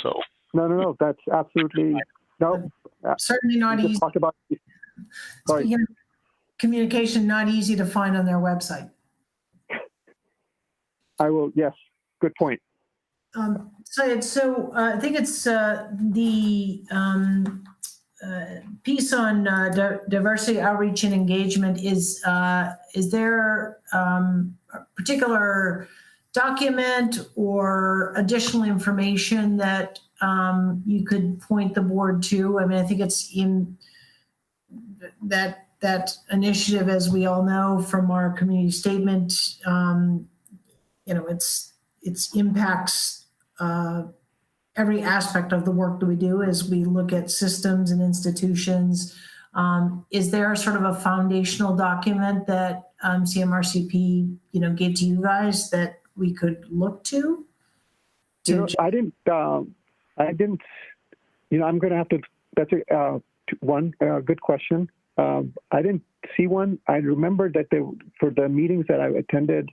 S2: so.
S4: No, that's absolutely, no.
S1: Certainly not easy.
S4: Talk about, sorry.
S1: Speaking of communication, not easy to find on their website.
S4: I will, yes, good point.
S1: So I think it's the piece on diversity outreach and engagement. Is there a particular document or additional information that you could point the board to? I mean, I think it's in that initiative, as we all know from our community statement. It's impacts every aspect of the work that we do as we look at systems and institutions. Is there sort of a foundational document that CMRCP, gave to you guys that we could look to?
S4: I didn't, I'm going to have to, that's one good question. I didn't see one. I remember that for the meetings that I attended,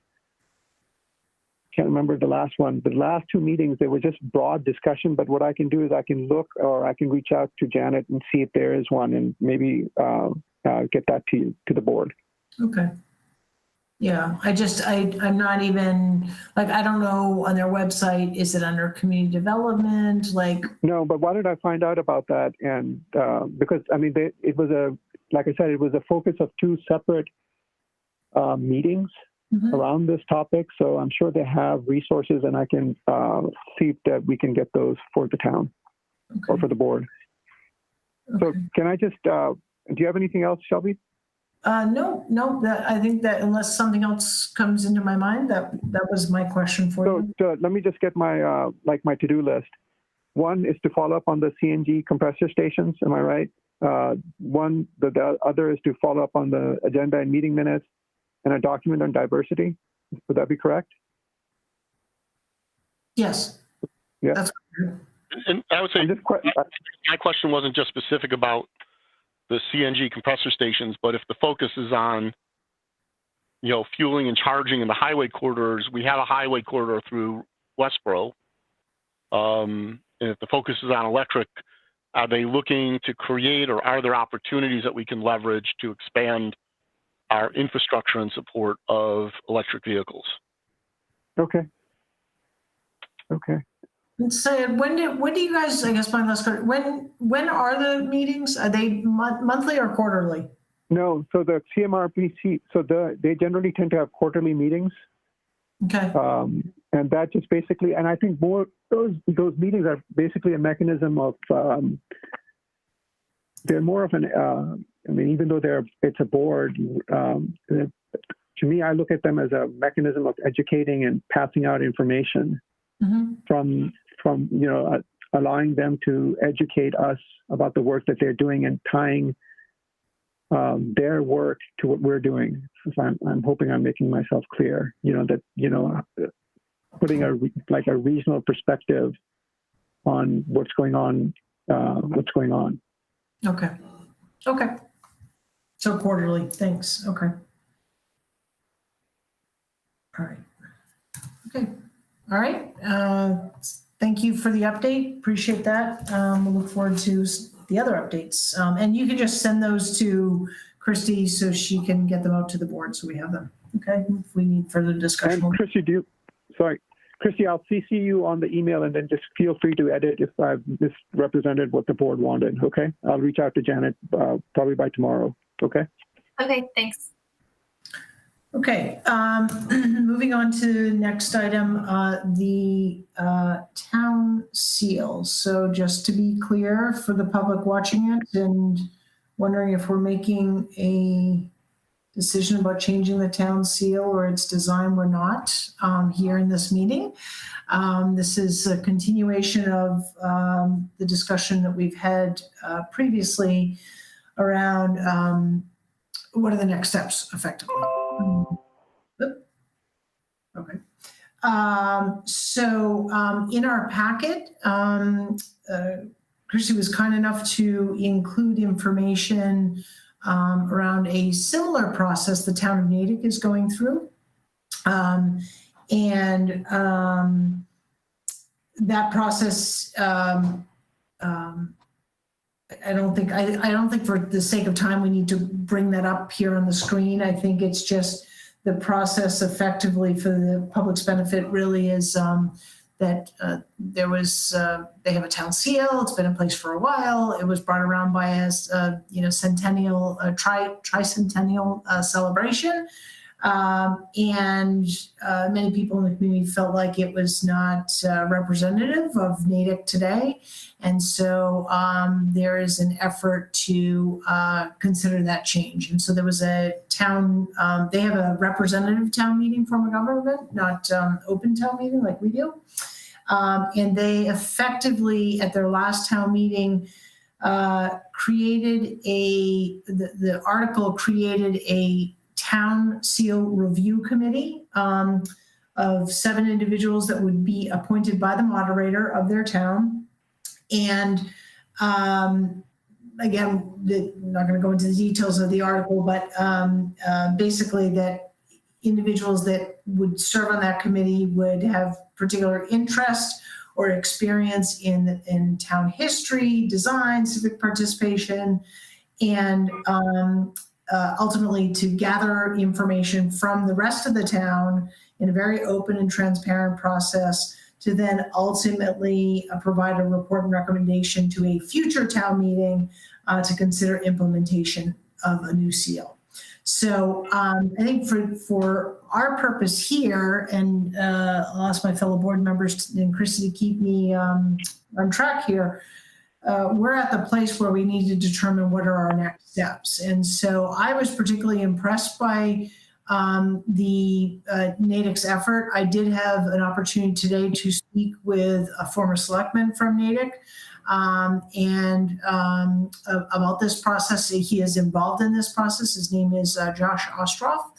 S4: can't remember the last one. The last two meetings, they were just broad discussion, but what I can do is I can look, or I can reach out to Janet and see if there is one, and maybe get that to the board.
S1: Okay. Yeah, I'm not even, I don't know on their website, is it under community development?
S4: No, but why did I find out about that? And because, it was like I said, it was a focus of two separate meetings around this topic. So I'm sure they have resources, and I can see that we can get those for the town or for the board. Okay. So can I just, do you have anything else, Shelby?
S1: No, I think that unless something else comes into my mind, that was my question for you.
S4: So let me just get my, my to-do list. One is to follow up on the CNG compressor stations. Am I right? The other is to follow up on the agenda and meeting minutes, and a document on diversity. Would that be correct?
S1: Yes.
S4: Yeah.
S1: That's correct.
S2: And I would say my question wasn't just specific about the CNG compressor stations, but if the focus is on, fueling and charging in the highway corridors, we have a highway corridor through Westborough. And if the focus is on electric, Are they looking to create, or are there opportunities that we can leverage to expand our infrastructure in support of electric vehicles?
S4: Okay. Okay.
S1: And so when do you guys, I guess my last question, when are the meetings? Are they monthly or quarterly?
S4: No, so the CMRPC, they generally tend to have quarterly meetings.
S1: Okay.
S4: And that just basically, and I think those meetings are basically a mechanism of, they're more of an, I mean, even though it's a board, to me, I look at them as a mechanism of educating and passing out information from allowing them to educate us about the work that they're doing and tying their work to what we're doing. So I'm hoping I'm making myself clear, putting a regional perspective on what's going on.
S1: Okay. So quarterly, thanks. Okay. All right. Okay. All right. Thank you for the update. Appreciate that. We'll look forward to the other updates. And you can just send those to Christy so she can get them out to the board so we have them. Okay. If we need further discussion.
S4: And Christy, I'll CC you on the email and then just feel free to edit if I've misrepresented what the board wanted. Okay. I'll reach out to Janet probably by tomorrow. Okay.
S6: Okay, thanks.
S1: Okay, moving on to next item, the town seal. So just to be clear for the public watching it and wondering if we're making a decision about changing the town seal or its design, we're not here in this meeting. This is a continuation of the discussion that we've had previously around what are the next steps effectively. Okay. So in our packet, Christy was kind enough to include information around a similar process the town of Natick is going through. That process, I don't think for the sake of time we need to bring that up here on the screen. I think it's just the process effectively for the public's benefit really is that they have a town seal. It's been in place for a while. It was brought around by a centennial, tricentennial celebration. And many people in the community felt like it was not representative of Natick today. And so there is an effort to consider that change. And so there was a town, they have a representative town meeting form of government, not open town meeting like we do. And they effectively, at their last town meeting, created the article created a town seal review committee of 7 individuals that would be appointed by the moderator of their town. And again, I'm not going to go into the details of the article, but basically that individuals that would serve on that committee would have particular interest or experience in town history, design, civic participation, and ultimately to gather information from the rest of the town in a very open and transparent process to then ultimately provide a report and recommendation to a future town meeting to consider implementation of a new seal. So I think for our purpose here, and I'll ask my fellow board members and Christy to keep me on track here, we're at the place where we need to determine what are our next steps. And so I was particularly impressed by the Natick's effort. I did have an opportunity today to speak with a former selectman from Natick about this process. He is involved in this process. His name is Josh Ostroff,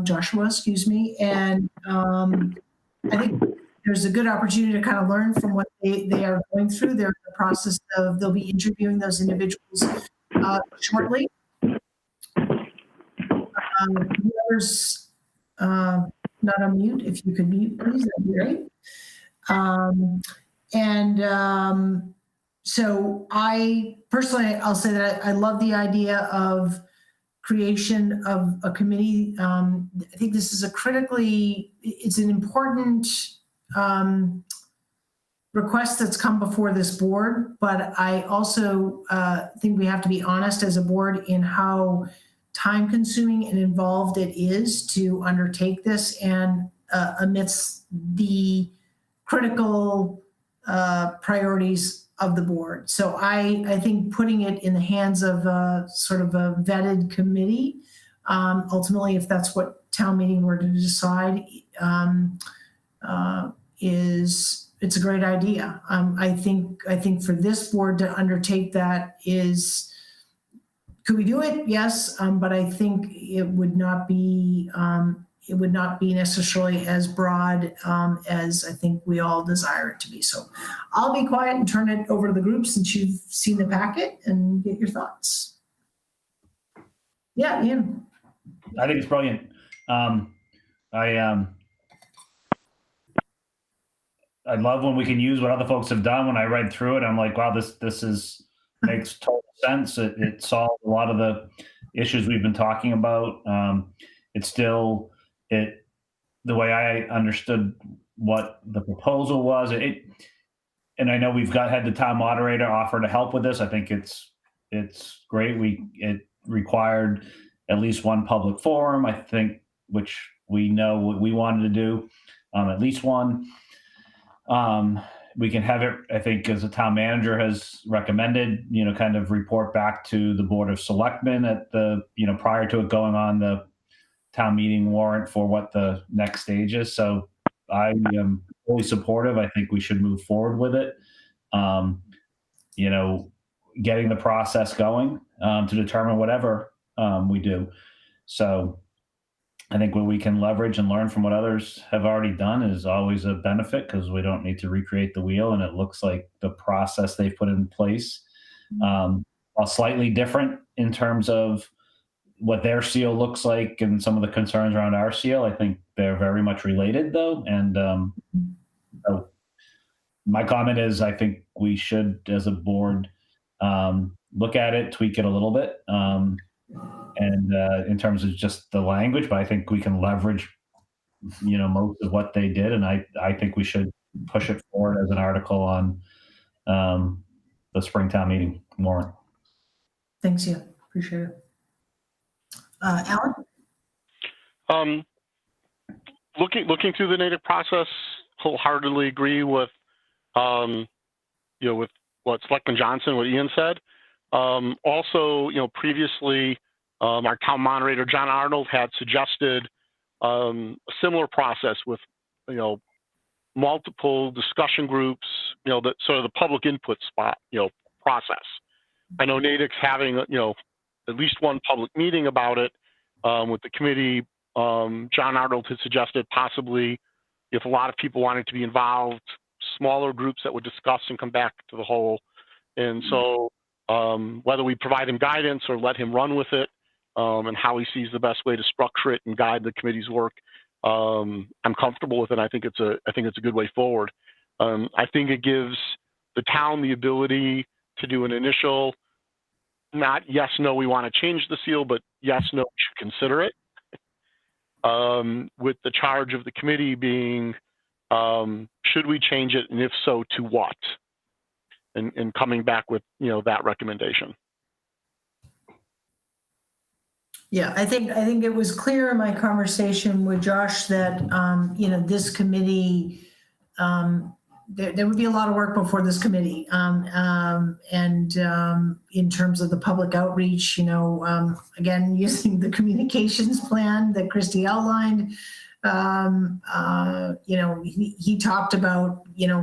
S1: Joshua, excuse me. And I think there's a good opportunity to kind of learn from what they are going through. They're in the process of, they'll be interviewing those individuals shortly. Whoever's not on mute, if you could mute, please, that'd be great. And so I personally, I'll say that I love the idea of creation of a committee. I think this is it's an important request that's come before this board, but I also think we have to be honest as a board in how time consuming and involved it is to undertake this, and amidst the critical priorities of the board. So I think putting it in the hands of sort of a vetted committee, ultimately, if that's what town meeting were to decide, it's a great idea. I think for this board to undertake that could we do it? Yes, but I think it would not be necessarily as broad as I think we all desire it to be. So I'll be quiet and turn it over to the group since you've seen the packet and get your thoughts. Yeah, Ian.
S3: I think it's brilliant. I love when we can use what other folks have done. When I read through it, I'm like, wow, this makes total sense. It solved a lot of the issues we've been talking about. It's still the way I understood what the proposal was. And I know we've had the town moderator offer to help with this. I think it's great. It required at least one public forum, I think, which we know what we wanted to do, at least one. We can have it, I think, as the town manager has recommended, kind of report back to the Board of Selectmen at prior to it going on the town meeting warrant for what the next stage is. So I am fully supportive. I think we should move forward with it. Getting the process going to determine whatever we do. So I think what we can leverage and learn from what others have already done is always a benefit, because we don't need to recreate the wheel. And it looks like the process they've put in place, while slightly different in terms of what their seal looks like and some of the concerns around our seal, I think they're very much related, though. And so my comment is, I think we should, as a board, look at it, tweak it a little bit. And in terms of just the language, but I think we can leverage, most of what they did. And I think we should push it forward as an article on the Springtown meeting warrant.
S1: Thanks, Ian. Appreciate it. Alan?
S2: Looking through the native process, wholeheartedly agree with, with what Selectman Johnson, what Ian said. Also, previously, our town moderator, John Arnold, had suggested a similar process with, multiple discussion groups, that sort of the public input process. I know Natick's having, at least one public meeting about it with the committee. John Arnold had suggested possibly, if a lot of people wanted to be involved, smaller groups that would discuss and come back to the whole. And so whether we provide him guidance or let him run with it, and how he sees the best way to structure it and guide the committee's work, I'm comfortable with it. I think it's a good way forward. I think it gives the town the ability to do an initial, not yes, no, we want to change the seal, but yes, no, we should consider it. With the charge of the committee being, should we change it, and if so, to what? And coming back with, that recommendation.
S1: Yeah, I think it was clear in my conversation with Josh that, this committee, there would be a lot of work before this committee. And in terms of the public outreach, again, using the communications plan that Christy outlined, he talked about,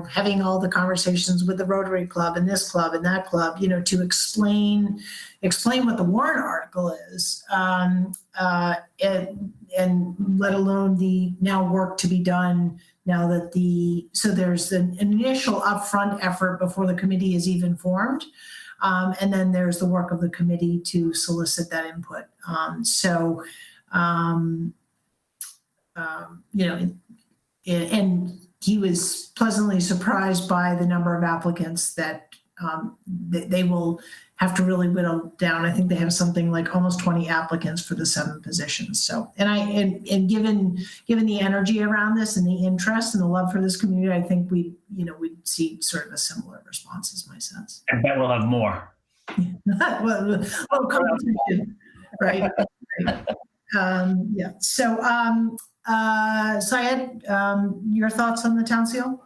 S1: having all the conversations with the Rotary Club and this club and that club, to explain what the warrant article is, and let alone the now work to be done now that so there's an initial upfront effort before the committee is even formed. And then there's the work of the committee to solicit that input. And he was pleasantly surprised by the number of applicants that they will have to really whittle down. I think they have something like almost 20 applicants for the 7 positions. So, and given the energy around this and the interest and the love for this community, I think we'd see sort of a similar response, is my sense.
S3: I bet we'll have more.
S1: well, competition, right? Yeah. So, Syed, your thoughts on the town seal?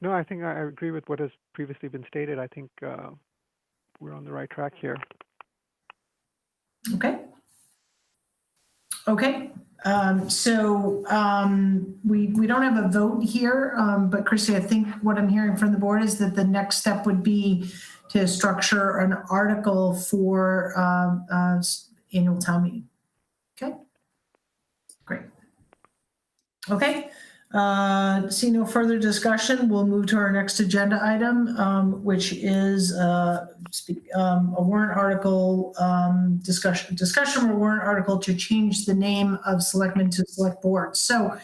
S4: No, I think I agree with what has previously been stated. I think we're on the right track here.
S1: Okay. Okay. So we don't have a vote here, but Christy, I think what I'm hearing from the board is that the next step would be to structure an article for annual town meeting. Okay. Great. Okay. See no further discussion. We'll move to our next agenda item, which is a warrant article discussion of a warrant article to change the name of Selectmen to Select Board. So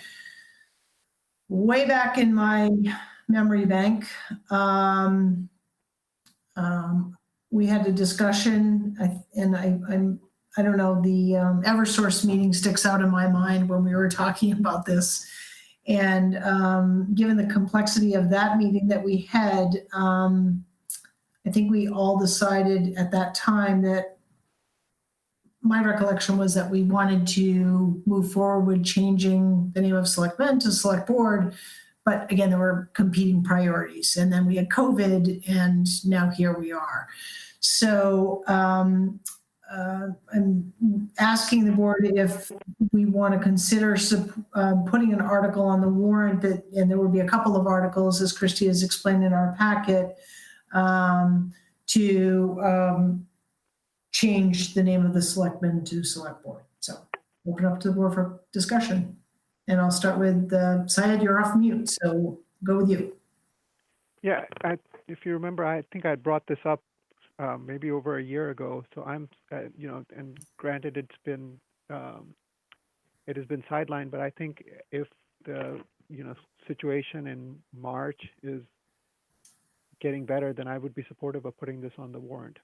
S1: way back in my memory bank, we had a discussion, and I don't know, the Eversource meeting sticks out in my mind when we were talking about this. And given the complexity of that meeting that we had, I think we all decided at that time that my recollection was that we wanted to move forward with changing the name of Selectmen to Select Board. But again, there were competing priorities. And then we had COVID, and now here we are. So I'm asking the board if we want to consider putting an article on the warrant and there will be a couple of articles, as Christy has explained in our packet, to change the name of the Selectmen to Select Board. So open up to the board for discussion. And I'll start with Syed, you're off mute, so go with you.
S4: Yeah, if you remember, I think I brought this up maybe over a year ago. So I'm, and granted, it has been sidelined, but I think if the situation in March is getting better, then I would be supportive of putting this on the warrant.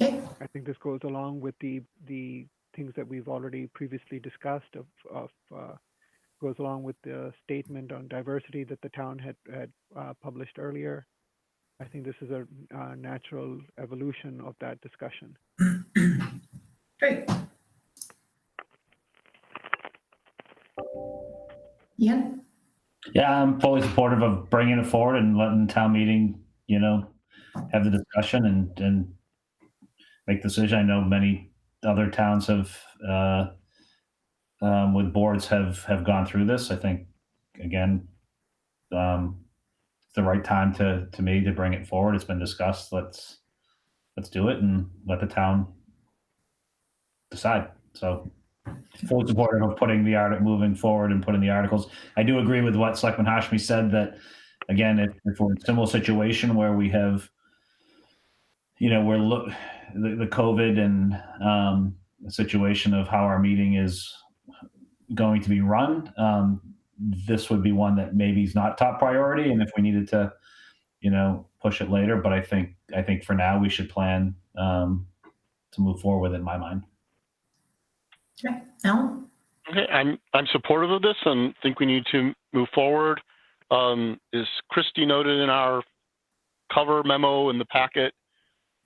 S1: Okay.
S4: I think this goes along with the things that we've already previously discussed. Goes along with the statement on diversity that the town had published earlier. I think this is a natural evolution of that discussion.
S1: Great. Ian?
S3: Yeah, I'm fully supportive of bringing it forward and letting the town meeting, have the discussion and make the decision. I know many other towns have, with boards have gone through this. I think, again, it's the right time to me to bring it forward. It's been discussed. Let's do it and let the town decide. So full supportive of putting the moving forward and putting the articles. I do agree with what Selectman Hashmi said that, again, if we're in a similar situation where we have, the COVID and the situation of how our meeting is going to be run, this would be one that maybe is not top priority. And if we needed to, push it later, but I think for now we should plan to move forward in my mind.
S1: Okay, Alan?
S2: Okay, I'm supportive of this and think we need to move forward. As Christy noted in our cover memo in the packet,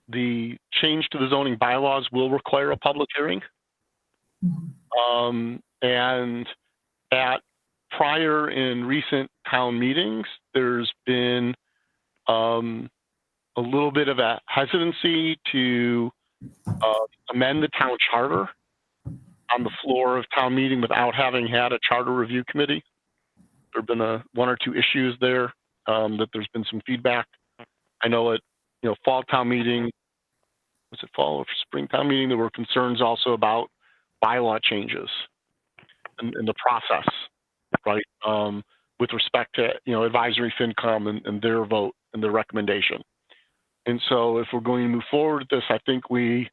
S2: the change to the zoning bylaws will require a public hearing.
S1: Mm-hmm.
S2: And at prior and recent town meetings, there's been a little bit of a hesitancy to amend the town charter on the floor of town meeting without having had a charter review committee. There have been one or two issues there that there's been some feedback. I know at fall town meeting, was it fall or spring town meeting, there were concerns also about bylaw changes and the process, right? With respect to advisory FinCom and their vote and their recommendation. And so if we're going to move forward with this, I think we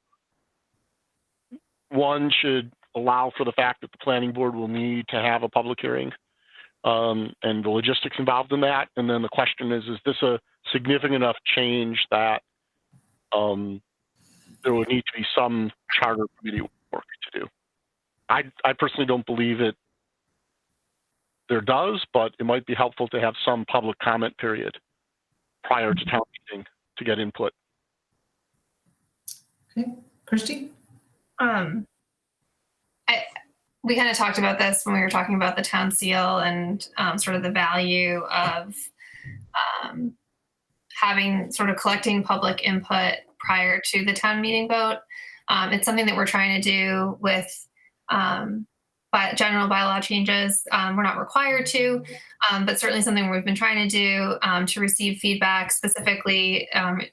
S2: should allow for the fact that the planning board will need to have a public hearing and the logistics involved in that. And then the question is this a significant enough change that there would need to be some charter committee work to do? I personally don't believe there does, but it might be helpful to have some public comment period prior to town meeting to get input.
S1: Okay, Christy?
S6: We kind of talked about this when we were talking about the town seal and sort of the value of having sort of collecting public input prior to the town meeting vote. It's something that we're trying to do with general bylaw changes. We're not required to, but certainly something we've been trying to do to receive feedback, specifically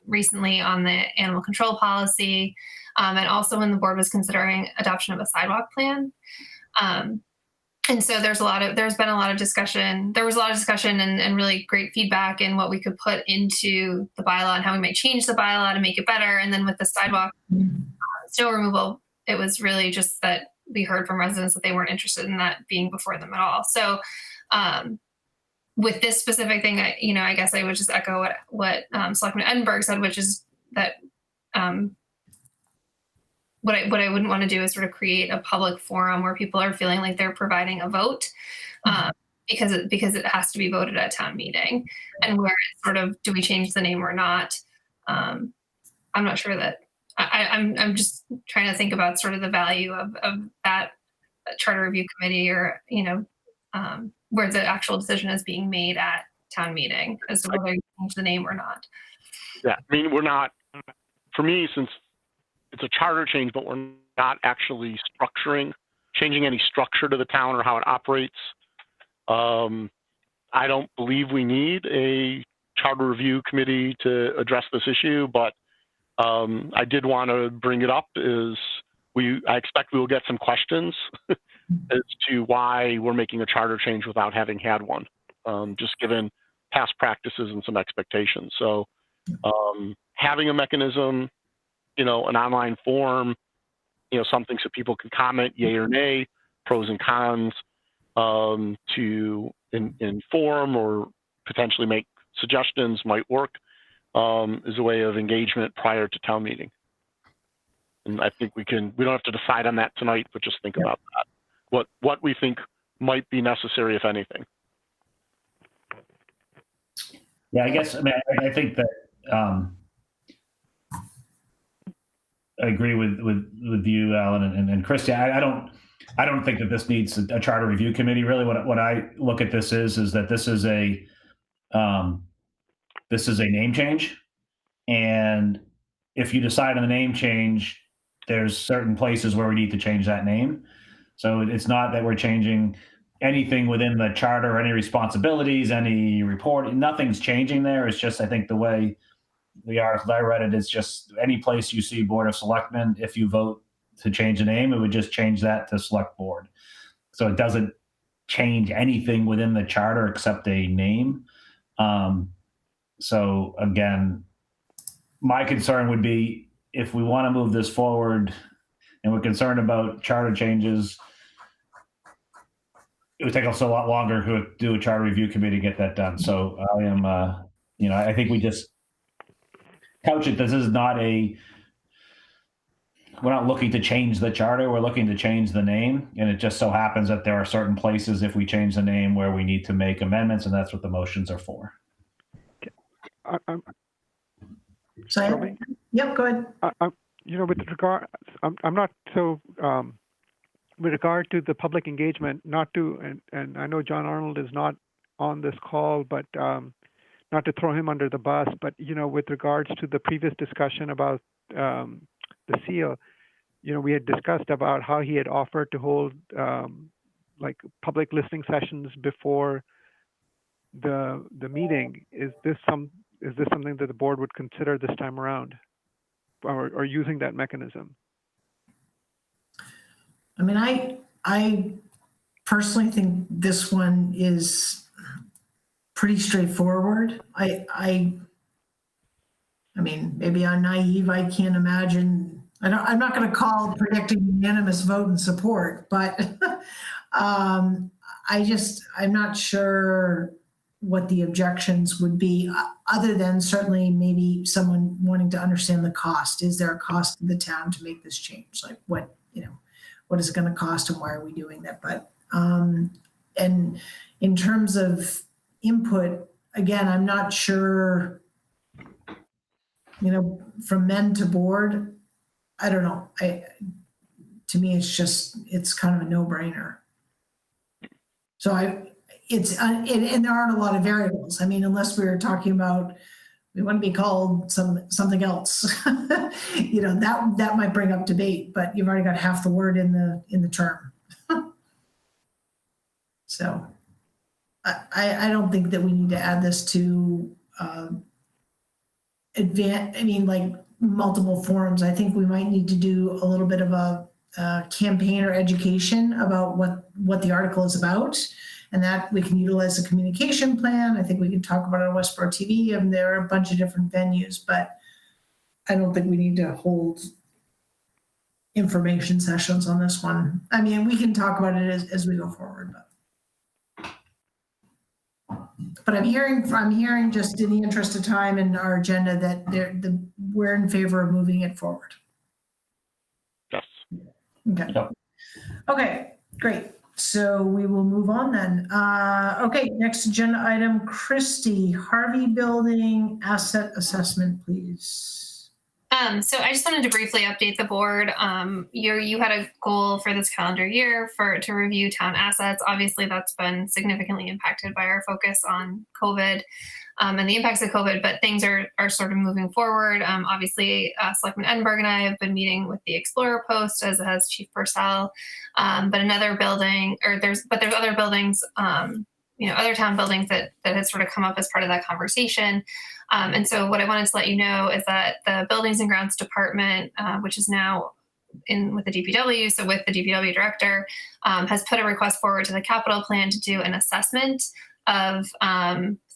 S6: recently on the animal control policy, and also when the board was considering adoption of a sidewalk plan. And so there's been a lot of discussion. There was a lot of discussion and really great feedback in what we could put into the bylaw and how we might change the bylaw to make it better. And then with the sidewalk snow removal, it was really just that we heard from residents that they weren't interested in that being before them at all. So with this specific thing, I guess I would just echo what Selectman Edinburgh said, which is that what I wouldn't want to do is sort of create a public forum where people are feeling like they're providing a vote because it has to be voted at town meeting, and where it's sort of, do we change the name or not? I'm not sure that I'm just trying to think about sort of the value of that charter review committee, or where the actual decision is being made at town meeting as to whether you change the name or not.
S2: Yeah, I mean, we're not, for me, since it's a charter change, but we're not actually changing any structure to the town or how it operates. I don't believe we need a charter review committee to address this issue, but I did want to bring it up. I expect we will get some questions as to why we're making a charter change without having had one, just given past practices and some expectations. So having a mechanism, an online form, something so people can comment yay or nay, pros and cons, to inform or potentially make suggestions might work, is a way of engagement prior to town meeting. And I think we don't have to decide on that tonight, but just think about that. What we think might be necessary, if anything.
S3: Yeah, I guess, I think that, I agree with you, Alan, and Christy. I don't think that this needs a charter review committee. Really, what I look at this is that this is a name change, and if you decide on the name change, there's certain places where we need to change that name. So it's not that we're changing anything within the charter, or any responsibilities, any reporting. Nothing's changing there. It's just, I think, the way the article I read it is just any place you see Board of Selectmen, if you vote to change the name, it would just change that to Select Board. So it doesn't change anything within the charter except a name. So again, my concern would be, if we want to move this forward and we're concerned about charter changes, it would take us a lot longer to do a charter review committee to get that done. So I am, I think we just couch it. This is not we're not looking to change the charter. We're looking to change the name. And it just so happens that there are certain places, if we change the name, where we need to make amendments, and that's what the motions are for.
S1: So, yep, go ahead.
S4: With regard, I'm not so, with regard to the public engagement, and I know John Arnold is not on this call, but not to throw him under the bus, but, with regards to the previous discussion about the seal, we had discussed about how he had offered to hold public listening sessions before the meeting. Is this something that the board would consider this time around, or using that mechanism?
S1: I mean, I personally think this one is pretty straightforward. I mean, maybe I'm naive. I can't imagine. I'm not going to call predicting unanimous vote in support, but I'm not sure what the objections would be, other than certainly maybe someone wanting to understand the cost. Is there a cost to the town to make this change? Like what is it going to cost and why are we doing that? But, and in terms of input, again, I'm not sure, from men to board, I don't know. To me, it's kind of a no-brainer. So and there aren't a lot of variables. I mean, unless we were talking about, we want to be called something else, that might bring up debate, but you've already got half the word in the term. So I don't think that we need to add this to multiple forums. I think we might need to do a little bit of a campaign or education about what the article is about, and that we can utilize a communication plan. I think we can talk about it on Westborough TV, and there are a bunch of different venues, but I don't think we need to hold information sessions on this one. I mean, we can talk about it as we go forward, but I'm hearing just in the interest of time and our agenda that we're in favor of moving it forward.
S2: Yes.
S1: Okay.
S3: Yep.
S1: Okay, great. So we will move on then. Okay, next agenda item, Christy, Harvey Building Asset Assessment, please.
S6: So I just wanted to briefly update the board. You had a goal for this calendar year to review town assets. Obviously, that's been significantly impacted by our focus on COVID and the impacts of COVID, but things are sort of moving forward. Obviously, Selectman Edinburgh and I have been meeting with the Explorer Post, as has Chief Purcell. But another building, there's other buildings, other town buildings that had sort of come up as part of that conversation. And so what I wanted to let you know is that the Buildings and Grounds Department, which is now with the DPW, so with the DPW director, has put a request forward to the capital plan to do an assessment of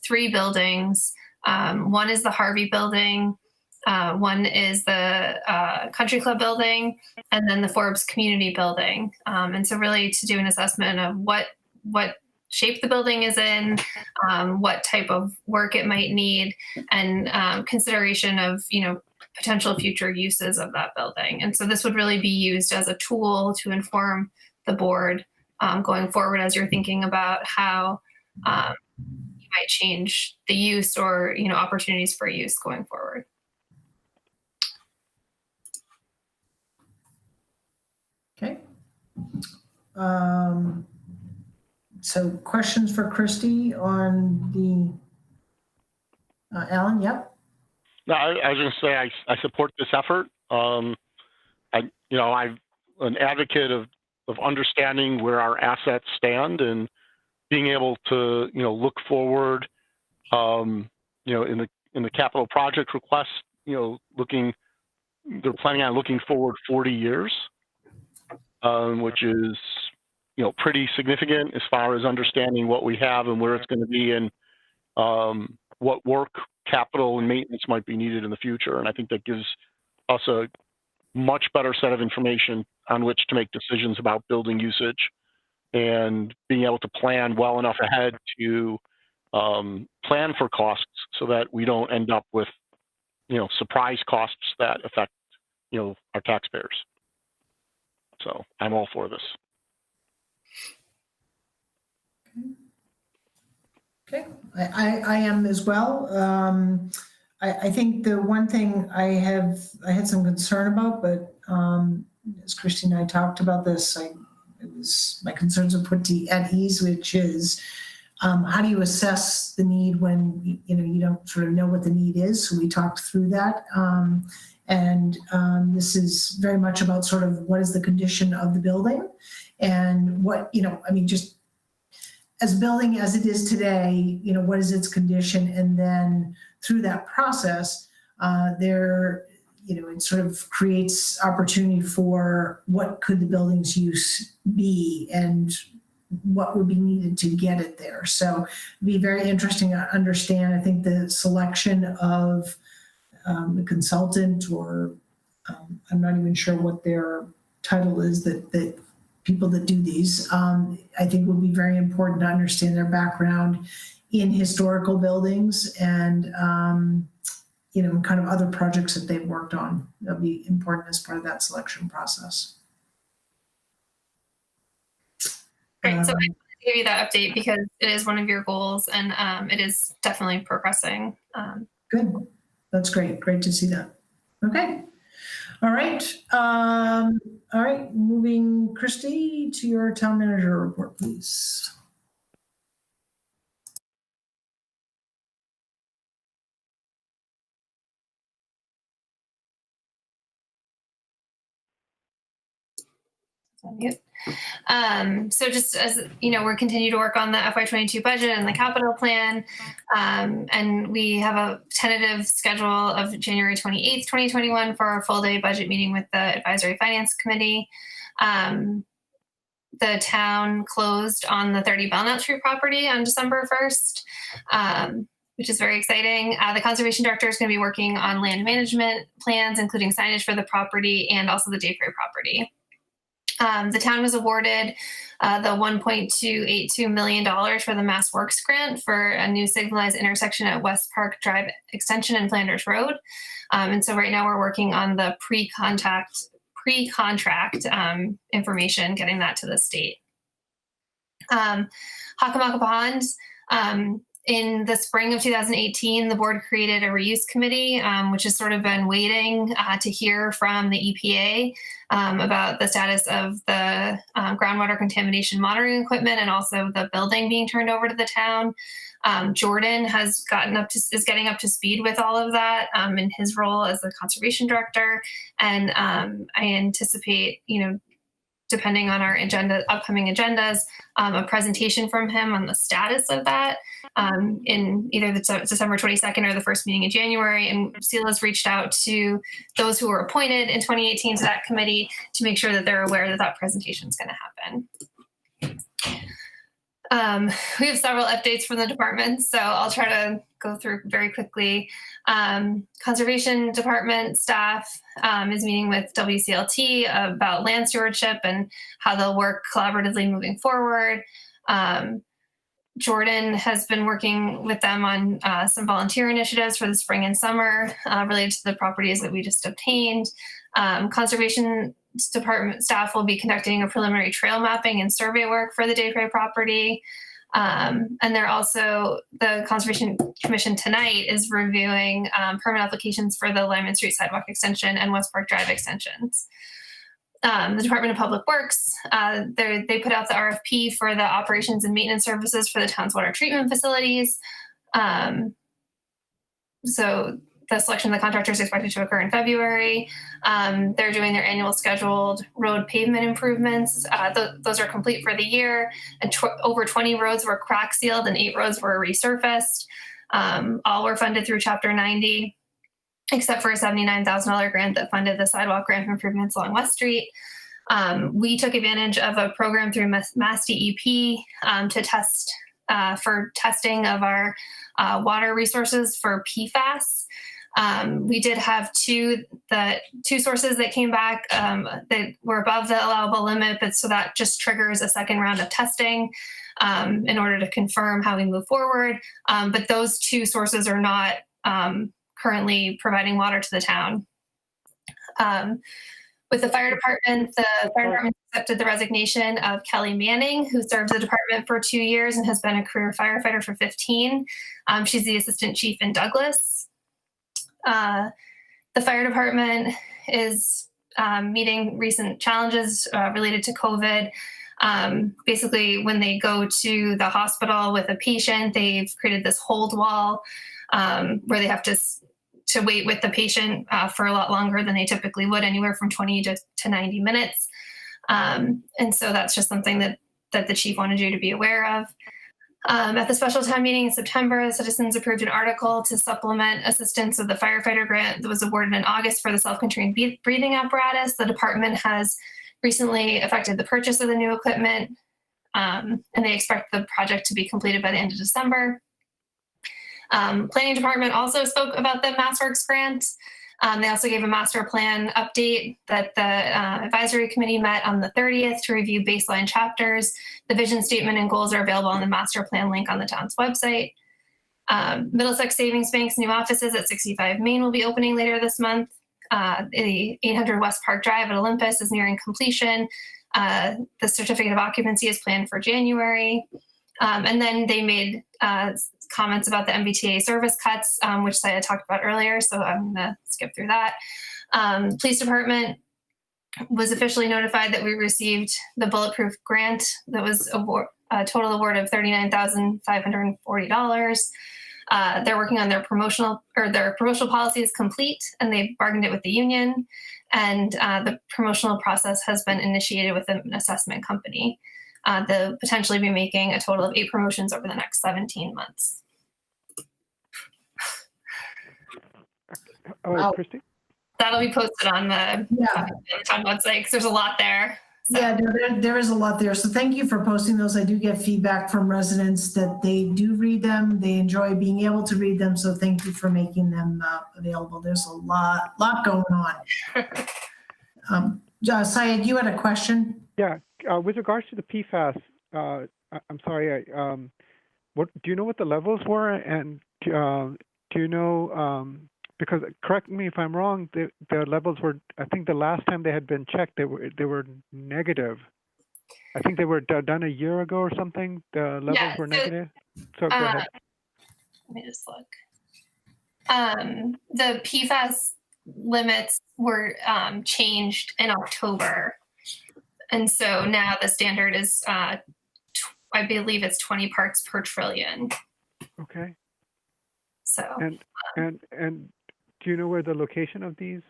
S6: 3 buildings. One is the Harvey Building, one is the Country Club Building, and then the Forbes Community Building. And so really to do an assessment of what shape the building is in, what type of work it might need, and consideration of, potential future uses of that building. And so this would really be used as a tool to inform the board going forward as you're thinking about how you might change the use or, opportunities for use going forward.
S1: Okay. So questions for Christy on the, Alan, yep.
S2: No, I was going to say I support this effort. I'm an advocate of understanding where our assets stand and being able to look forward. In the capital project request, they're planning on looking forward 40 years, which is pretty significant as far as understanding what we have and where it's going to be and what work, capital, and maintenance might be needed in the future. And I think that gives us a much better set of information on which to make decisions about building usage and being able to plan well enough ahead to plan for costs so that we don't end up with, surprise costs that affect, our taxpayers. So I'm all for this.
S1: Okay, I am as well. I think the one thing I had some concern about, but as Christy and I talked about this, my concerns were put at ease, which is how do you assess the need when you don't sort of know what the need is? So we talked through that, and this is very much about sort of what is the condition of the building, and what just as a building as it is today, what is its condition? And then through that process, it sort of creates opportunity for what could the building's use be and what would be needed to get it there. So it'd be very interesting to understand, I think, the selection of the consultant, or I'm not even sure what their title is, that people that do these. I think it would be very important to understand their background in historical buildings and, kind of other projects that they've worked on. That'll be important as part of that selection process.
S6: Great. So I wanted to give you that update because it is one of your goals and it is definitely progressing.
S1: Good. That's great. Great to see that. Okay. All right. All right. Moving, Christy, to your town manager report, please.
S6: So just as we're continuing to work on the FY22 budget and the capital plan, and we have a tentative schedule of January 28th, 2021 for our full day budget meeting with the Advisory Finance Committee. The town closed on the 30 Belknap Street property on December 1st. Which is very exciting. The conservation director is going to be working on land management plans, including signage for the property and also the Daycare property. The town was awarded the $1.282 million for the Mass Works grant for a new signalized intersection at West Park Drive Extension and Flanders Road. And so right now we're working on the pre-contract information, getting that to the state. Hockomock Ponds, in the spring of 2018, the board created a reuse committee, which has sort of been waiting to hear from the EPA about the status of the groundwater contamination monitoring equipment and also the building being turned over to the town. Jordan is getting up to speed with all of that in his role as the conservation director. And I anticipate, depending on our upcoming agendas, a presentation from him on the status of that in either the December 22nd or the first meeting in January. And CELA's reached out to those who were appointed in 2018 to that committee to make sure that they're aware that that presentation is going to happen. We have several updates from the department, so I'll try to go through very quickly. Conservation department staff is meeting with WCLT about land stewardship and how they'll work collaboratively moving forward. Jordan has been working with them on some volunteer initiatives for the spring and summer related to the properties that we just obtained. Conservation department staff will be conducting a preliminary trail mapping and survey work for the Daycare property. And they're also, the Conservation Commission tonight is reviewing permit applications for the Lyman Street Sidewalk Extension and West Park Drive extensions. The Department of Public Works, they put out the RFP for the operations and maintenance services for the town's water treatment facilities. So the selection of the contractor is expected to occur in February. They're doing their annual scheduled road pavement improvements. Those are complete for the year. And over 20 roads were crack sealed and 8 roads were resurfaced. All were funded through Chapter 90, except for a $79,000 grant that funded the sidewalk ramp improvements along West Street. We took advantage of a program through Mass DEP to test for testing of our water resources for PFAS. We did have two sources that came back that were above the allowable limit, but so that just triggers a second round of testing in order to confirm how we move forward. But those 2 sources are not currently providing water to the town. With the fire department accepted the resignation of Kelly Manning, who served the department for 2 years and has been a career firefighter for 15. She's the assistant chief in Douglas. The fire department is meeting recent challenges related to COVID. Basically, when they go to the hospital with a patient, they've created this hold wall where they have to wait with the patient for a lot longer than they typically would, anywhere from 20 to 90 minutes. And so that's just something that the chief wanted you to be aware of. At the special town meeting in September, the citizens approved an article to supplement assistance of the firefighter grant that was awarded in August for the self-contained breathing apparatus. The department has recently effected the purchase of the new equipment, and they expect the project to be completed by the end of December. Planning department also spoke about the MassWorks grant. They also gave a master plan update that the advisory committee met on the 30th to review baseline chapters. The vision statement and goals are available on the master plan link on the town's website. Middlesex Savings Bank's new offices at 65 Main will be opening later this month. The 800 West Park Drive at Olympus is nearing completion. The certificate of occupancy is planned for January. And then they made comments about the MBTA service cuts, which I had talked about earlier, so I'm going to skip through that. Police department was officially notified that we received the Bulletproof grant that was a total award of $39,540. They're working on their promotional policy is complete, and they bargained it with the union. And the promotional process has been initiated with an assessment company. They'll potentially be making a total of 8 promotions over the next 17 months.
S4: Oh,
S1: Wow.
S4: Christy?
S6: That'll be posted on the town website because there's a lot there. So.
S1: Yeah, there is a lot there. So thank you for posting those. I do get feedback from residents that they do read them. They enjoy being able to read them. So thank you for making them available. There's a lot going on. Syed, you had a question?
S4: Yeah, with regards to the PFAS, I'm sorry, what do you know what the levels were? And do you know, because correct me if I'm wrong, the levels were, I think the last time they had been checked, they were negative. I think they were done a year ago or something. The levels were negative. So go ahead.
S6: Let me just look. The PFAS limits were changed in October. And so now the standard is, I believe it's 20 parts per trillion.
S4: Okay.
S6: So.
S4: And do you know where the location of these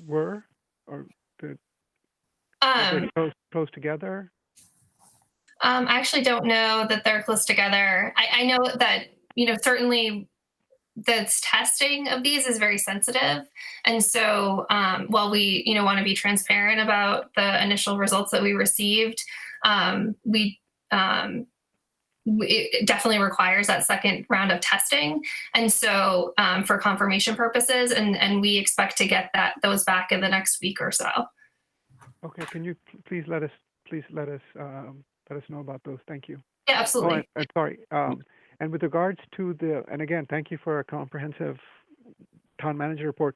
S4: were, or were they close together?
S6: I actually don't know that they're close together. I know that, certainly the testing of these is very sensitive. And so while we, want to be transparent about the initial results that we received, it definitely requires that second round of testing. And so for confirmation purposes, and we expect to get those back in the next week or so.
S4: Okay. Can you please let us know about those? Thank you.
S6: Yeah, absolutely.
S4: Oh, sorry. And with regards to and again, thank you for a comprehensive town manager report.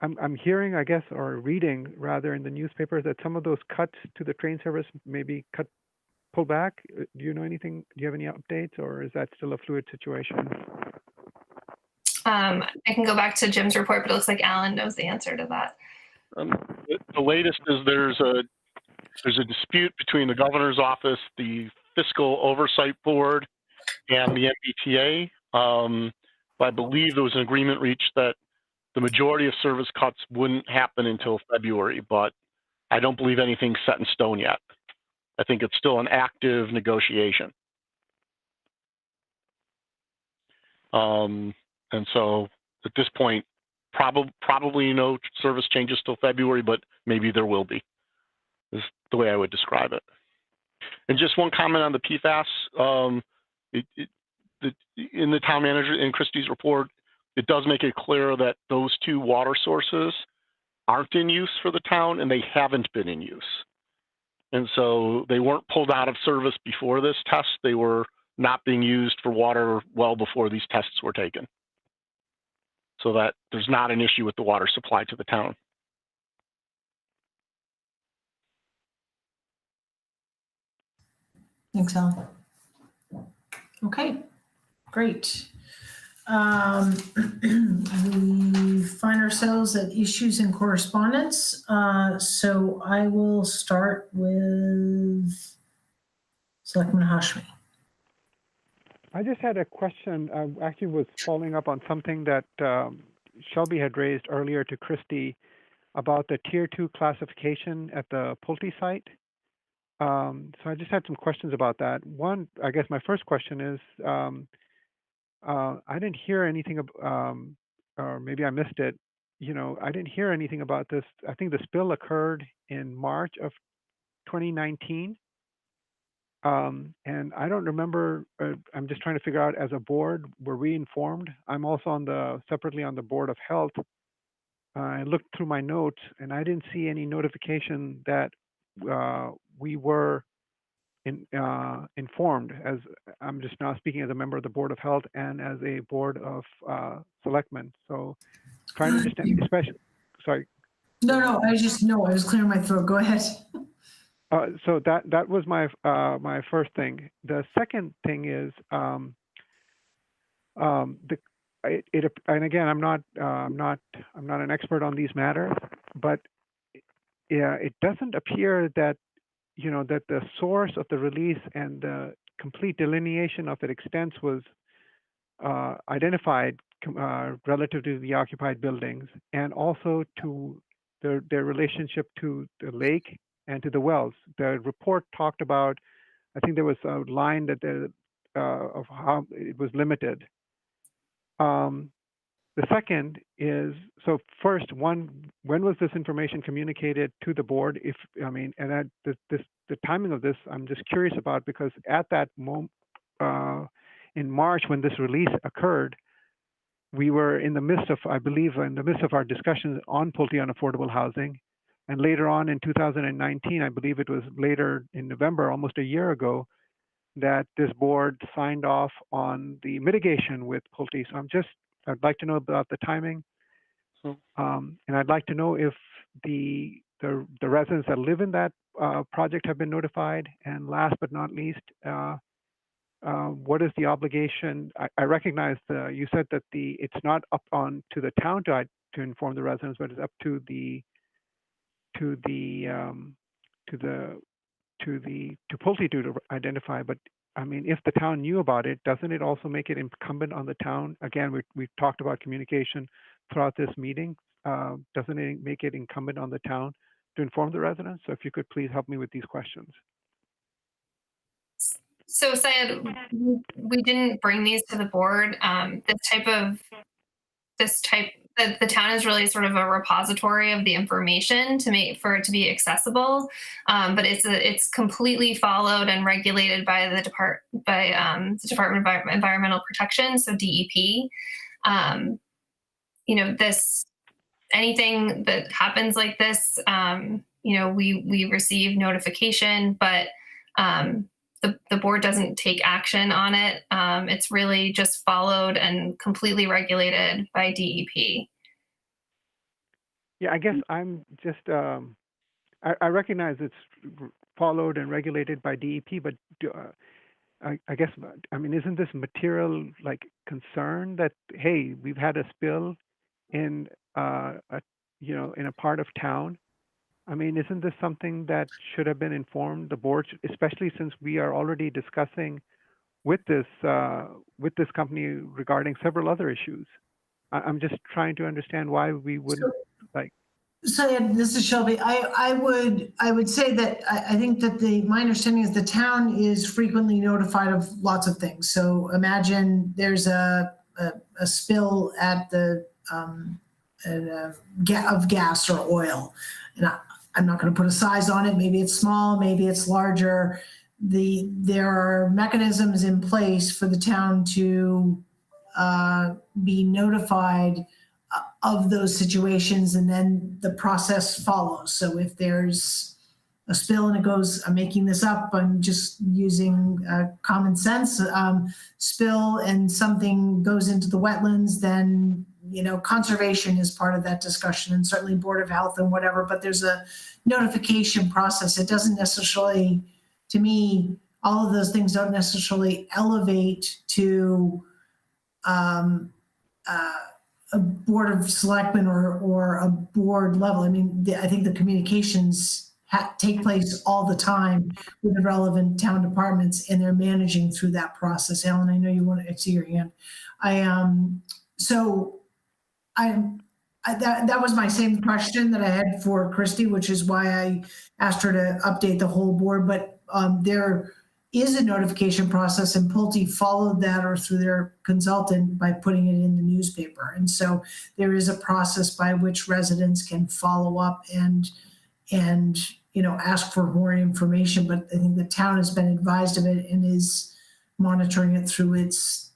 S4: I'm hearing, I guess, or reading rather in the newspapers that some of those cuts to the train service may be pulled back. Do you know anything? Do you have any updates, or is that still a fluid situation?
S6: I can go back to Jim's report, but it looks like Alan knows the answer to that.
S2: The latest is there's a dispute between the governor's office, the Fiscal Oversight Board, and the MBTA. I believe there was an agreement reached that the majority of service cuts wouldn't happen until February, but I don't believe anything's set in stone yet. I think it's still an active negotiation. And so at this point, probably no service changes till February, but maybe there will be, is the way I would describe it. And just one comment on the PFAS. In the town manager, in Christie's report, it does make it clear that those 2 water sources aren't in use for the town, and they haven't been in use. And so they weren't pulled out of service before this test. They were not being used for water well before these tests were taken. So that there's not an issue with the water supply to the town.
S1: Thanks, Alan. Okay, great. We find ourselves at issues and correspondence. So I will start with Selectman Hashmi.
S4: I just had a question. I actually was following up on something that Shelby had raised earlier to Christy about the Tier 2 classification at the Pulte site. So I just had some questions about that. One, I guess my first question is, I didn't hear anything, or maybe I missed it. I didn't hear anything about this. I think the spill occurred in March of 2019. And I don't remember, I'm just trying to figure out, as a board, were we informed? I'm also separately on the Board of Health. I looked through my notes and I didn't see any notification that we were informed. As I'm just now speaking as a member of the Board of Health and as a Board of Selectmen. So trying to understand, especially, sorry.
S1: No, I was clearing my throat. Go ahead.
S4: So that was my my first thing. The second thing is and again, I'm not an expert on these matters, but yeah, it doesn't appear that that the source of the release and the complete delineation of its extents was identified relative to the occupied buildings, and also to their relationship to the lake and to the wells. The report talked about, I think there was a line that of how it was limited. The second is, so first, when was this information communicated to the board? The timing of this, I'm just curious about, because at that moment, in March, when this release occurred, we were in the midst of, I believe, our discussions on Pulte on affordable housing. And later on in 2019, I believe it was later in November, almost a year ago, that this board signed off on the mitigation with Pulte. So I'd like to know about the timing. And I'd like to know if the residents that live in that project have been notified. And last but not least, what is the obligation? I recognize you said that it's not up on to the town to inform the residents, but it's up to Pulte to identify. But I mean, if the town knew about it, doesn't it also make it incumbent on the town? Again, we've talked about communication throughout this meeting. Doesn't it make it incumbent on the town to inform the residents? So if you could please help me with these questions.
S6: So Syed, we didn't bring these to the board. The town is really sort of a repository of the information for it to be accessible, but it's completely followed and regulated by the Department of Environmental Protection, so DEP. Anything that happens like this, we receive notification, but the board doesn't take action on it. It's really just followed and completely regulated by DEP.
S4: Yeah, I guess I'm just, I recognize it's followed and regulated by DEP, but I guess, I mean, isn't this material like concern that, hey, we've had a spill in in a part of town? I mean, isn't this something that should have been informed the board, especially since we are already discussing with this company regarding several other issues? I'm just trying to understand why we wouldn't
S1: So this is Shelby. I would say that I think that my understanding is the town is frequently notified of lots of things. So imagine there's a spill at of gas or oil, and I'm not going to put a size on it. Maybe it's small, maybe it's larger. There are mechanisms in place for the town to be notified of those situations, and then the process follows. So if there's a spill and it goes, I'm making this up, I'm just using common sense, spill and something goes into the wetlands, then conservation is part of that discussion, and certainly Board of Health and whatever, but there's a notification process. It doesn't necessarily, to me, all of those things don't necessarily elevate to a Board of Selectmen or a board level. I mean, I think the communications take place all the time with the relevant town departments, and they're managing through that process. Alan, I know you want to see your hand. That was my same question that I had for Christy, which is why I asked her to update the whole board. But there is a notification process, and Pulte followed that or through their consultant by putting it in the newspaper. And so there is a process by which residents can follow up and ask for more information. But I think the town has been advised of it and is monitoring it through its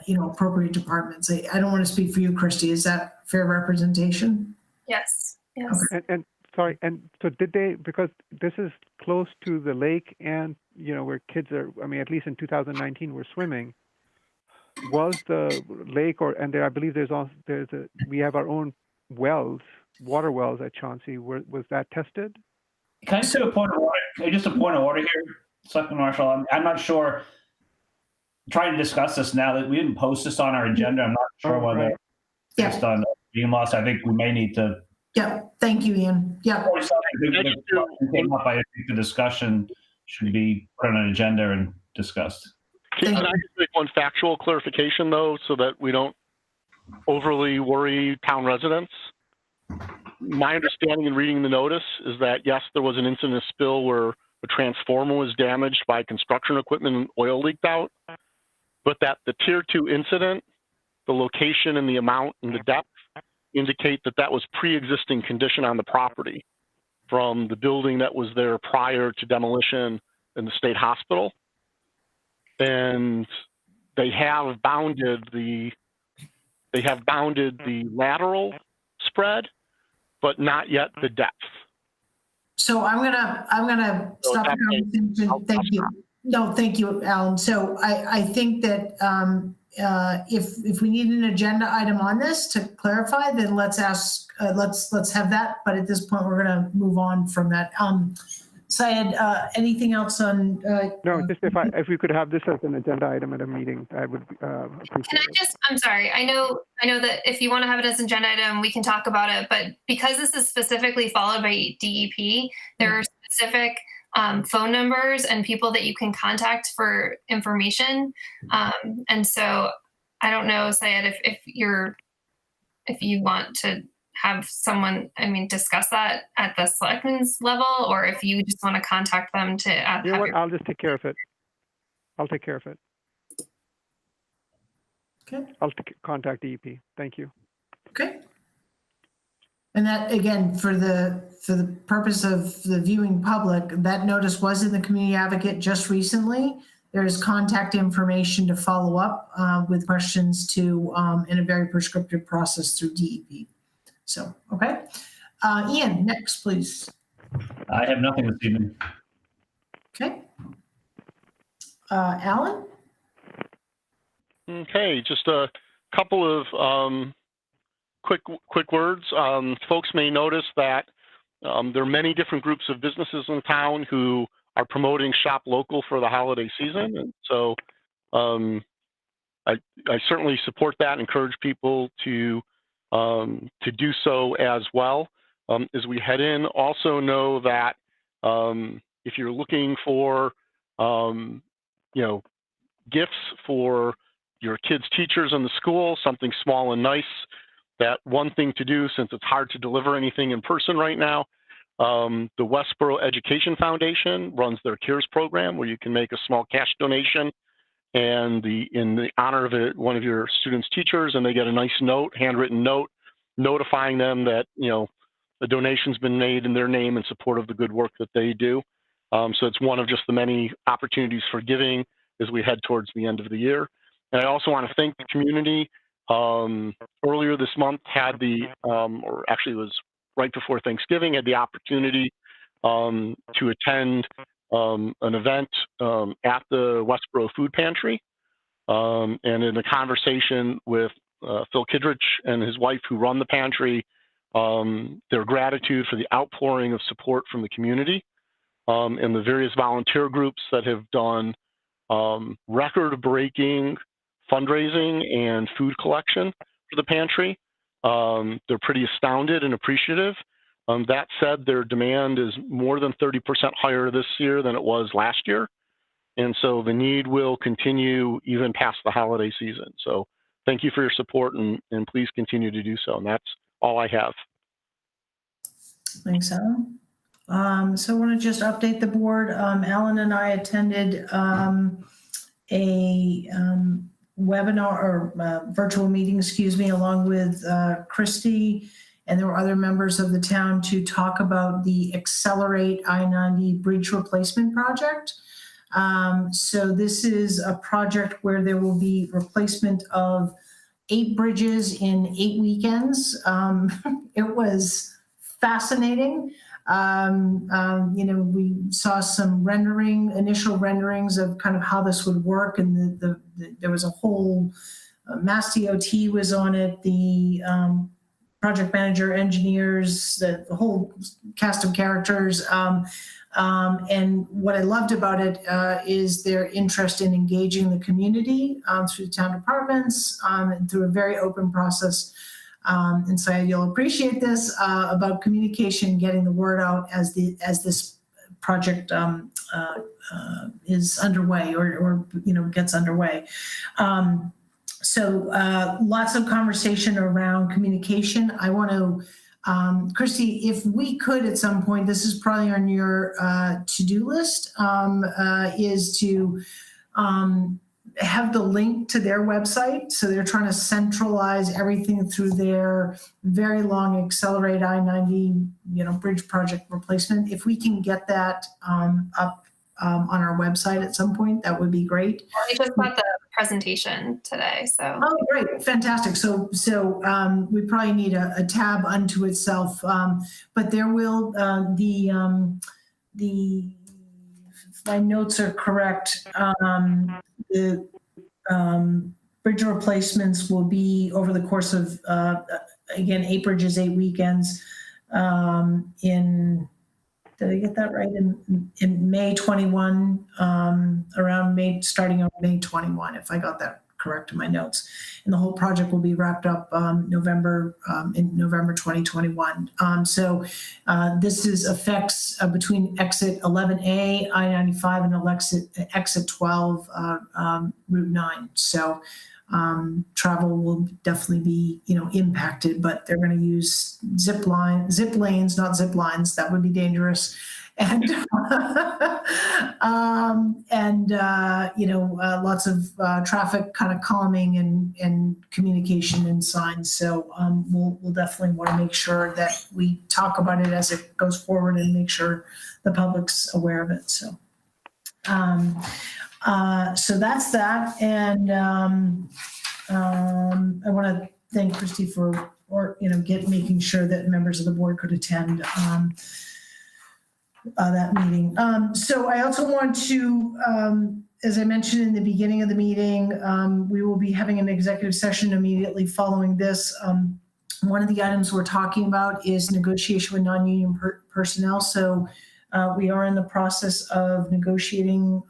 S1: appropriate departments. I don't want to speak for you, Christy. Is that fair representation?
S6: Yes. Yes.
S4: And sorry, and so did they, because this is close to the lake and, where kids are, I mean, at least in 2019, we're swimming. Was the lake and there, I believe we have our own wells, water wells at Chauncey. Was that tested?
S3: Can I say a point of order? Just a point of order here, Selectman Marshall. I'm not sure. I'm trying to discuss this now that we didn't post this on our agenda. I'm not sure whether
S4: right.
S3: based on being lost. I think we may need to.
S1: Yeah, thank you, Ian. Yeah.
S3: Or something that came up, I think the discussion should be put on an agenda and discussed.
S2: Can I just make one factual clarification, though, so that we don't overly worry town residents? My understanding in reading the notice is that, yes, there was an incident of spill where a transformer was damaged by construction equipment and oil leaked out, but that the Tier 2 incident, the location and the amount and the depth indicate that that was pre-existing condition on the property from the building that was there prior to demolition in the state hospital. And they have bounded the lateral spread, but not yet the depth.
S1: So I'm gonna stop the conversation. Thank you. No, thank you, Alan. So I think that if we need an agenda item on this to clarify, then let's have that. But at this point, we're gonna move on from that. Syed, anything else on?
S4: No, just if we could have this as an agenda item at a meeting, I would appreciate
S6: Can I
S4: it.
S6: just, I'm sorry, I know that if you want to have it as an agenda item, we can talk about it, but because this is specifically followed by DEP, there are specific phone numbers and people that you can contact for information. And so I don't know, Syed, if you want to have someone, discuss that at the selectmen's level, or if you just want to contact them to
S4: You know what? I'll just take care of it. I'll take care of it.
S1: Okay.
S4: I'll contact DEP. Thank you.
S1: Okay. And that, again, for the purpose of the viewing public, that notice was in the Community Advocate just recently. There is contact information to follow up with questions in a very prescriptive process through DEP. So, okay. Ian, next, please.
S3: I have nothing this evening.
S1: Okay. Alan?
S2: Okay, just a couple of quick words. Folks may notice that there are many different groups of businesses in town who are promoting shop local for the holiday season. And so I certainly support that and encourage people to do so as well. As we head in, also know that if you're looking for, gifts for your kids' teachers in the school, something small and nice, that one thing to do, since it's hard to deliver anything in person right now, the Westborough Education Foundation runs their CARES program where you can make a small cash donation and in the honor of one of your students' teachers, and they get a nice note, handwritten note, notifying them that, a donation's been made in their name in support of the good work that they do. So it's one of just the many opportunities for giving as we head towards the end of the year. And I also want to thank the community. Earlier this month had or actually it was right before Thanksgiving, had the opportunity to attend an event at the Westborough Food Pantry. And in a conversation with Phil Kidrich and his wife who run the pantry, their gratitude for the outpouring of support from the community and the various volunteer groups that have done record-breaking fundraising and food collection for the pantry. They're pretty astounded and appreciative. That said, their demand is more than 30% higher this year than it was last year. And so the need will continue even past the holiday season. So thank you for your support and please continue to do so. And that's all I have.
S1: Thanks, Alan. So I want to just update the board. Alan and I attended a webinar or virtual meeting, along with Christy, and there were other members of the town to talk about the Accelerate I-90 Bridge Replacement Project. So this is a project where there will be replacement of 8 bridges in 8 weekends. It was fascinating. We saw some initial renderings of kind of how this would work, and there was a whole Mass DOT was on it, the project manager, engineers, the whole cast of characters. And what I loved about it is their interest in engaging the community through the town departments and through a very open process. And so you'll appreciate this about communication, getting the word out as this project is underway or gets underway. So lots of conversation around communication. I want to, Christy, if we could at some point, this is probably on your to-do list, is to have the link to their website. So they're trying to centralize everything through their very long Accelerate I-90, bridge project replacement. If we can get that up on our website at some point, that would be great.
S6: We just got the presentation today, so.
S1: Oh, great, fantastic. So we probably need a tab unto itself, but there will if my notes are correct, the bridge replacements will be over the course of again 8 bridges, 8 weekends. Did I get that right? In May 21, starting on May 21, if I got that correct in my notes. And the whole project will be wrapped up in November 2021. So this is effects between exit 11A, I-95, and exit 12, Route 9. So travel will definitely be, impacted, but they're going to use zip lanes, not zip lines. That would be dangerous. And, lots of traffic kind of calming and communication and signs. So we'll definitely want to make sure that we talk about it as it goes forward and make sure the public's aware of it. So. So that's that, and I want to thank Christy for making sure that members of the board could attend that meeting. So I also want to, as I mentioned in the beginning of the meeting, we will be having an executive session immediately following this. One of the items we're talking about is negotiation with non-union personnel. So we are in the process of negotiating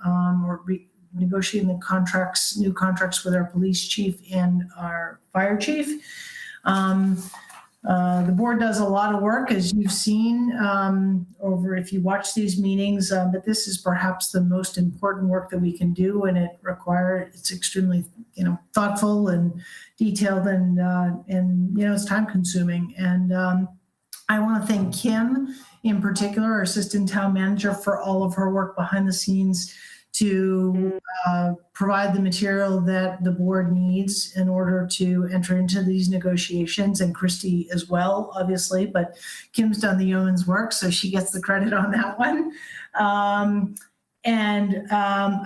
S1: negotiating the new contracts with our police chief and our fire chief. The board does a lot of work, as you've seen if you watch these meetings, but this is perhaps the most important work that we can do, and it's extremely, thoughtful and detailed, and it's time consuming. And I want to thank Kim in particular, our assistant town manager, for all of her work behind the scenes to provide the material that the board needs in order to enter into these negotiations, and Christy as well, obviously, but Kim's done the yeoman's work, so she gets the credit on that one. I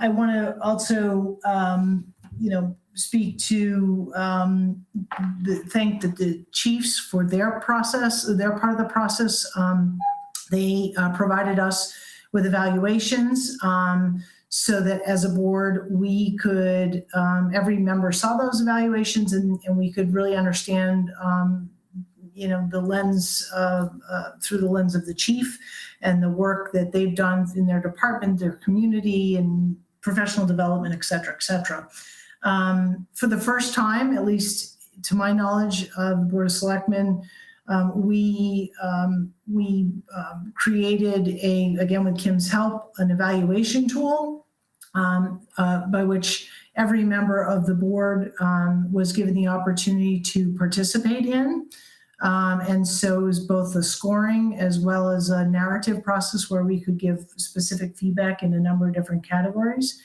S1: want to also, speak to thank the chiefs for their process, their part of the process. They provided us with evaluations so that as a board, we could, every member saw those evaluations and we could really understand, the lens through the lens of the chief and the work that they've done in their department, their community, and professional development, et cetera, et cetera. For the first time, at least to my knowledge of the Board of Selectmen, we created again with Kim's help, an evaluation tool by which every member of the board was given the opportunity to participate in. And so it was both a scoring as well as a narrative process where we could give specific feedback in a number of different categories.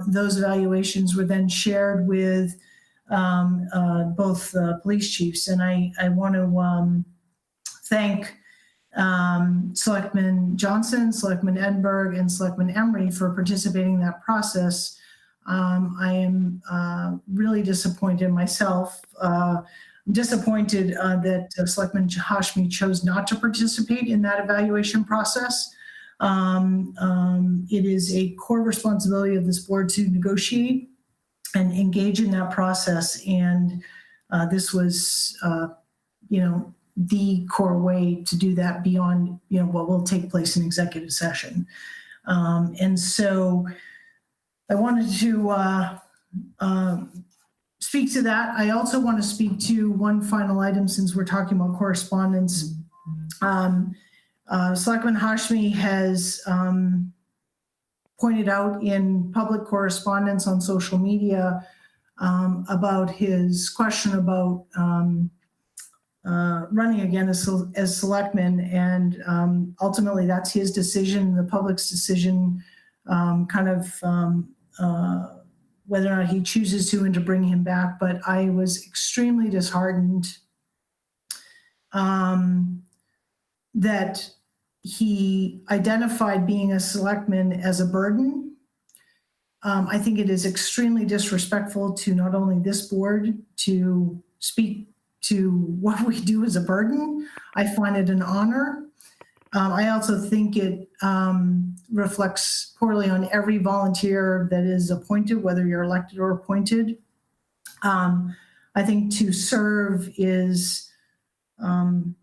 S1: Those evaluations were then shared with both police chiefs. And I want to thank Selectman Johnson, Selectman Edinburgh, and Selectman Emery for participating in that process. I am really disappointed myself. Disappointed that Selectman Hashmi chose not to participate in that evaluation process. It is a core responsibility of this board to negotiate and engage in that process. And this was, the core way to do that beyond, what will take place in executive session. And so I wanted to speak to that. I also want to speak to one final item since we're talking about correspondence. Selectman Hashmi has pointed out in public correspondence on social media about his question about running again as selectman, and ultimately that's his decision, the public's decision, whether or not he chooses to and to bring him back. But I was extremely disheartened that he identified being a selectman as a burden. I think it is extremely disrespectful to not only this board to speak to what we do as a burden. I find it an honor. I also think it reflects poorly on every volunteer that is appointed, whether you're elected or appointed. I think to serve is an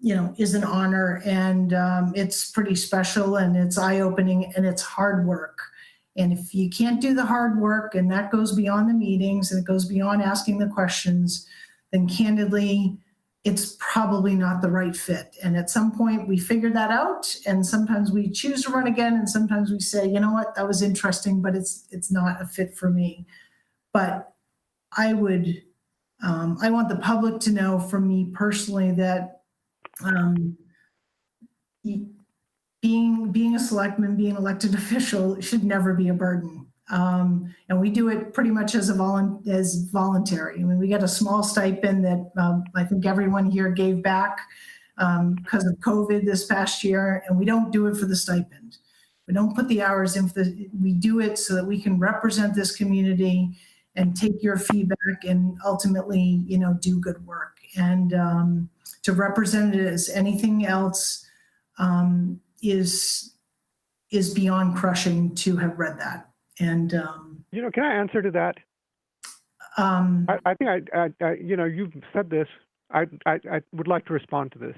S1: honor, and it's pretty special, and it's eye-opening, and it's hard work. And if you can't do the hard work, and that goes beyond the meetings, and it goes beyond asking the questions, then candidly, it's probably not the right fit. And at some point we figure that out, and sometimes we choose to run again, and sometimes we say, you know what, that was interesting, but it's not a fit for me. But I want the public to know from me personally that being a selectman, being an elected official should never be a burden. And we do it pretty much as voluntary. I mean, we get a small stipend that I think everyone here gave back because of COVID this past year, and we don't do it for the stipend. We don't put the hours in we do it so that we can represent this community and take your feedback and ultimately, do good work. And to represent it as anything else is beyond crushing to have read that. And
S4: can I answer to that? I think you've said this. I would like to respond to this.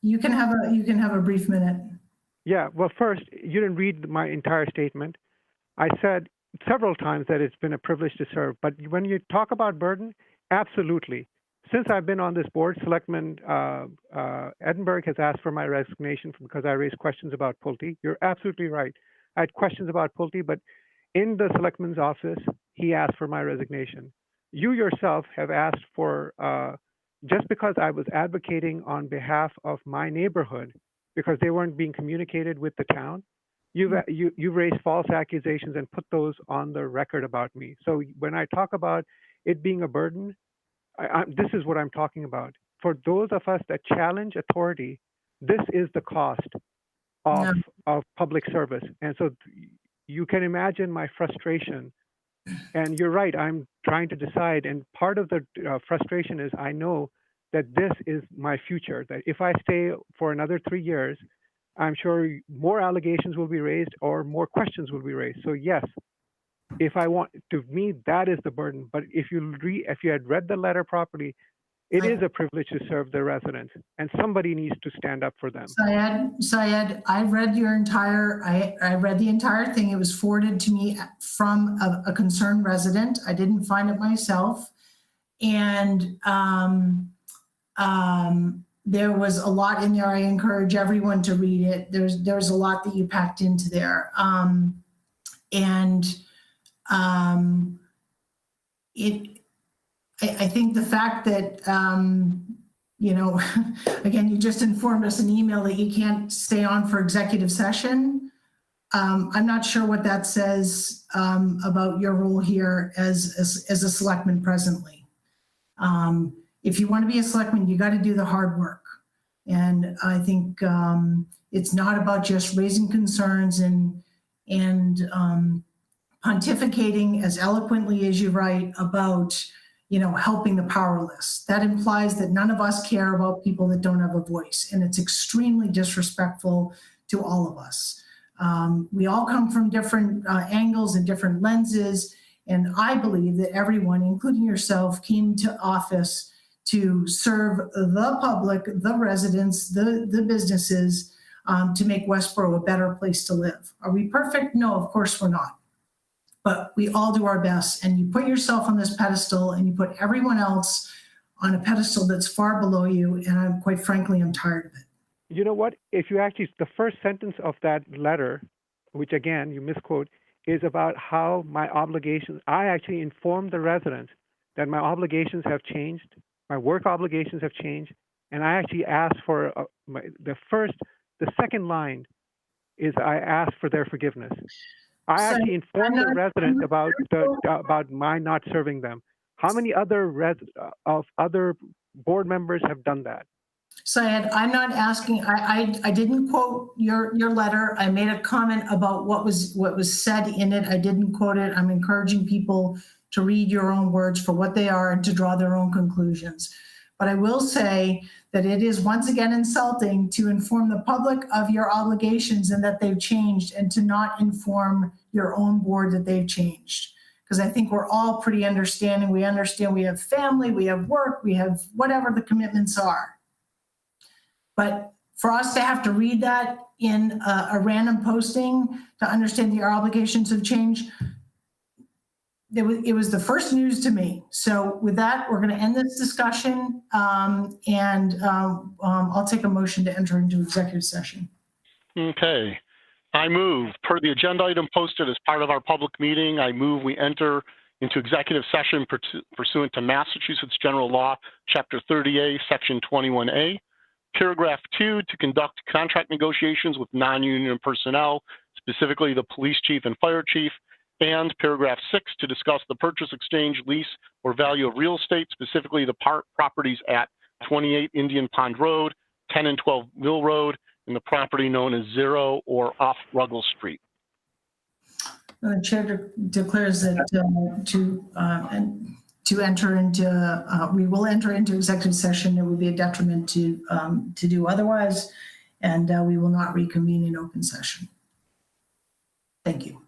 S1: You can have a brief minute.
S4: Yeah. Well, first, you didn't read my entire statement. I said several times that it's been a privilege to serve. But when you talk about burden, absolutely. Since I've been on this board, Selectman Edinburgh has asked for my resignation because I raised questions about Pulte. You're absolutely right. I had questions about Pulte, but in the Selectman's office, he asked for my resignation. You yourself have asked for, just because I was advocating on behalf of my neighborhood, because they weren't being communicated with the town, you've raised false accusations and put those on the record about me. So when I talk about it being a burden, this is what I'm talking about. For those of us that challenge authority, this is the cost of public service. And so you can imagine my frustration. And you're right, I'm trying to decide. And part of the frustration is I know that this is my future, that if I stay for another 3 years, I'm sure more allegations will be raised or more questions will be raised. So yes, to me, that is the burden. But if you had read the letter properly, it is a privilege to serve the residents, and somebody needs to stand up for them.
S1: Syed, I read I read the entire thing. It was forwarded to me from a concerned resident. I didn't find it myself. And there was a lot in there. I encourage everyone to read it. There's a lot that you packed into there. I think the fact that, again, you just informed us in email that you can't stay on for executive session. I'm not sure what that says about your role here as a selectman presently. If you want to be a selectman, you got to do the hard work. And I think it's not about just raising concerns and pontificating as eloquently as you write about, helping the powerless. That implies that none of us care about people that don't have a voice, and it's extremely disrespectful to all of us. We all come from different angles and different lenses, and I believe that everyone, including yourself, came to office to serve the public, the residents, the businesses, to make Westborough a better place to live. Are we perfect? No, of course we're not. But we all do our best, and you put yourself on this pedestal and you put everyone else on a pedestal that's far below you, and quite frankly, I'm tired of it.
S4: You know what? If you actually, the first sentence of that letter, which again, you misquote, is about how my obligations, I actually informed the residents that my obligations have changed, my work obligations have changed, and I actually asked for the second line is I asked for their forgiveness. I actually informed the residents about my not serving them. How many other other board members have done that?
S1: Syed, I'm not asking. I didn't quote your letter. I made a comment about what was said in it. I didn't quote it. I'm encouraging people to read your own words for what they are and to draw their own conclusions. But I will say that it is once again insulting to inform the public of your obligations and that they've changed, and to not inform your own board that they've changed. Because I think we're all pretty understanding. We understand we have family, we have work, we have whatever the commitments are. But for us to have to read that in a random posting to understand that your obligations have changed, it was the first news to me. So with that, we're going to end this discussion, and I'll take a motion to enter into executive session.
S2: Okay. I move, per the agenda item posted as part of our public meeting, I move we enter into executive session pursuant to Massachusetts General Law, Chapter 30A, Section 21A. Paragraph 2, to conduct contract negotiations with non-union personnel, specifically the police chief and fire chief. And paragraph 6, to discuss the purchase, exchange, lease, or value of real estate, specifically the properties at 28 Indian Pond Road, 10 and 12 Mill Road, and the property known as 0 or off Ruggles Street.
S1: The chair declares that we will enter into executive session. It would be a detriment to do otherwise, and we will not reconvene in open session. Thank you.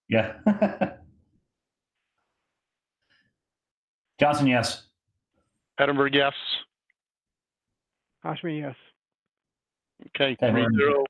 S3: Yeah. Johnson, yes.
S2: Edinburgh, yes.
S4: Hashmi, yes.
S2: Okay,
S3: Okay,
S2: 3-0.